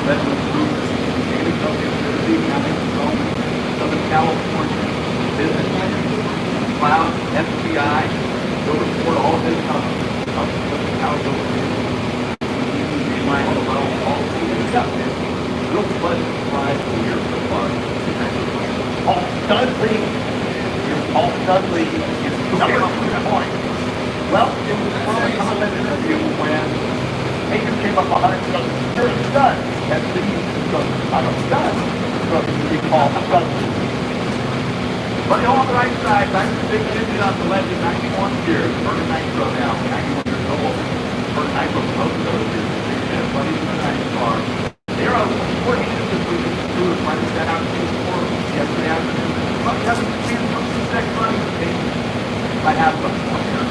Redwood Group, David County, Southern California, Business Cloud, FBI, will report all of this companies, how it goes. All accepted. Real pleasant surprise for year so far. Paul Dudley. Paul Dudley is number 2 point. Well, it was a early comment interview when Aiken came up 100 and goes, "You're a stud." And Steve goes, "I'm a stud." So he called Dudley. But on the right side, back to big digit on the left is 91 years. Burger Nitro now, 91 years old. Burger Nitro both of those years. Buddy in the nice car. They're out 4 inches this week. Do is right that out yesterday afternoon. But having a chance for some second running I have some here.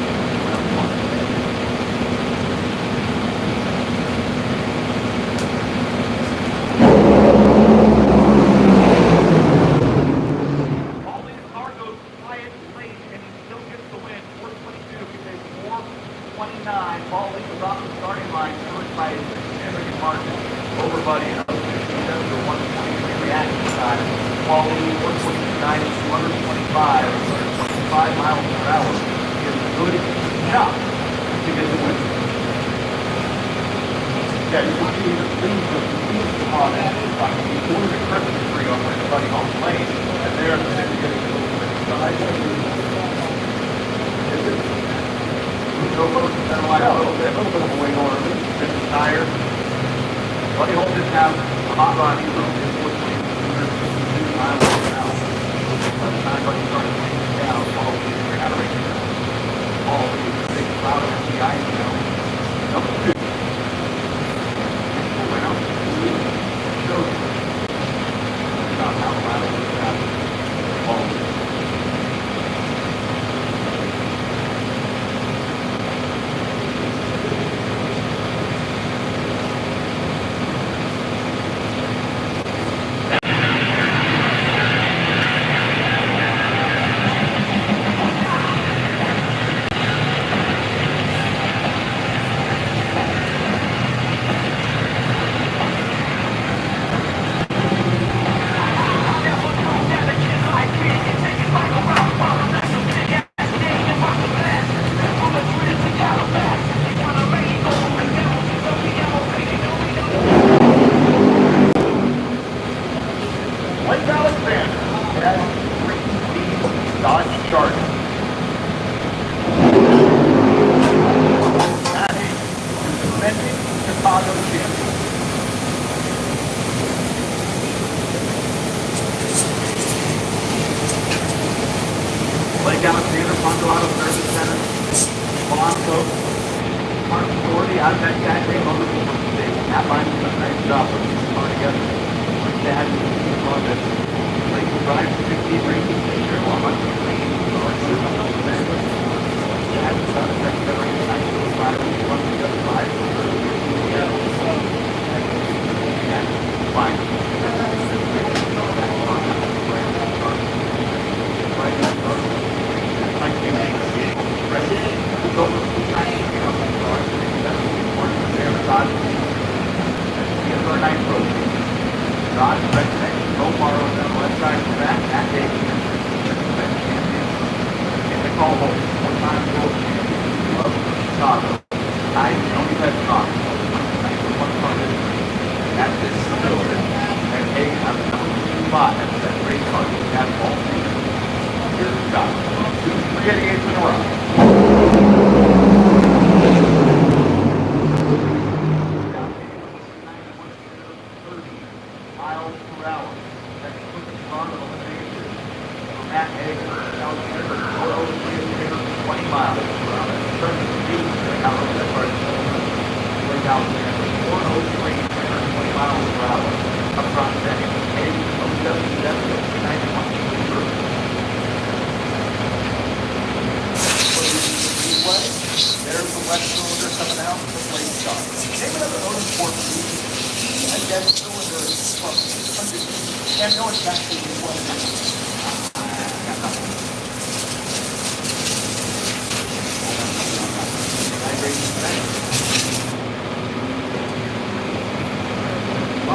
Car goes quiet late and he still gets the win. 422. He takes 429. Paulie was off the starting line, pushed by a significant margin over Buddy. 123 reaction time. Paulie 129 and 225 miles per hour is good enough to get the win. Yeah, you can see the leaves of the leaves on that. He ordered a Christmas tree over at Buddy Home Lane, and there they're getting a little bit inside. So a little bit of a wing order. Just a tire. Buddy Home didn't have a hot rod either. It was 262 miles per hour. By the time Buddy started taking down, Paul was figuring out a race. Paul was a big cloud of the ice now. Number 2.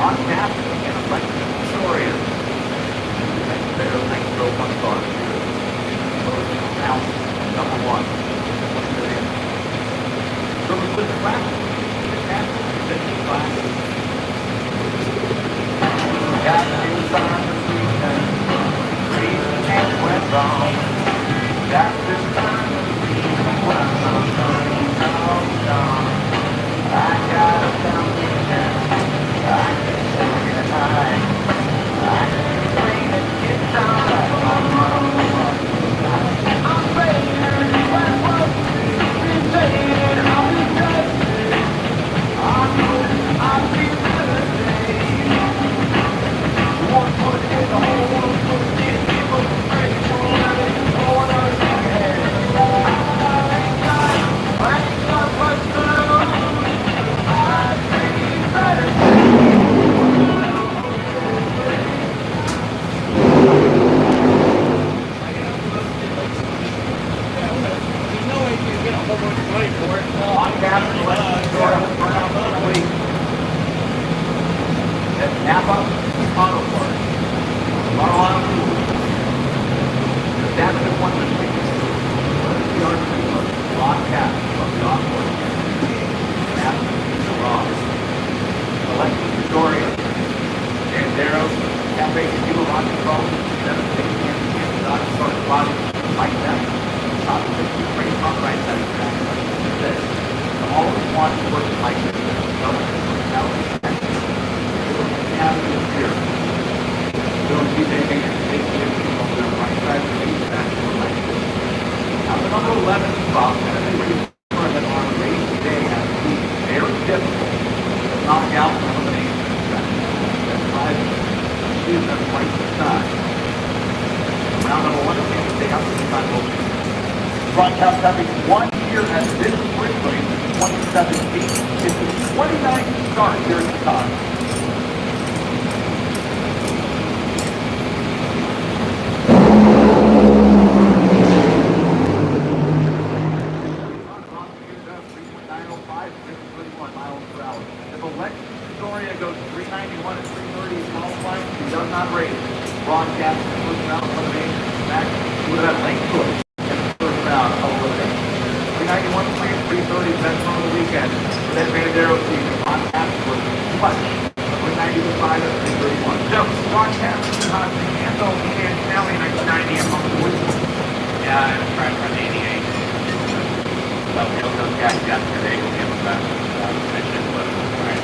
on tap and electric Victoria. Next there, nice throw one car. Round number one. What's it in? Service with the class. Got you on the weekend. Reason and went wrong. Got this time to be when I'm gone. I got a foundation. I can sing it high. I can play the guitar. I'm ready to what was been saying. I'll be good. I know I'll be good today. One foot in the hole, one foot in the people. Ready for another corner. I ain't got much to lose. I think better. There's no way you can get a whole bunch of money for it. On gas and electric store for out this week. At Napa Auto Parts. Guadalajara. That's the one this week. On gas from the off-board. Napa, Ross. Electric Victoria. Sandero. Cafe Kilo Rock Control. 760 and Dodge Start Body. Like that. Top 50 pretty top right side of the track. This. Always want to work like this. Have it here. Don't see anything in the on the right side of the track like this. Now the number 11 spot, and everybody that on a race day has to be very difficult to knock out and eliminate the track. That's why she's on right side. Round number 1 okay, stay out the side open. Broadcast having 1 year at this sprint race in 2017. It's the 29th start here at the time. If Alexis Victoria goes 391 and 330 in qualifying, she does not race. Broadcast the first round of elimination. Back, she would have had length to it. 391, 330, best run of the weekend. Then Bandero season on afterwards. But 390 to 5 and 331. So, broadcast is on the Anthel and Sally 1990 and on the wood. Yeah, I was trying to run 88. So, those guys yesterday will give us that mission, but it was right.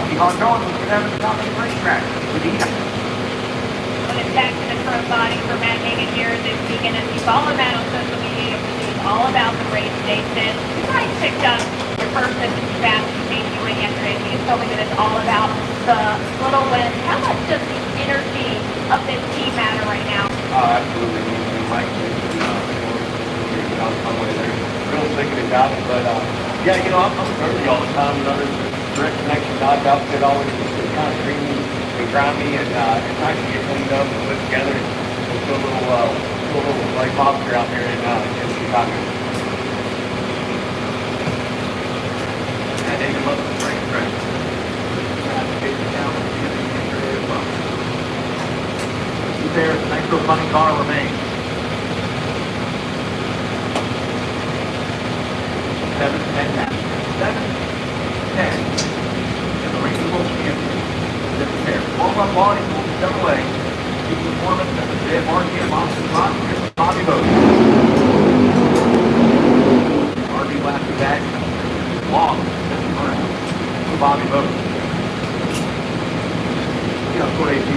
Keep on going. We're going to have a top of the racetrack. Well, it's back to the pro body for Matt Hagan here this weekend. As you follow Matt on social media, it's all about the race day since you guys picked up your first S&P fast safety win yesterday. You told me that it's all about the little wins. How much does the energy of this team matter right now? Absolutely. We like to out somewhere there. Real sick of it out, but yeah, you know, I'm thirsty all the time. You know, there's direct connection knockout that always kind of creamy and grimy, and it's nice to get cleaned up and put together. It's a little like lobster out there in Chicago. And they love the spring track. There, the nice little funny car remains. 7-10 now. 7-10. And the Racing Bulls champion is there. Warm-up volume will be done away. Keep performance at the J. Markey and Monson Rock. Here's Bobby Bowden. RB Lasky back. Long. For Bobby Bowden. You know, for AP.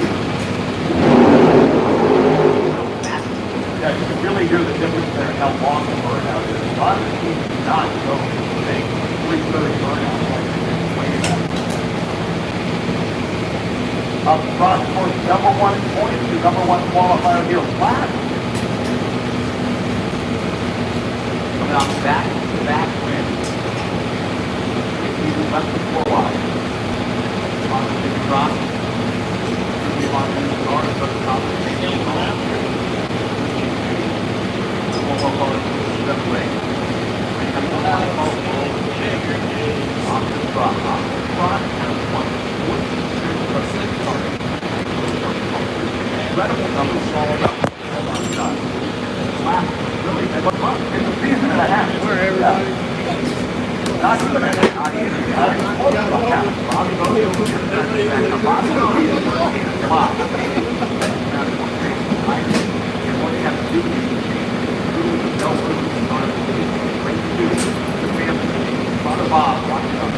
Yeah, you can really hear the difference there and how long the burnout is. A lot of the teams do not go big 330 burnout like way back. Up front, of course, number 1 in points, the number 1 qualifier here last. Coming off the back win. He's left with 4 wide. On the big drop. On the start of the top of the game. Off the front, It's a season and a half. Where everybody? Not even a half. Bobby Bodie is come on. And what you have to do is know who's on it. Bring the dude, the family, Father Bob, watch it up.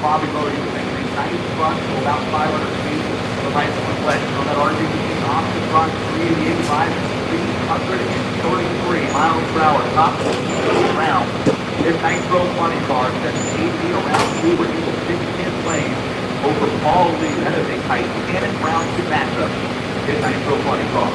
Bobby Bodie was making a nice run to about 500 feet. The lights were flashing on that RGB off the front, 385, 333 miles per hour. Top of the round. This Nitro Funny car set 8 feet around two were able to 6-10 lanes over Paul Lee. That is a Titanic round 2 matchup. This Nitro Funny car.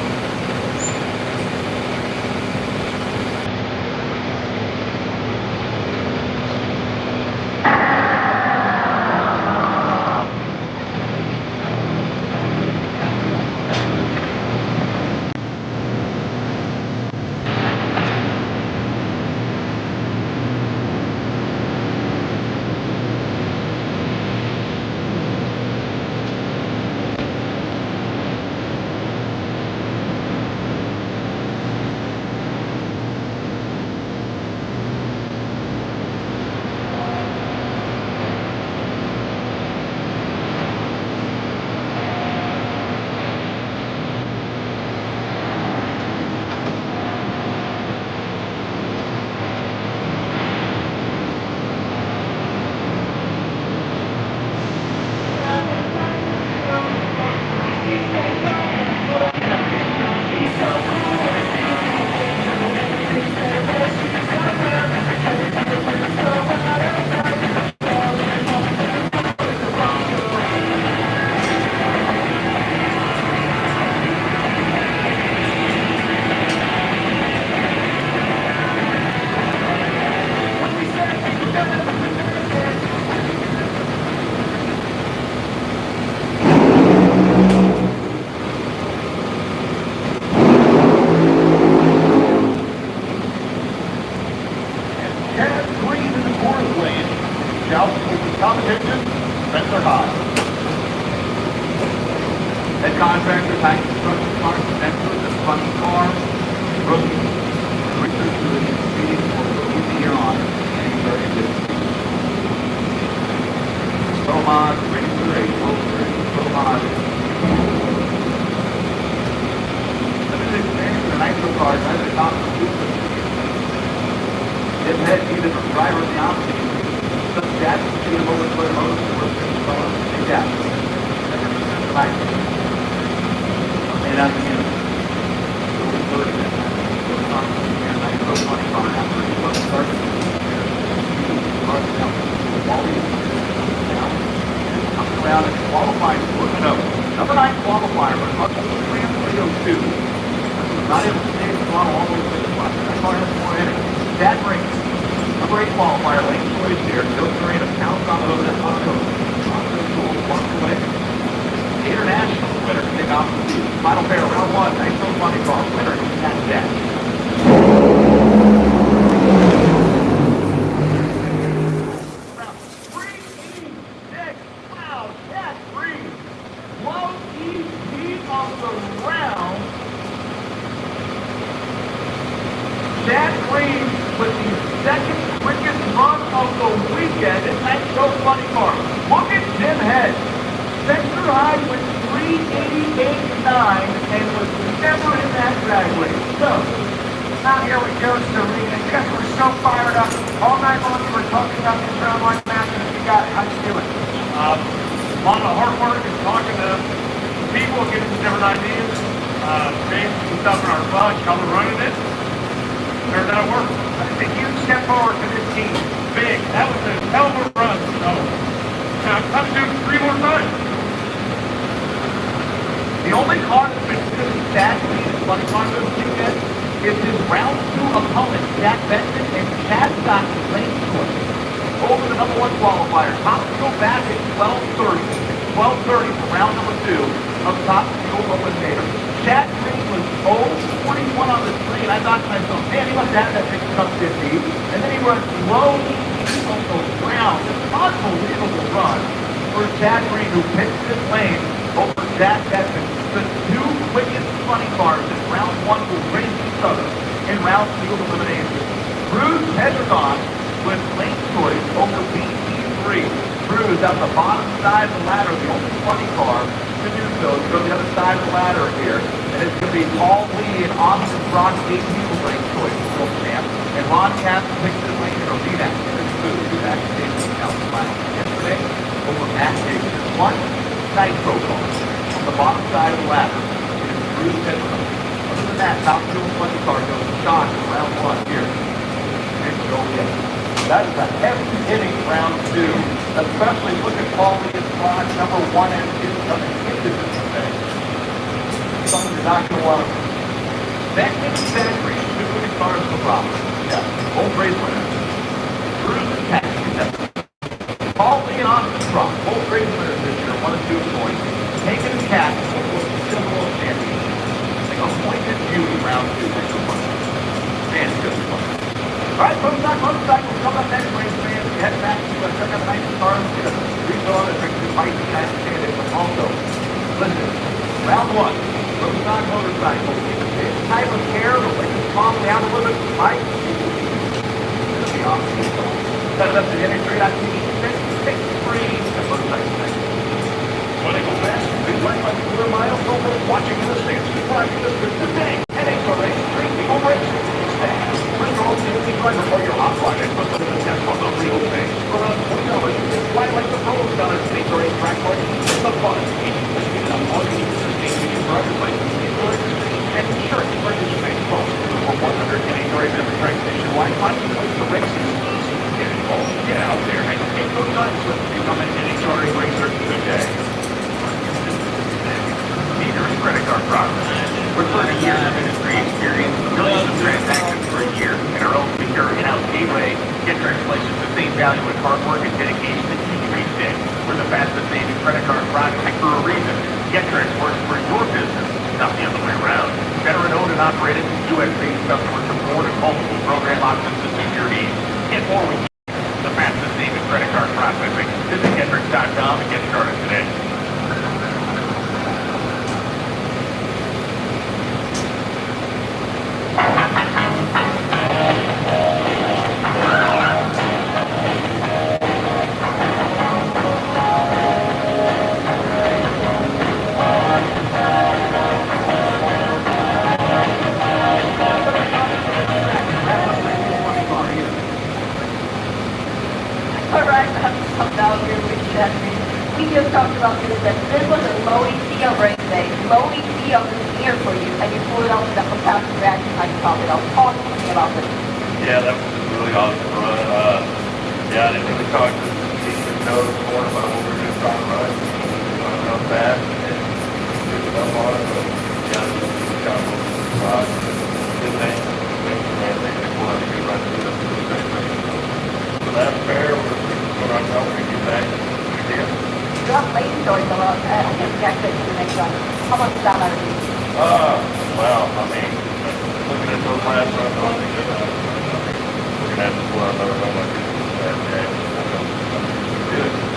Competition, Spencer High. Head contractor, tank construction car, Spencer, the funny car, rookie, Richard Stewart, competing for rookie of the year on, and he's very good. Tomad, Racer, a Wilson, Tomad. Limited experience in the nitro cars, right at the top of the group. His head needed a driver in the opposite. Jack, see him over to the most, and Jack. Right. And that's him. So funny car after he was started. Coming around and qualifying for no. Number 9 qualifier, but up to the Ram 302. Not able to stay in the throttle all the way to the front. That car has more in it. That brings number 8 qualifier, lane choice here. Joe Serena counts on the hood at Monaco. Walks away. International winner to take off the field. Final pair, round 1. Nice little funny car. Winner, that's that. Round 386. Wow, that's 3. Low EG on the round. Chad Green with the second quickest run of the weekend. It's that so funny car. Look at Jim Head. Spencer High with 388.9 and was never in that drag race. So, out here with Joe Serena. You guys were so fired up. All night long you were talking about this round one match, and you got it. How'd you do it? A lot of hard work and talking to people, getting some different ideas, changing some stuff in our clutch, how we're running it. Turned out it worked. It's a huge step forward for this team. Big. That was a hell of a run. So, I'm trying to do it 3 more times. the only car that's been really bad to me this funny car this weekend is his round 2 opponent, Jack Benson, and Chad Scott lane choice over the number 1 qualifier. Top fuel back at 12:30. 12:30 for round number 2 of top fuel eliminator. Chad Green was 0-41 on the screen. I thought to myself, man, he must have that big cup 50. And then he runs low on those rounds. It's an unbelievable run for Chad Green, who pitched this lane over Jack Edmonds. The two quickest funny cars in round one will race each other in round two of elimination. Bruce Hedgeron with lane choice over BT3. Bruce at the bottom side of the ladder, the only funny car to do so. Go to the other side of the ladder here. And it's going to be Paul Lee and Austin Brock, lane choice, still champ. And Ron Katz picks this lane, and it'll be that. Who's actually out the final yesterday over Matt Davis. One nitro car on the bottom side of the ladder. It is Bruce Hedgeron. Other than that, top two funny car goes shot in round one here. And go get it. That is a heavy hitting round two, especially look at Paul Lee's spot number one and two coming into this event. Something you're not going to want to see. That makes Chad Green, two winning cars no problem. Yeah, both race winners. Bruce and Cat, Paul Lee and Austin Brock, both race winners this year, 1 and 2 points. Taking a Cat, still the world champion. I think a point and beauty round two. Man, it's good fun. All right, motorcycles come up next, race fans. We head back to check out the nice cars. We're going to refill on the drinks. It might be nice to say it, but also, listen, round one, Roadstock motorcycles. This type of care, the way you calm down a little bit, might be awesome. That's up to industry.tv. 6 free motorcycle next. Want to go fast? Big life like a quarter mile? Over watching in the stands. Subscribe to this today. Headaches are racing. Drink people racing. Bring your own safety driver for your hot line and put them in the test on the real thing. For around $20, you can fly like the pros down at State Race Track Park. It's the fun. All you need is a state your driver's license, and insurance to participate. For 100 categories every track nationwide, find your way to races. Get involved, get out there, and take those times with you. Become an NHRA racer today. Meter and credit card processing. With 30 years of industry experience, millions of transactions per year, and our own secure in-house gateway, GetTrex places the same value in hard work and dedication that you did. We're the fastest saving credit card processing for a reason. GetTrex works for your business, not the other way around. Veteran owned and operated, US-based customer support, and multiple program options to suit your needs. Get more with the fastest saving credit card processing. Visit GetTrex.com and get started today. We just talked about this, that this was a low ECO race day. Low ECO is here for you, and you pull it off with that fantastic reaction like you talked about. Talk to me about this. Yeah, that was a really awesome run. Yeah, I didn't really talk to the know this morning about what we were just trying to run. Running up fast and get it up on it. But yeah, we got a little surprise. Good thing. Man, they will have a good run to the second race. So that's fair. We're going to get back. We did. You have late stories about, I guess Jack said to the next one. How much down are you? Well, I mean, looking at those last runs, I think that we're going to have to pull out another run like this Saturday. Good.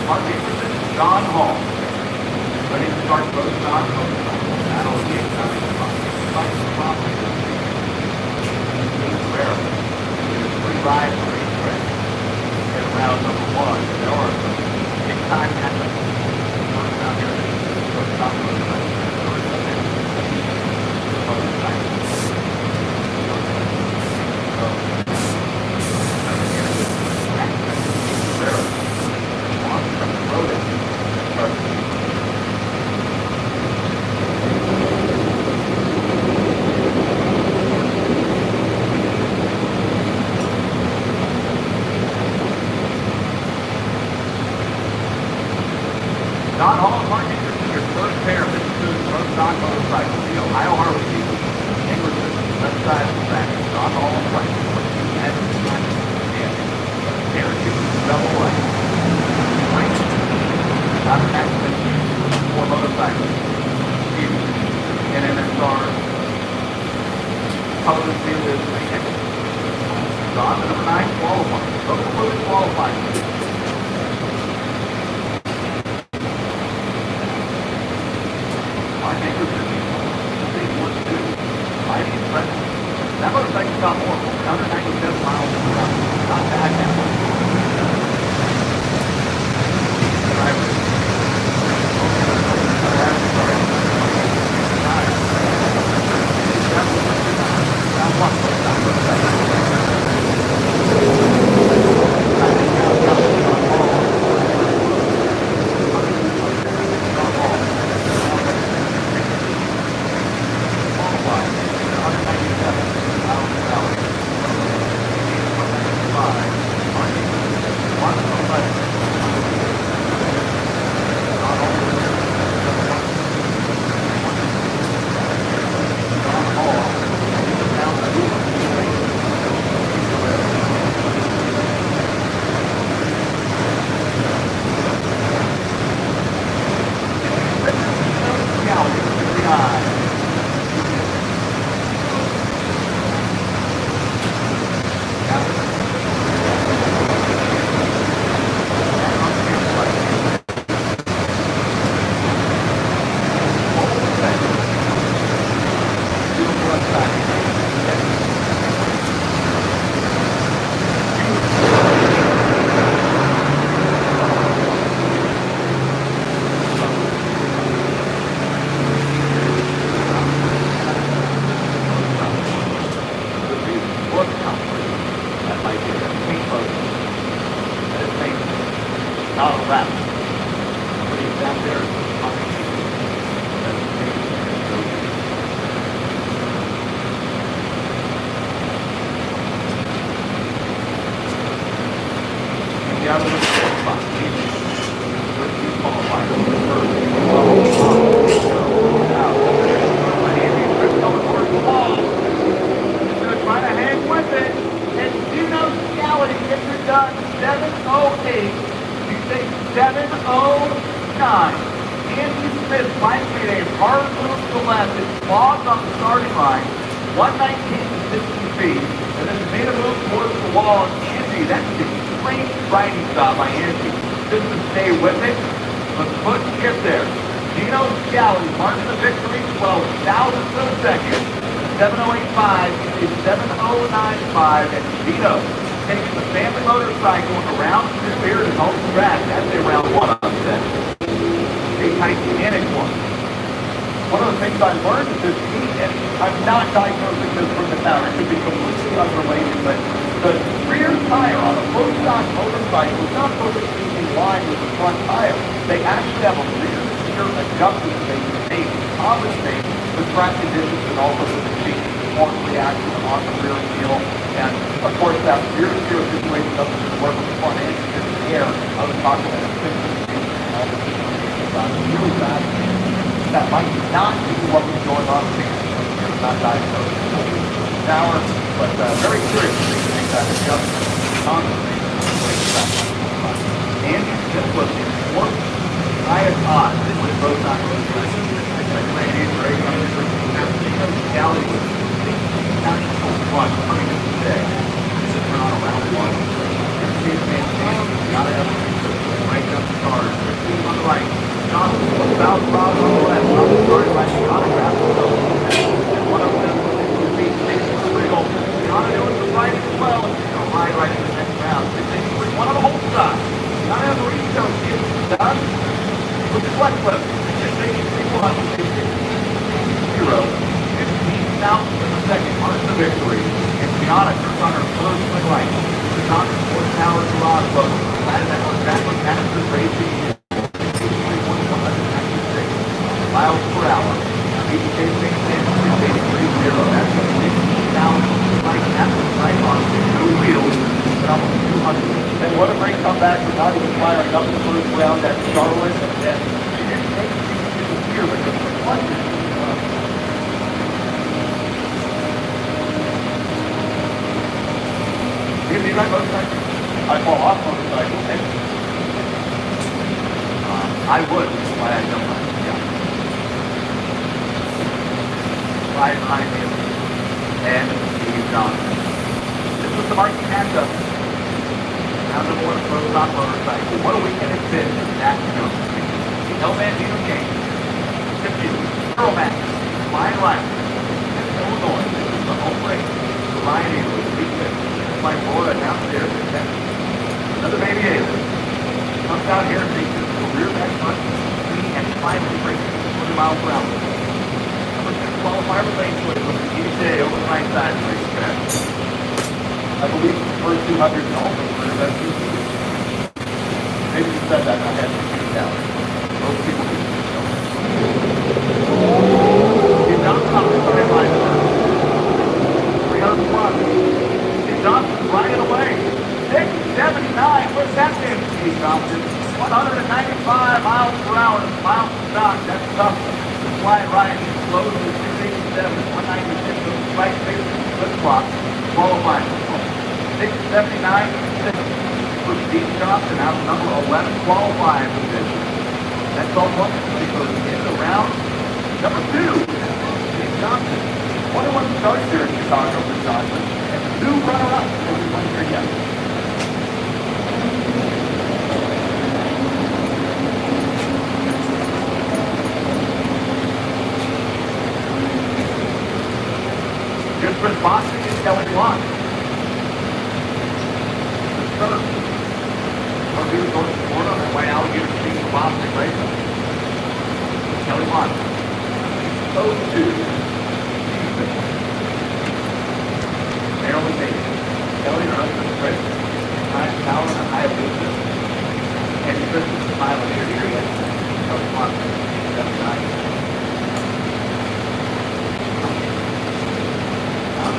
Mark Anderson, John Hall. Ready to start both John Hall. Battle of the incoming fight the property. Ware. There's 3 rides for each race. In round number 1, there are big time anthems. First out here, first stop motorcycle. John Hall and Mark Anderson, your first pair of this is both stock motorcycles, the Ohio Harley People. Anderson, left side of the back. John Hall on the right. And parachute, double right. Right. Out of accident, 4 motorcycles. And MSR. Color field is John, the number 9 qualified. Both qualified. That motorcycle got more, 197 miles an hour. Not bad now. Right up the car. With the flex flip, just taking people on the 0, 15 thousandths of a second marks the victory. And Gianna turns on her first swing right. The Dodgers horsepower garage logo. Added that one back on Masters Racing. 196 miles per hour. ABK maintains 6.830. That's 16,000 like that's right on two wheels. Almost 200. And what a great comeback for not even firing up the first round at Charlotte. And she didn't make it here, but it was one. You can ride motorcycle? I fall off motorcycles. I would, why I don't like it. Yeah. Right behind me and Steve Johnson. This was the marquee matchup. Round number one pro stock motorcycle. What a weekend it's been for Zach Jones. No Bandito game. Tippy, Earl Max, flying right. Illinois. This is the home race. Ryan Avery, big win. My Florida downstairs in Texas. Another baby Avery. Comes out here and takes it to the rear back front. And finally breaks 20 miles per hour. Number 6 qualifier with lane switch with the DJ over the right side of the racetrack. I believe the first 200 and also the first best 200. Maybe you said that, I had to shoot it down. Most people do. Steve Johnson on the starting line first. 301. Steve Johnson right away. 679. Where's that been, Steve Johnson? 195 miles per hour. Miles per stock. That's tough. Flying right. Slow to 687. 196. Right face flip flop. Qualifying. 679. For Steve Johnson out of number 11 qualifying position. That's all one because in the round number 2, Steve Johnson. 21 starts here in Chicago for Johnson. And 2 runner-ups as we went here yet. Just for boxing is Kelly Blunt. Our dude going to Florida on their way out here to see the Boston race. Kelly Blunt. Those 2. Maryland Bates. Kelly, her husband, Chris. Nice power and a high business. And Chris is smiling here yet. Kelly Blunt. That's nice.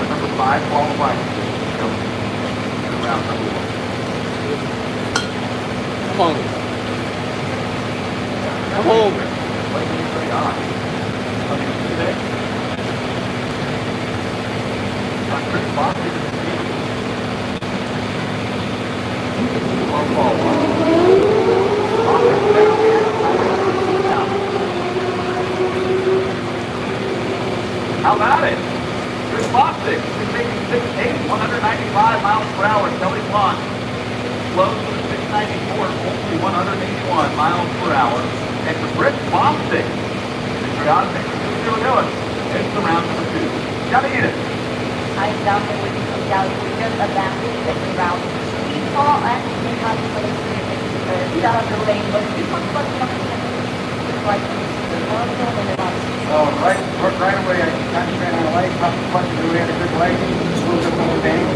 Number 5 qualifying position. Round number 1. Come on. Come home. Like when you're on. Coming today. Chris Boston is the leader. How about it? Chris Bostic is making 6'8", 195 miles per hour. Kelly Blunt slows to 694, only 181 miles per hour. And for Chris Bostic, here we go. It's the round number 2. Gotta eat it. I down there with the just about the round. We saw actually have to play down the lane, but this one was like the motor and the bus. Oh, right away, I kind of ran out of light, popped the button, we had a good leg, moved up on the bank,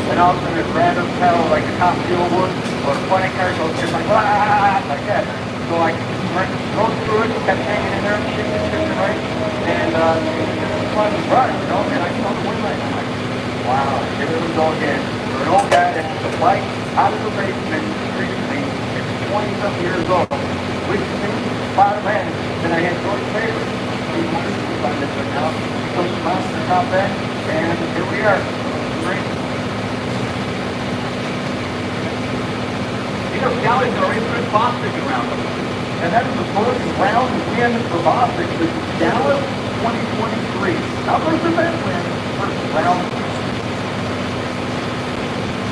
and all of a sudden it random pedal like a top fuel would, or a funny car goes just like, like that. So I rode through it, kept hanging in there, shifting right, and it was run, you know, and I saw the wind light, I'm like, wow, here we go again. For an old guy that has a bike out of the basement, recently, at 20-something years old, which is about a man, then I had George Faber. He's wonderful on this right now. He puts the mouse in the top end, and here we are. Great. You know, Scally's already Chris Bostic around them. And that is the first round win for Bostic, the Dallas 2023. Not first event win, first round.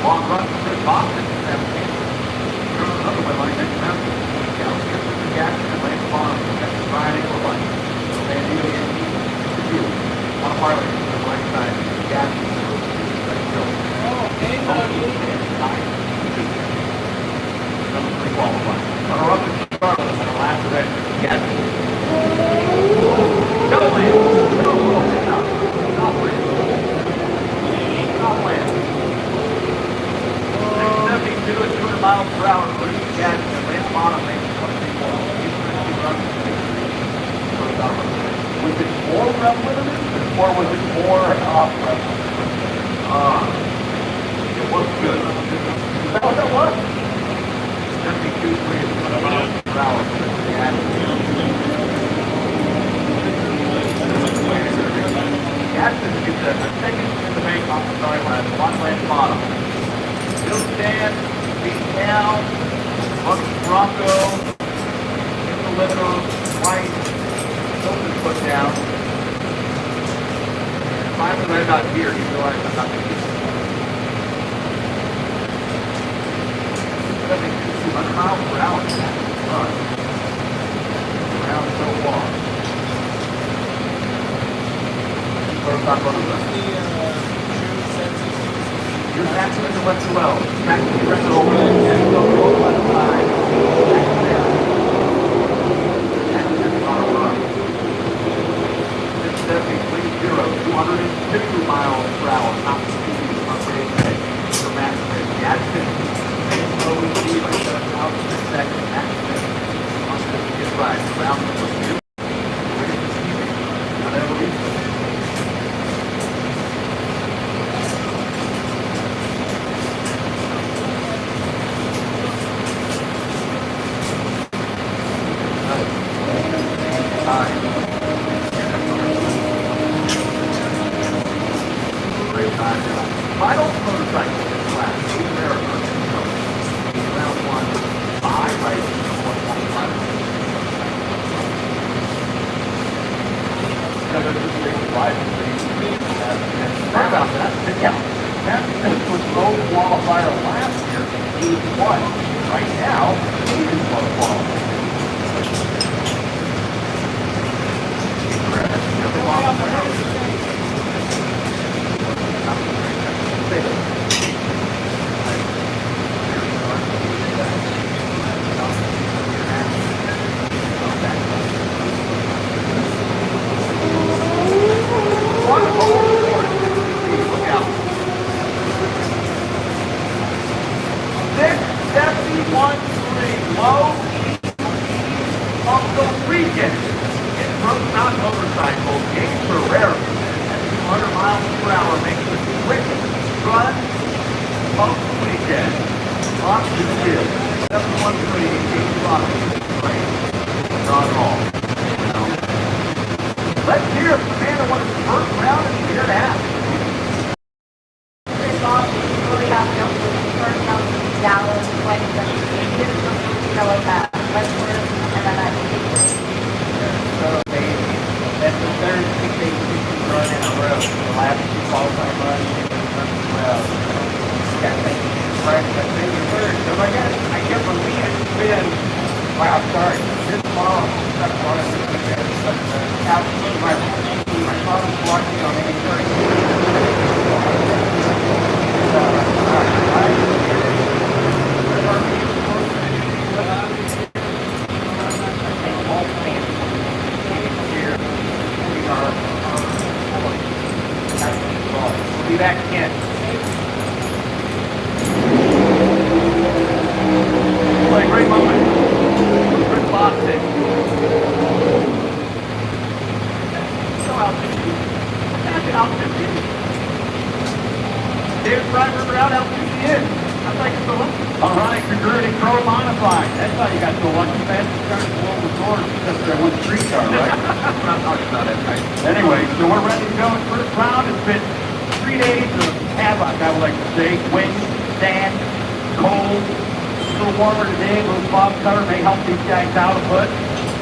Long run for Chris Bostic in 17. Another one like next round. Scally gets the Jackson and Lance Bond. That's the Friday for one. Bandito and Steve. On a parlay to the right side. Jackson. Let's go. Number 3 qualifying. Runner up in Charlotte on the last event. Yes. No land. No, not land. Not land. 672 at 200 miles per hour. Release gas in the left bottom lane. Was it more rev limited or was it more off rev limited? It was good. Is that what that was? 72, 3 at 200 miles per hour. Gaston is the second in the bank off the starting line, one lane bottom. Still stand, feet down, Bucky Bronco, in the limiter, right, shoulder put down. And finally, right about here, he realized I'm not going to get it. 200 miles per hour. Run. Around so long. First time on the run. Your maximum went too well. Maximum rest over and go by the side. That's on a run. 670, 202 miles per hour. Top speed on race day for maximum. Gadsden. Slowly leave by 7,000 seconds. Maximum. On the right. Round number 2. Final motorcycle in this class, America. Round 1, 5 right, 125. Sorry about that. Yeah. That was low qualifier last year, 81. Right now, 81 qualifier. Motorcycle, games for Ware at 200 miles per hour makes the quickest run of the weekend. Lots to do. 713, James Robbins, right? Not at all. No. Let's hear it from the man that won his first round in a year and a half. Chris Bob really happy to with the first round in Dallas, like the like that. Westward, and then I think So amazing. That's the third 6-8 run in a row. The last 2 qualifying runs, well, yeah, thank you. Right, that's maybe third. So I can't believe it's been, wow, sorry, this long. Absolutely, my father's watching on 8:30. We'll be back again. What a great moment. Chris Boston. So altitude. That's an altitude. There's Brian River out, altitude in. I'd like to go up. All right, converting pro modified. That's how you got to go one fast start to blow the doors because there one streetcar, right? I'm not talking about that, right? Anyway, so we're ready to go. First round has been 3 days of havoc, I would like to say. Wind, sand, cold. A little warmer today, a little fog cover may help these guys out a bit.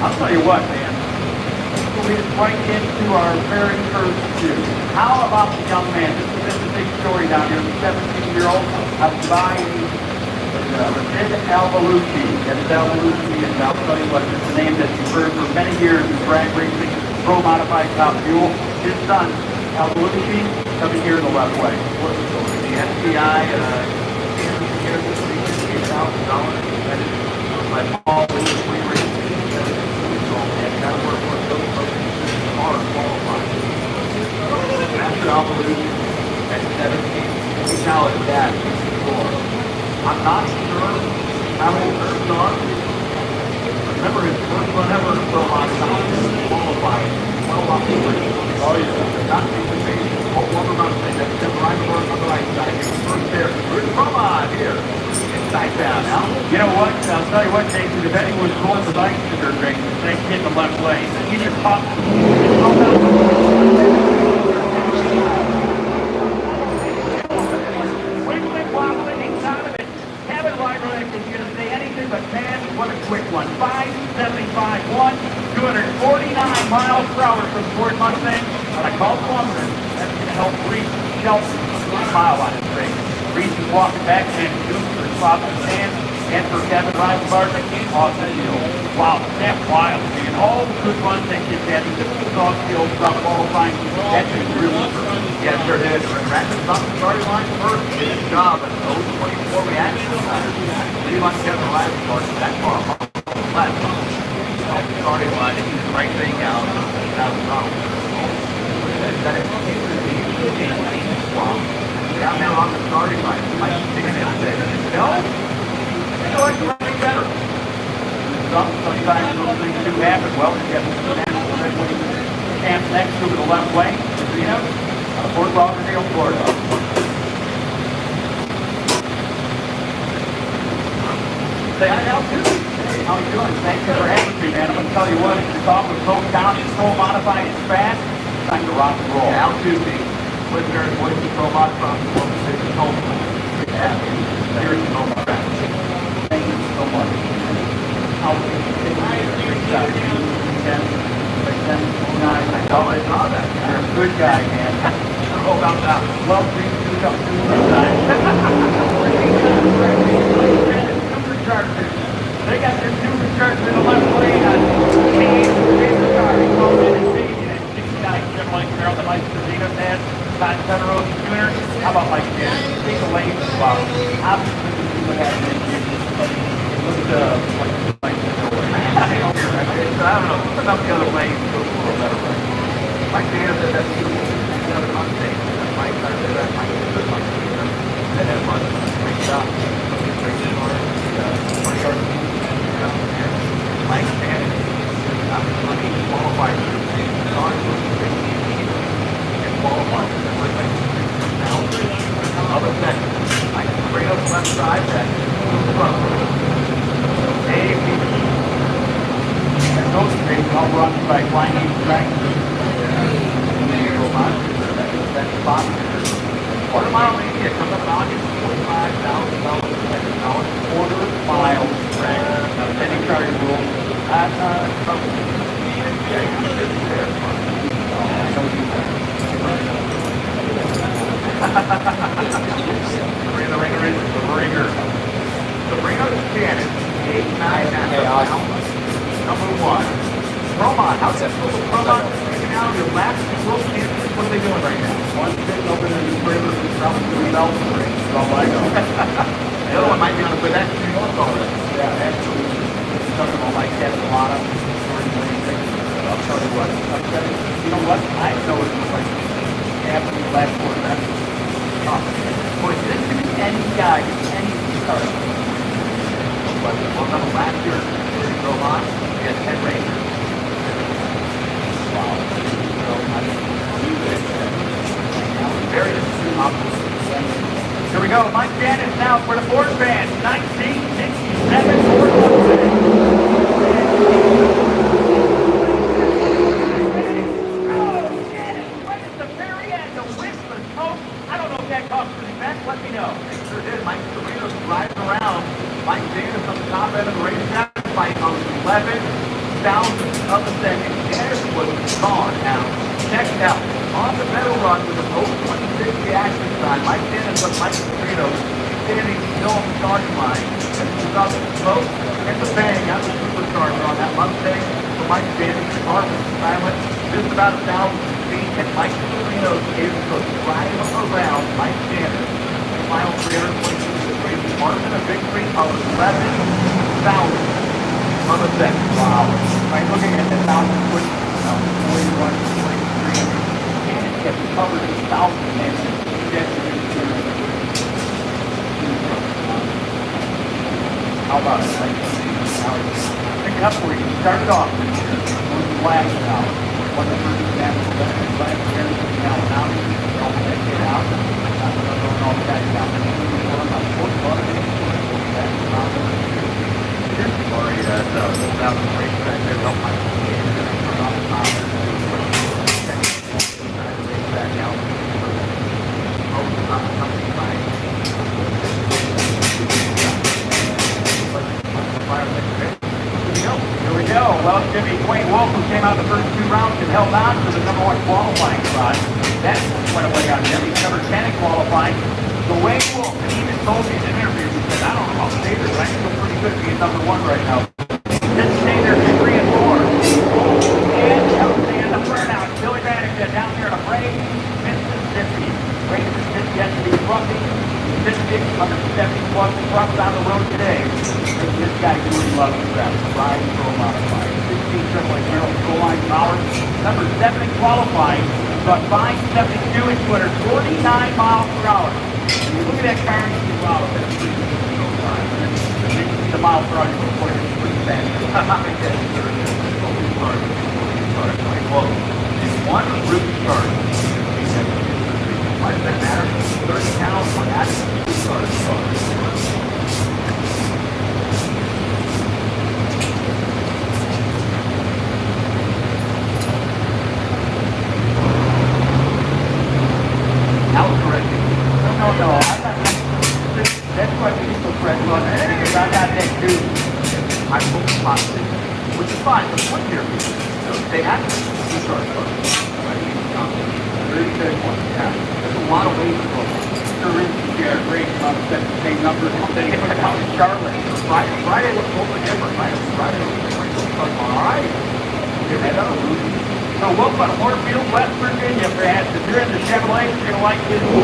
I'll tell you what, man. Let's lead us right into our very first two. How about the young man? This is a big story down here. The 17-year-old Abdai Rashid Al-Baluchi. That's Al-Baluchi, and I'll tell you what, it's a name that you've heard for many years in drag racing, pro modified top fuel. His son, Al-Baluchi, coming here the left way. The SCI, $850,000 by Paul Lewis. First one ever to throw on qualified. Well off the green. Oh yeah. Not the base. One around the that's the right on the right side. First there. Come on here. Inside down now. You know what? I'll tell you what, Jason, if anyone calls the bike to their drink, they hit the left lane. You just pop. Wiggling, wobbling, he's out of it. Kevin Weiberlich is going to say anything but, man, what a quick one. 575-1, 249 miles per hour from Ford Mustang on a Gulf Lumber. That's going to help Reese Shelton a mile on his race. Reese is walking back and two for his father's stand, and for Kevin Weiberlich off the hill. Wow, that's wild, man. All the good runs that kid had. He took the dog skills from qualifying. That's a really good. Yes, sir did. Rackets off the starting line first. Did his job at 024 reaction time. Pretty much kept the right part. That car left. Off the starting line. He did the right thing out. That was wrong. Down now on the starting line. Might be taking it there. No? I feel like you're running better. Sometimes those things do happen. Well, you get the camp next to the left lane. You know, Fort Lauderdale, Florida. Say hi, Al, too. Hey, how you doing? Thank you for having me, man. I'm going to tell you what, if you're talking with Coke County Control Modified is fast, it's time to rock and roll. Al Tuesday, listener and voice control modified from the city home. Yeah, here is no more. Thank you so much. How are you? I know, I saw that. You're a good guy, man. Oh, about that. Well, please do come to the side. Superchargers. They got their superchargers in the left lane on favorite car. He called in and beat it. 69 Chevrolet Camaro that likes the Venus has. Todd Penrose Jr. How about Mike Jr.? Take the lane as well. Obviously, the people have an issue. Look at the like the door. I don't know. Something about the other lane goes a little better. Mike Dan said that's beautiful. The other Mustang. Mike said that Mike is good. Mike is good. That has much. Great job. Great job. Mike Dan. Let me qualify for the same car. And qualify for the first now. Other second. Mike straight up left side. That's the front. Hey, And those things all run by Chinese tractors. That's spot. Quarter mile media comes up in August, $45,000. Quarter mile tractor. Now, any car you will. The Reno Shannon, 899. Number one. Promont. How's that little Promont taking out your last two world champions? What are they doing right now? One sitting over in the trailer who's probably doing Belgian race. That's all I know. The other one might be on the pedestrian already. Yeah, absolutely. Talking about like that a lot of. I'll tell you what. You know what? I know it was like happening last quarter. That's tough. Boy, this could be any guy, any car. But well, number last year, Promont, we had 10 racers. Wow. So I Very interesting. Here we go. Mike Janice now for the Ford band. 1967 Ford Mustang. Let me know. They sure did. Mike Carino's driving around. Mike Davis on the top end of the racetrack, fighting on 11 thousandths of a second. Dennis was gone. Now, check it out. On the medal run with a 0.26 reaction time, Mike Dennis of Mike Carino standing still on the starting line. And he saw the smoke and the bang out the supercharger on that Mustang. For Mike Dennis, the car was silent, just about 1,000 feet, and Mike Carino was able to drive around Mike Dennis. Final 322 degrees, marking a victory of 11,000 on the second. Wow. By looking at the 1,000-foot, 41, 43, and it kept covered in 1,000 minutes. How about it? I think you up for you. Start it off. Going to last now. One of the first examples of that last year, now, don't let it out. I'm going to all the guys down there. I'm fourth club. Already, rolled out the racetrack there. Don't mind. Turn off the top. Back out. Here we go. Well, Jimmy Wayne Wilson came out the first two rounds and held on to the number 1 qualifying spot. That went away on him. He's number 10 in qualifying. So Wayne Wilson, he even told me in an interview, he said, I don't know about stay there, but I feel pretty good being number 1 right now. Let's stay there for 3 and 4. And stand up right now. Billy Bannigan down here in a break. Mississippi. Break Mississippi has to be roughly 170 plus trucks on the road today. This guy really loves that. Ride and throw modified. 16 triple A barrel goal line hours. Number 7 in qualifying. About 572 and 249 miles per hour. When you look at that car, you see, wow, that's pretty good. The miles per hour you're going to pretty fast. One root start. Why does that matter? 30 pounds for that start. I was correcting. No. That's why we need to correct on that, because I got that too. I'm focused positive, which is fine, but one here, so they have to start first. Very good one. Yeah. There's a lot of ways to go. Sure is. Yeah, great. Set the same numbers. They put it out in Charlotte. Friday looks totally different. Friday looks different. All right. Here we go. So welcome to Moorfield, West Virginia, fans. If you're in the Chevrolet, you're going to like this 28.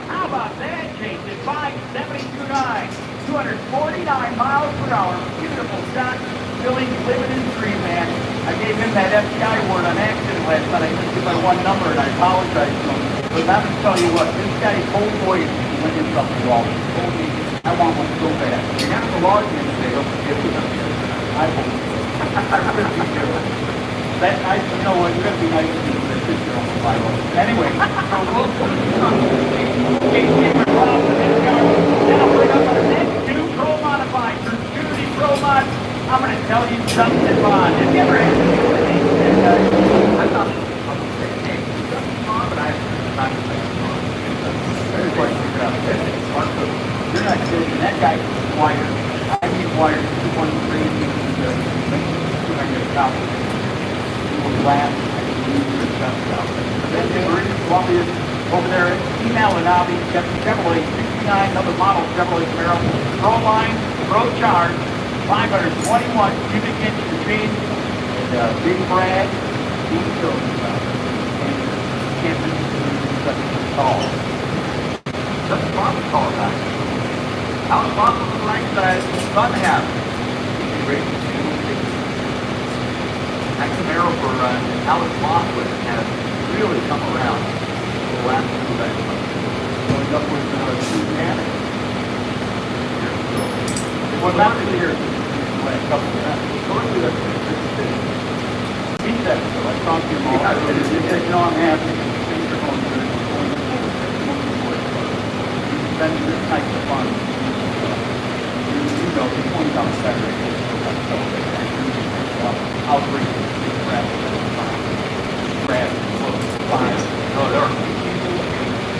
How about that, Jason? 572.9, 249 miles per hour. Beautiful shot. Billy living his dream, man. I gave him that FBI award on accident last night. I missed it by one number, and I apologize to him. But I'm going to tell you what, this guy's whole voice went in something wrong. He told me, I want one so bad. You have to log in today. Don't forget to I hope. I really do. That, you know what, you're going to be nice to me for this year on the Bible. Anyway, so we'll put it on the then I'll bring up our next 2 Pro Modified for Duty Pro Mod. I'm going to tell you Justin Bond. Have you ever had to do anything? I thought I was saying, hey, Justin Bond, but I not to say Very quite figured out. You're not kidding. That guy is wired. I mean wired. He's one crazy. When I get a copy, he will laugh. I can lose your chest out. But then we're in Columbia, over there at Email and Abbey, got the Chevrolet 69, another model Chevrolet Camaro. Pro line, Pro Charge, 521 cubic inch machine. And Big Brad, Dean Silver. And Campus such tall. Justin Bond was calling back. Alex Bond was the right side. Fun to have. He's great. That Camaro for Alex Mosswood has really come around the last 2 events. Going up with Suzanne. It was not clear the last couple of events. Historically, that's been a good decision. He said so. I talked to him all. He said, you know, I'm happy. Things are going good. We're going to He's spending this type of fun. You know, he points out Saturday. I'll bring it. Brad, fine. No, there are people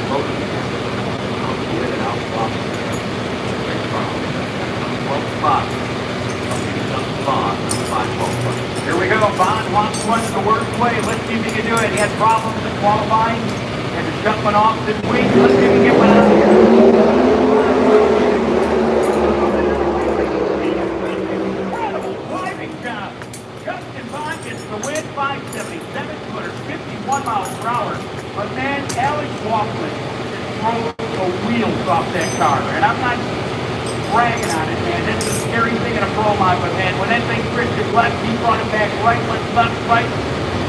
voting in and out of office. 12 spots. Justin Bond, 5-12. Here we go. Bond wants one the worst way. Let's see if he can do it. He had problems in qualifying. Had to shut one off this week. Let's see if he can get one out here. Incredible driving job. Justin Bond gets the win, 577, 251 miles per hour. But man, Alex Walkman just broke the wheels off that car. And I'm not bragging on it, man. This is a scary thing in a pro mod, but man, when that thing drifted left, he brought it back right, went left, right,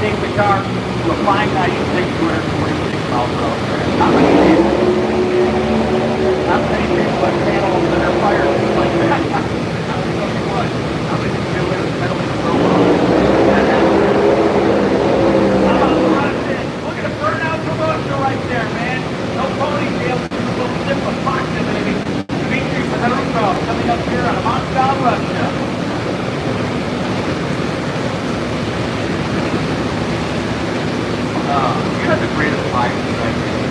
take the car to a 596, 246 miles per hour. Not many days. not many people that handle their fire like that. I'll tell you what, I'm going to do it as metal as so look at the burnout promotional right there, man. No ponytail, just a little sip of vodka, baby. Dimitri Fedorukov coming up here out of Moscow, Russia. You had the greatest life right here.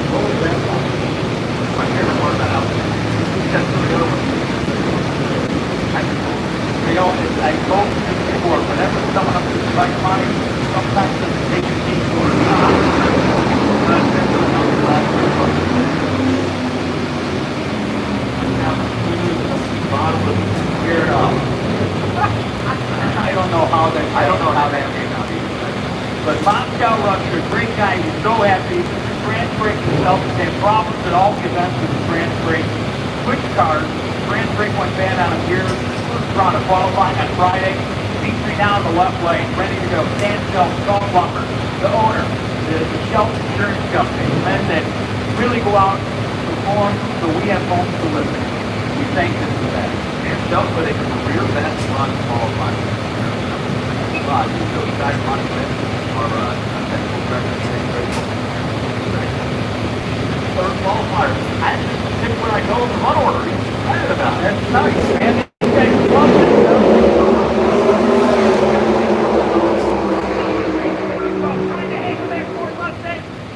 What was that song? My favorite part of that album. That's the good one. I told you before, whenever someone up to the right mind, sometimes it takes a deep or I don't know how that came out either. But Moscow, Russia, great guy. He's so happy. France Brake himself had problems at all the events with the France Brake. Switch cars. France Brake went bad on him here. First round of qualifying on Friday. Dimitri now in the left lane, ready to go. Stan Shelton, Salt Plumber, the owner, the Shelton Insurance Company. Men that really go out and perform so we have homes to live in. We thank them for that. And Shelton with a career best run qualifying. Those guys running with our technical director, third qualifier. I just pick where I go in the run order. He's excited about it. That's nice, man. You guys love it.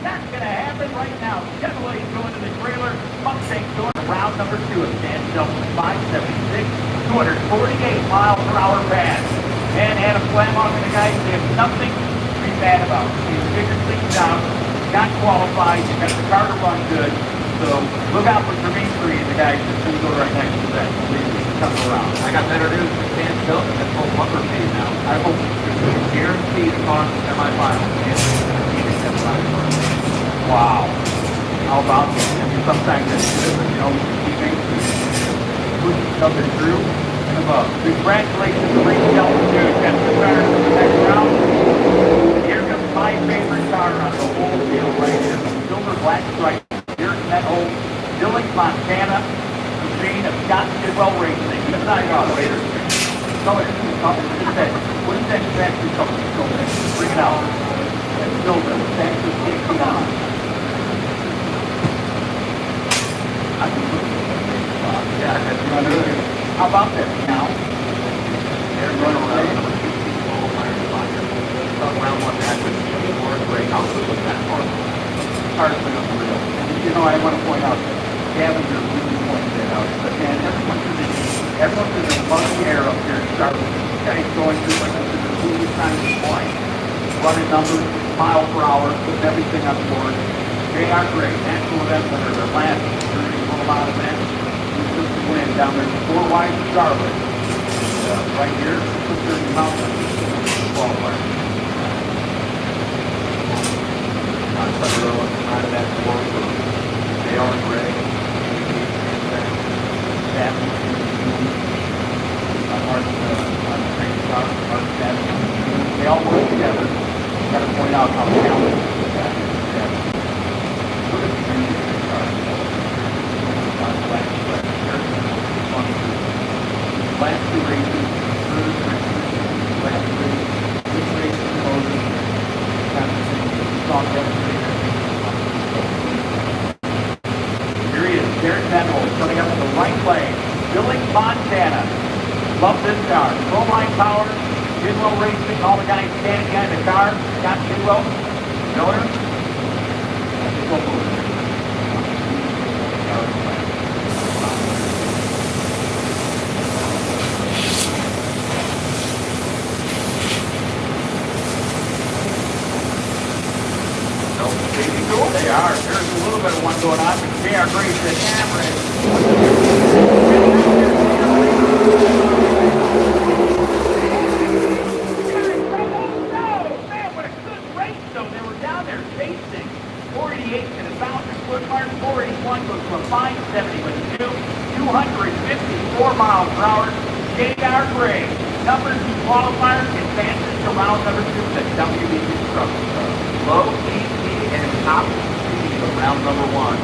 That's going to happen right now. Chevrolet's going to the trailer. Mustang's going to round number 2 of Stan Shelton 576, 248 miles per hour pass. And Adam Flammock and the guys, they have nothing to be bad about. He figured things out, got qualified, he got the car to run good. So look out for Dimitri and the guys that's going to go right next to that. Coming around. I got better news for Stan Shelton. That's full bumper paid now. I hope it's guaranteed upon the semifinals. Wow. How about that? I mean, sometimes that's good, but you know, teammates push each other through. Congratulations to Ray Shelton, too. Got the car in the next round. Here comes my favorite car on the whole field right here. Silver black stripe. Here in that old Billings, Montana machine of Scott Tidwell Racing. The side operator. What is that factory color? Bring it out. That's silver. That's just kicking on. I can look at it. Yeah, that's right. How about that now? They're going around number 2 qualifiers round 1 match with Warren Gray. How good was that part? Hard to up the real. You know, I want to point out that Gavin really pointed that out. But man, everyone's in the funny air up here in Charlotte. This guy's going through like this is the movie time of his life. Running numbers, miles per hour, putting everything on board. J.R. Gray, national event winner, their last 30 full-out event. Win down there, 4 wide to Charlotte. Right here, 30 mountain qualifier. Not Thunder on the side of that board for J.R. Gray. They all work together. Got to point out how talented that is. Look at the last 2 races, last 3, this race is over. Here he is, Derek Benhold, coming up in the right lane. Billings, Montana. Love this car. Pro-line power, Tidwell Racing, all the guys standing behind the car. Scott Tidwell, the owner. Let's go forward. They are. There's a little bit of one going on, but J.R. Gray said, hammer it. Man, what a good race, though. They were down there chasing. 488 to the 1,000-foot mark. 481 goes to a fine 70 with 254 miles per hour. J.R. Gray, number 2 qualifier, advances to round number 2 of the WBC Truck. Low, easy, and top speed of round number 1.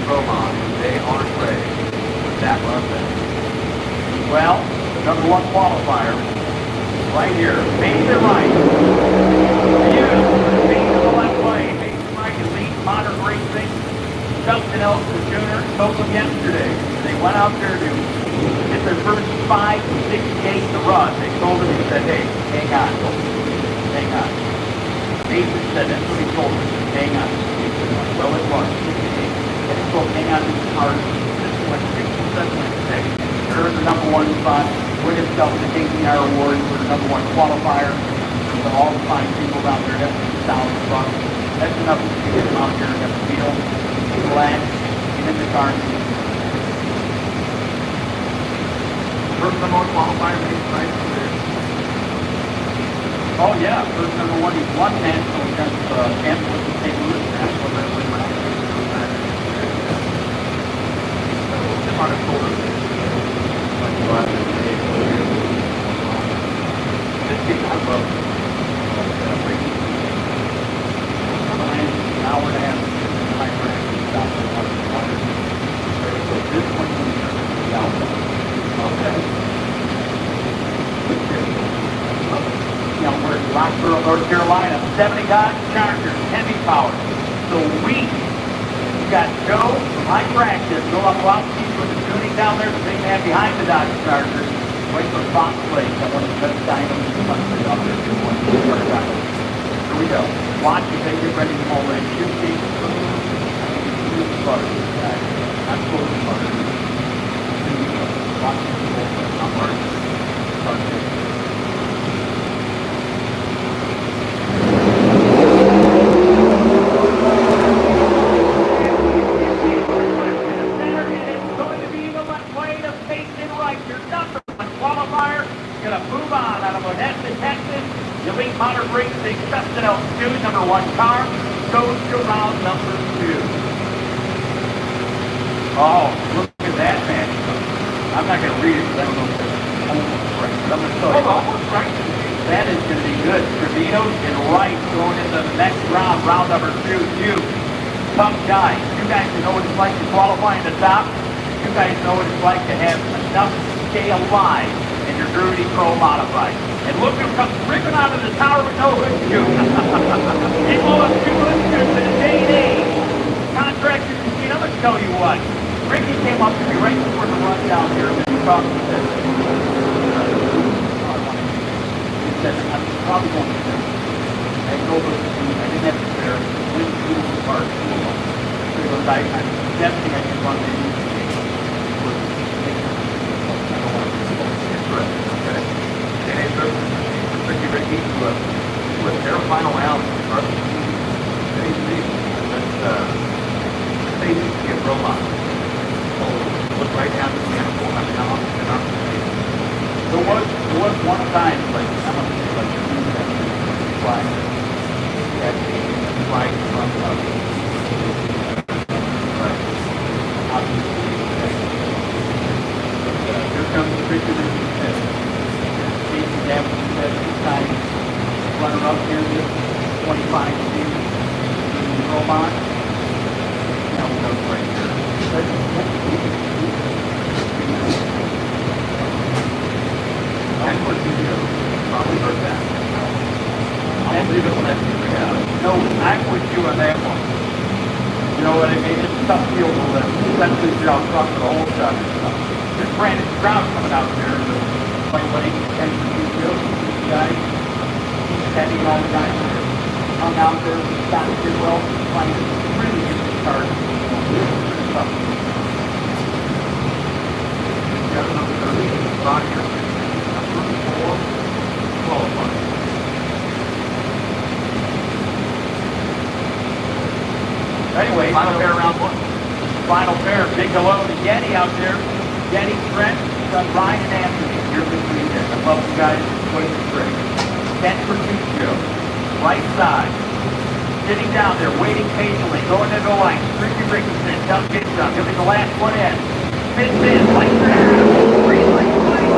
Roman, they aren't ready. That was it. Well, the number one qualifier, right here, Mason Wright. Beautiful. Mason the left way. Mason Wright, elite modern racing. Justin Elson Jr. spoke them yesterday. They went out there to get their first 5 to 6 days to run. They told him, he said, hey, hang on. Hang on. Mason said, that's what he told him. Hang on. Well, it was 6 days. And he told him, hang on to the cars. This went 6 to 7 6. They're in the number one spot. Win himself the KCR Award for the number one qualifier. For all the fine people out there, that's $1,000. That's enough to get them out there and have a meal, relax, get in the car. First number one qualifier, right? Oh yeah, first number one, he's won national against Kansas and St. Louis national. That was my hour and a half. This one we're in Roxborough, North Carolina, 70 Dodge Chargers, heavy power. So we got Joe from High Practice, Joe Lapowski with the tuning down there, the big man behind the Dodge Chargers, waiting for Fox Lake. I want to bet Dynamo 200 out there. Here we go. Watch as they get ready to pull in. Shoot deep. Butter. I'm close to butter. Watch them pull in. I'm butter. Modern racing, Justin Elson, number one car, goes to round number 2. Oh, look at that, man. I'm not going to read it because I don't know if it's almost right. But I'm going to tell you. Almost right. That is going to be good. Trevino and Wright going into the next round, round number 2. You, tough guys. You guys know what it's like to qualify in the top. You guys know what it's like to have enough to stay alive in your Groovy Pro Modified. And look who comes ripping out of the tower with no hood shoe. He lost 2 hood shoes in a day and age. Contractors machine, I'm going to tell you what. Ricky came up to me right before the run down here and he talked to me. He said, I'm probably going to do. I go over to the I didn't have to spare. Went to the park. So he goes, I'm definitely I can run the Ricky, with their final round, they need to get Roman. Look right down to the animal. There was one time, like, I'm going to say, like, flag. That flag from right. Obviously, here comes Richard and Casey Gavin said this time, runner up here, this 25 season, Roman. Now we go right here. That's what you do. Probably heard that. I'll leave it let you out. No, I'm with you on that one. You know what I mean? It's a tough field to live, especially if you're out front for the whole shot and stuff. There's Brandon Stroud coming out there, my buddy, and he's guys, he's standing all the guys there. Hung out there, got it well, trying to really get the start. It's tough. Got another 30 spot here. Number 4 qualified. Anyway, Final pair round 1. Final pair, big hello to Yeti out there. Yeti, Trent, son Ryan and Anthony. Here this weekend. I love you guys. What is great. 10 for 2 show. Right side. Sitting down there, waiting patiently, going to the line. Ricky Rickerson, tough get some. He'll be the last one in. Spins in, like that. Green light, flag.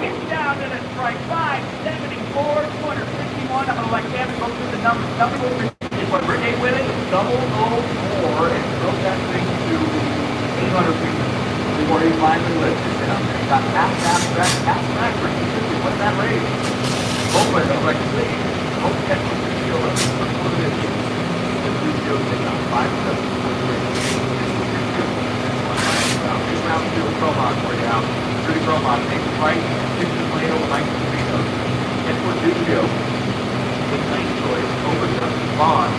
Gets down to the strike. 574, 251. I'm going to let Kevin go through the numbers. Tell me what quadruplet with it, double O4, and broke that thing to 800 feet. Before he finally lifted down there. Got half track, what's that raise? Hopefully, I was like, please, hope catch the video. Let's put it in. The video thing on 5-7. This round two of Promod for you out. Pretty Promod, take the right, 6 lane over 19 feet. Catch what Ducio. Big lane choice, over Justin Bond.